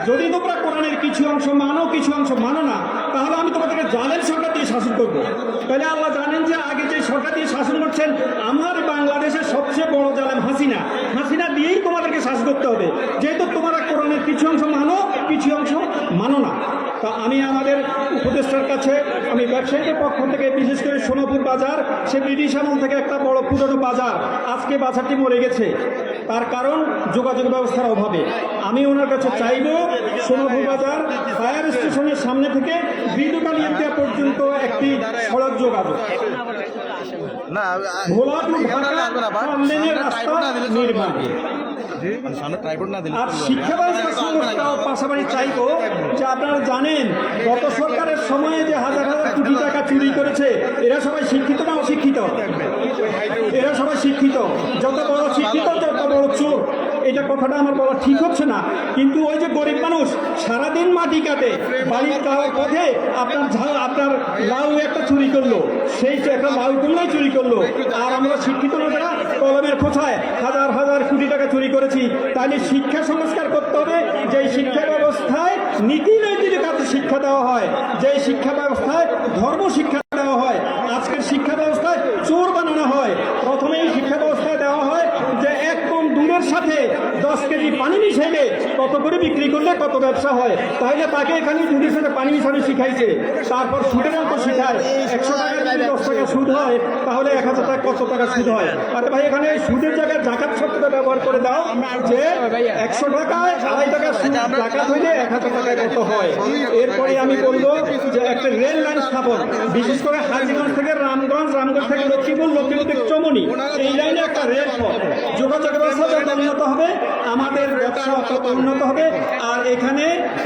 যদি তোমরা কোরআনের কিছু অংশ মানো কিছু অংশ মানো না তাহলে আমি তোমাদেরকে জালেম সরকার দিয়ে শাসন করবো। তাহলে আল্লাহ জানেন যে আগে যে সরকার দিয়ে শাসন করছেন আমার বাংলাদেশের সবচেয়ে বড় জালেম হাসিনা, হাসিনা দিয়েই তোমাদেরকে শাসন করতে হবে, যেহেতু তোমরা কোরআনের কিছু অংশ মানো কিছু অংশ মানো না। তা আমি আমাদের উপদেষ্টার কাছে আমি ব্যবসায়ীদের পক্ষ থেকে বিশেষ করে সোনাপুর বাজার, সে ব্রিটিশ আমল থেকে একটা বড় পুরনো বাজার, আজকে বাজারটি মরে গেছে, তার কারণ যোগাযোগ ব্যবস্থার অভাবে। আমি ওনার কাছে চাইব সোনাপুর বাজার ফায়ার স্টেশনের সামনে থেকে বিদ্যুতালী ইন্ডিয়া পর্যন্ত একটি সড়ক যোগাযোগ, ভোলাপুর ঢাকা 4 লেনের রাস্তা নির্মাণ। আর শিক্ষা ব্যবস্থা সংস্কার পাশাপাশি চাইবো যে আপনারা জানেন গত সরকারের সময়ে যে হাজার হাজার কোটি টাকা চুরি করেছে এরা সবাই শিক্ষিত না অশিক্ষিত? এরা সবাই শিক্ষিত, যত বড় শিক্ষিত তত বড় চোর। এটা কথাটা আমার বলা ঠিক হচ্ছে না, কিন্তু ওই যে গরিব মানুষ সারাদিন মাটি কাটে, বাড়ির পথে আপনার লাউ একটা চুরি করলো, সেই একটা লাউ করলেই চুরি করলো। আর আমরা শিক্ষিত লোকেরা কলমের খোঁচায় হাজার হাজার কোটি টাকা চুরি করেছি। তাহলে শিক্ষা সংস্কার করতে হবে, যে শিক্ষা ব্যবস্থায় নীতি নৈতিকতার শিক্ষা দেওয়া হয়, যে শিক্ষা ব্যবস্থায় ধর্ম শিক্ষা দেওয়া হয়। আজকের শিক্ষা ব্যবস্থায় চোর বানানো হয়। প্রথমে এই শিক্ষা ব্যবস্থায় দেওয়া হয় যে 1 কম দুধের সাথে 10 কেজি পানি মিশাইলে কত করে বিক্রি করলে কত ব্যবসা হয়। তাহলে তাকে এখানে দুধের সাথে পানি মিশানো শিখাইছে, তারপর সুদের অঙ্ক শিখায়। 100 টাকার যদি 10 টাকা সুদ হয় তাহলে 1000 টাকা কত টাকা সুদ হয়। আরে ভাই এখানে সুদের জায়গায় জাকাত শব্দটা ব্যবহার করে দাও, যে 100 টাকায় 2.5 টাকা সুদ জাকাত হইলে 1000 টাকায় কত হয়। এরপরে আমি বলবো যে একটা রেল লাইন স্থাপন, বিশেষ করে হাজীগঞ্জ থেকে রামগঞ্জ, রামগঞ্জ থেকে লক্ষ্মীপুর, লক্ষ্মীপুর থেকে চমনি, এই লাইনে একটা রেল পথ। যোগাযোগ ব্যবস্থা যত উন্নত হবে আমাদের ব্যবসা তত উন্নত হবে। আর এখানে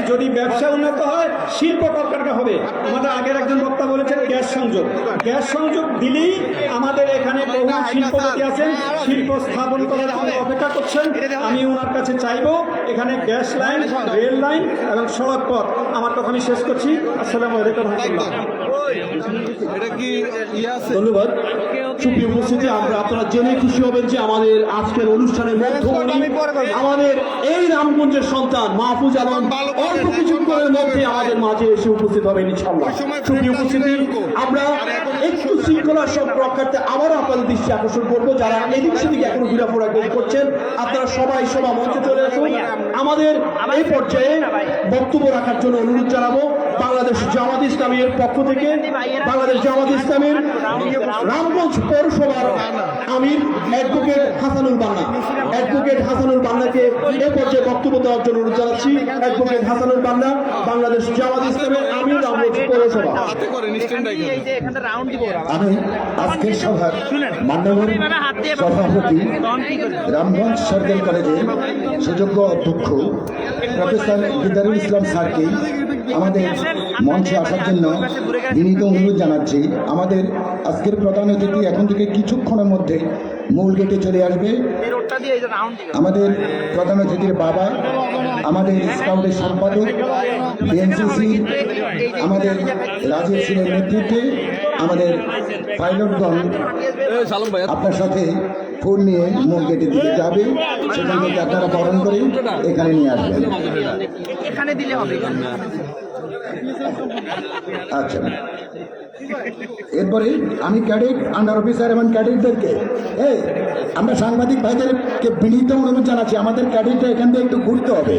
যদি ব্যবসা উন্নত হয় শিল্প কলকারখানা হবে। আমাদের আগের একজন বক্তা বলেছেন গ্যাস সংযোগ, গ্যাস সংযোগ দিলেই আমাদের এখানে বহু শিল্পপতি আছেন শিল্প স্থাপন করার জন্য অপেক্ষা করছেন। আমি ওনার কাছে চাইবো এখানে গ্যাস লাইন, রেল লাইন এবং সড়ক পথ। আমার কথা আমি শেষ করছি। আসসালামু আলাইকুম রহমতুল্লাহ। ধন্যবাদ। সুপ্রিয় উপস্থিতি, আপনারা জেনে খুশি হবেন যে আমাদের আজকের অনুষ্ঠানের মধ্যমণি আমাদের এই রামগঞ্জের সন্তান মাহফুজ আলম অল্প কিছুক্ষণের মধ্যে আমাদের মাঝে এসে উপস্থিত হবেন ইনশাআল্লাহ। সুপ্রিয় উপস্থিতি, আমরা একটু শৃঙ্খলা সব রক্ষার্থে আবারও আপনাদের দৃষ্টি আকর্ষণ করবো, যারা এদিক সেদিক এখনো ঘোরাফেরা করছেন আপনারা সবাই সভা মঞ্চে চলে আসুন। আমাদের এই পর্যায়ে বক্তব্য রাখার জন্য অনুরোধ জানাবো বাংলাদেশ জামাত ইসলামীর পক্ষ থেকে, বাংলাদেশ জামাত ইসলামীর রামগঞ্জ পৌরসভার আমির অ্যাডভোকেট হাসানুল বান্না। অ্যাডভোকেট হাসানুল বান্নাকে এ পর্যায়ে বক্তব্য দেওয়ার জন্য অনুরোধ জানাচ্ছি। অ্যাডভোকেট হাসানুল বান্না, বাংলাদেশ জামাত ইসলামের আমির রামগঞ্জ পৌরসভা। আমি আজকের সভার মান্যবর সভাপতি রামগঞ্জ সরকারি কলেজের সুযোগ্য অধ্যক্ষ প্রফেসর দিদারুল ইসলাম স্যারকে আমাদের মঞ্চে আসার জন্য বিনীত অনুরোধ জানাচ্ছি। আমাদের আজকের প্রধান অতিথি এখন থেকে কিছুক্ষণের মধ্যে মূল গেটে চলে আসবে। আমাদের প্রধান অতিথির বাবা, আমাদের স্কাউটের সম্পাদক, বিএনসিসি, আমাদের রাজীব সিংয়ের নেতৃত্বে আমাদের পাইলটগণ আপনার সাথে ফোন নিয়ে মূল গেটের দিকে যাবে। সেখান থেকে আপনারা বরণ করে এখানে নিয়ে আসবেন। আচ্ছা, এরপরে আমি ক্যাডেট, আন্ডার অফিসার এবং ক্যাডেটদেরকে আমরা সাংবাদিক ভাইদেরকে বিনীত অনুরোধ জানাচ্ছি, আমাদের ক্যাডেটটা এখান থেকে একটু ঘুরতে হবে,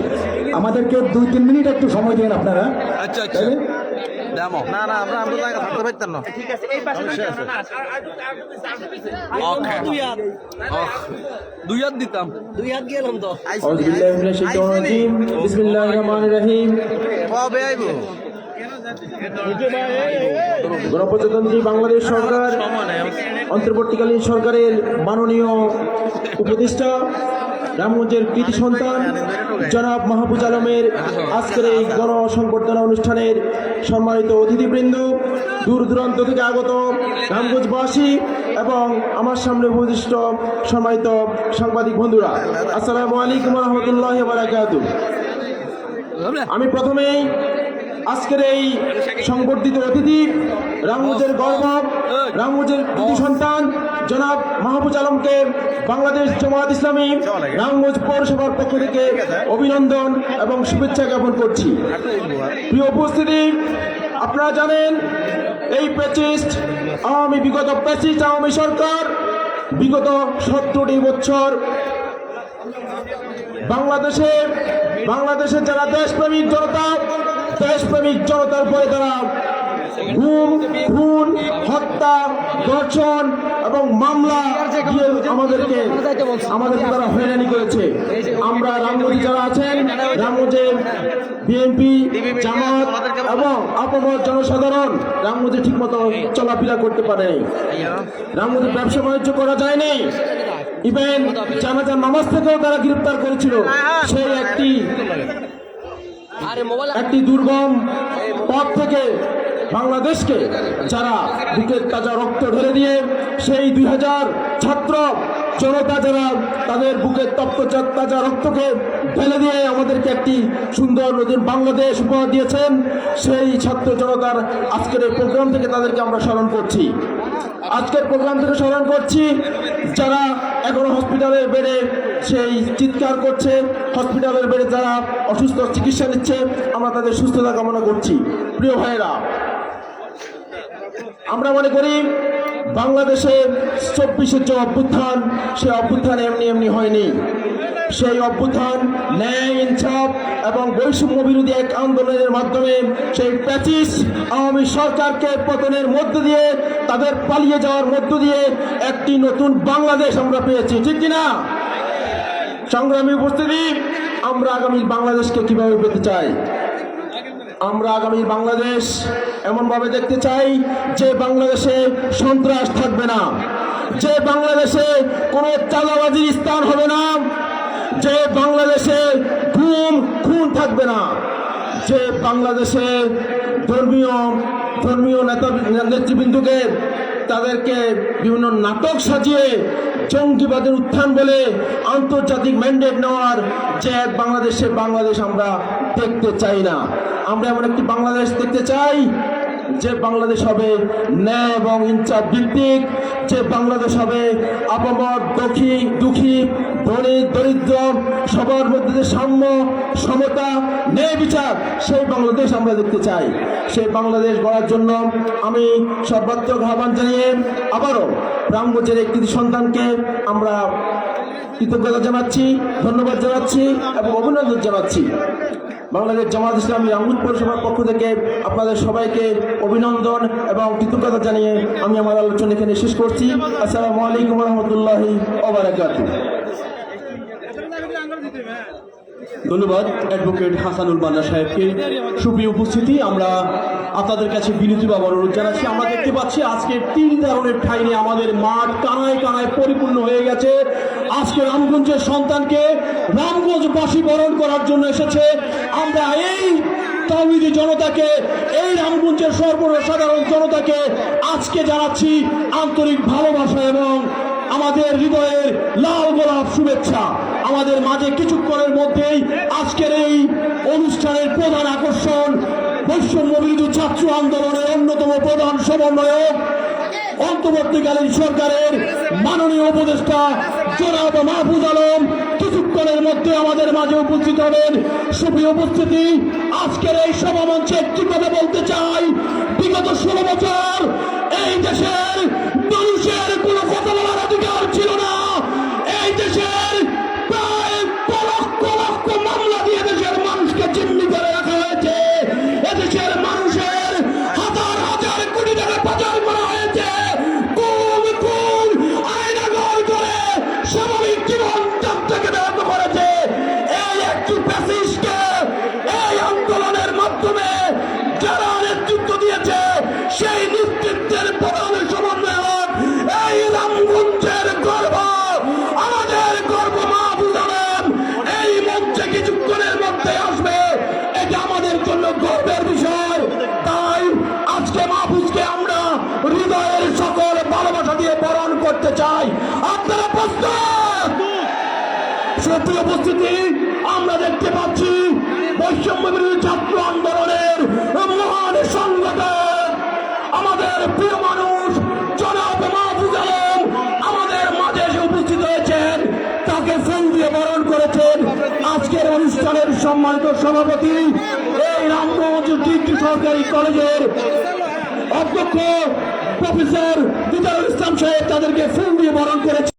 আমাদেরকে 2-3 মিনিট একটু সময় দিন আপনারা। আচ্ছা আচ্ছা, না না, আমরা জায়গা থাকতে পারতাম না। ঠিক আছে, এই পাশে দুই হাত দিতাম, 2 হাত গেলাম তো। বিসমিল্লাহির রহমানির রহিম। কবে আইবো? গণপ্রজাতন্ত্রী বাংলাদেশ সরকার, অন্তর্বর্তীকালীন সরকারের মাননীয় উপদেষ্টা, রামগঞ্জের কৃতি সন্তান জনাব মাহফুজ আলমের আজকের এই গণসংবর্ধনা অনুষ্ঠানের সম্মানিত অতিথিবৃন্দ, দূর দূরান্ত থেকে আগত রামগঞ্জবাসী এবং আমার সামনে উপবিষ্ট সম্মানিত সাংবাদিক বন্ধুরা, আসসালামু আলাইকুম ওয়া রাহমাতুল্লাহি ওয়া বারাকাতুহু। আমি প্রথমেই আজকের এই সংবর্ধিত অতিথি, রামগঞ্জের গর্ব, রামগঞ্জের কৃতি সন্তান জনাব মাহফুজ আলমকে বাংলাদেশ জামাত ইসলামী রামগঞ্জ পৌরসভার পক্ষ থেকে অভিনন্দন এবং শুভেচ্ছা জ্ঞাপন করছি। প্রিয় উপস্থিতি, আপনারা জানেন এই প্যাচিস্ট বিগত প্যাচিস্ট আওয়ামী সরকার বিগত 17টি বছর বাংলাদেশে যারা দেশপ্রেমিক জনতার পরে তারা গুম, খুন, হত্যা, ধর্ষণ এবং মামলা দিয়ে আমাদেরকে তারা হয়রানি করেছে। আমরা রামগঞ্জে যারা আছেন, রামগঞ্জে বিএনপি, জামাত এবং আপামর জনসাধারণ রামগঞ্জে ঠিকমতো চলাফেরা করতে পারে, রামগঞ্জে ব্যবসা বাণিজ্য করা যায়নি। ইভেন জানাজার নামাজ থেকেও তারা গ্রেপ্তার করেছিল। সেই একটি দুর্গম পথ থেকে বাংলাদেশকে যারা বুকের তাজা রক্ত ঢেলে দিয়ে সেই 2000 ছাত্র জনতা যারা তাদের বুকের তপ্ত তাজা রক্তকে ঢেলে দিয়ে আমাদেরকে একটি সুন্দর নতুন বাংলাদেশ উপহার দিয়েছেন, সেই ছাত্র জনতার আজকের এই প্রোগ্রাম থেকে তাদেরকে আমরা স্মরণ করছি। আজকের প্রোগ্রাম থেকে স্মরণ করছি যারা এখনো হসপিটালের বেডে সেই চিৎকার করছে, হসপিটালের বেডে যারা অসুস্থ চিকিৎসা নিচ্ছে, আমরা তাদের সুস্থতা কামনা করছি। প্রিয় ভাইয়েরা, আমরা মনে করি বাংলাদেশে 24-এর যে অভ্যুত্থান, সেই অভ্যুত্থান এমনি হয়নি। সেই অভ্যুত্থান ন্যায়, ইনসাফ এবং বৈষম্য বিরোধী এক আন্দোলনের মাধ্যমে সেই প্যাচিস্ট আওয়ামী সরকারকে পতনের মধ্য দিয়ে, তাদের পালিয়ে যাওয়ার মধ্য দিয়ে একটি নতুন বাংলাদেশ আমরা পেয়েছি, ঠিক কিনা? সংগ্রামী উপস্থিতি, আমরা আগামী বাংলাদেশকে কিভাবে পেতে চাই? আমরা আগামী বাংলাদেশ এমনভাবে দেখতে চাই যে বাংলাদেশে সন্ত্রাস থাকবে না, যে বাংলাদেশে কোনো চাঁদাবাজির স্থান হবে না, যে বাংলাদেশে গুম খুন থাকবে না, যে বাংলাদেশে ধর্মীয় নেতৃবৃন্দকে তাদেরকে বিভিন্ন নাটক সাজিয়ে জঙ্গিবাদের উত্থান বলে আন্তর্জাতিক ম্যান্ডেট নেওয়ার যে বাংলাদেশ আমরা দেখতে চাই না। আমরা এমন একটি বাংলাদেশ দেখতে চাই যে বাংলাদেশ হবে ন্যায় এবং ইনসাফ ভিত্তিক, যে বাংলাদেশ হবে আপামর দুঃখী ধনী দরিদ্র সবার মধ্যে যে সাম্য, সমতা, ন্যায় বিচার, সেই বাংলাদেশ আমরা দেখতে চাই। সেই বাংলাদেশ গড়ার জন্য আমি সর্বাত্মক আহ্বান জানিয়ে আবারও রামগঞ্জের একটি সন্তানকে আমরা কৃতজ্ঞতা জানাচ্ছি, ধন্যবাদ জানাচ্ছি এবং অভিনন্দন জানাচ্ছি। বাংলাদেশ জামাত ইসলামী রামগঞ্জ পৌরসভার পক্ষ থেকে আপনাদের সবাইকে অভিনন্দন এবং কৃতজ্ঞতা জানিয়ে আমি আমার আলোচনা এখানে শেষ করছি। আসসালামু আলাইকুম রহমতুল্লাহি ওয়া বারাকাতুহু। ধন্যবাদ অ্যাডভোকেট হাসানুল মান্না সাহেবকে। সুপ্রিয় উপস্থিতি, আমরা আপনাদের কাছে বিনীত বা অনুরোধ জানাচ্ছি। আমরা দেখতে পাচ্ছি আজকে 3 ধরনের ঠাই নিয়ে আমাদের মাঠ কানায় কানায় পরিপূর্ণ হয়ে গেছে। আজকে রামগঞ্জের সন্তানকে রামগঞ্জবাসী বরণ করার জন্য এসেছে। আমরা এই তাওহীদি জনতাকে, এই রামগঞ্জের সর্বসাধারণ জনতাকে আজকে জানাচ্ছি আন্তরিক ভালোবাসা এবং আমাদের হৃদয়ের লাল গোলাপ শুভেচ্ছা। আমাদের মাঝে কিছুক্ষণের মধ্যেই আজকের এই অনুষ্ঠানের প্রধান আকর্ষণ বৈষম্য বিরোধী ছাত্র আন্দোলনের অন্যতম প্রধান সমন্বয়ক, অন্তর্বর্তীকালীন সরকারের মাননীয় উপদেষ্টা জনাব মাহফুজ আলম কিছুক্ষণের মধ্যে আমাদের মাঝে উপস্থিত হবেন। সুপ্রিয় উপস্থিতি, আজকের এই সভামঞ্চে একটি কথা বলতে চাই। বিগত 16 বছর এই দেশের মানুষের কোনো কথা বলার অধিকার ছিল না। এই দেশের প্রায় লক্ষ লক্ষ মামলা দিয়ে দেশের মানুষকে জিম্মি করে রাখা হয়েছে। এদেশের মানুষের হাজার হাজার কোটি টাকা পাচার করা হয়েছে। খুন আয়নাঘর করে স্বাভাবিক জীবন থেকে ব্যাহত করেছে। এই একটি ফ্যাসিস্টকে এই আন্দোলনের মাধ্যমে যারা নেতৃত্ব দিয়েছে, সেই নেতৃত্বের প্রধান সমন্বয়ক এই রামগঞ্জের গর্ব, আমাদের গর্ব মাহফুজ আলম এই মঞ্চে কিছুক্ষণের মধ্যে আসবে। এটা আমাদের জন্য গর্বের বিষয়। তাই আজকে মাহফুজকে আমরা হৃদয়ের সকল ভালোবাসা দিয়ে বরণ করতে চাই। আপনারা প্রস্তুত? সুপ্রিয় উপস্থিতি, আমরা দেখতে পাচ্ছি বৈষম্য বিরোধী ছাত্র আন্দোলনের মহান সংগঠক, আমাদের প্রিয় মানুষ জনাব মাহফুজ আলম আমাদের মাঝে এসে উপস্থিত হয়েছেন। তাকে ফুল দিয়ে বরণ করেছেন আজকের অনুষ্ঠানের সম্মানিত সভাপতি, এই রামগঞ্জ ডিগ্রি সরকারি কলেজের অধ্যক্ষ প্রফেসর দিদারুল ইসলাম সাহেব তাদেরকে ফুল দিয়ে বরণ করেছেন।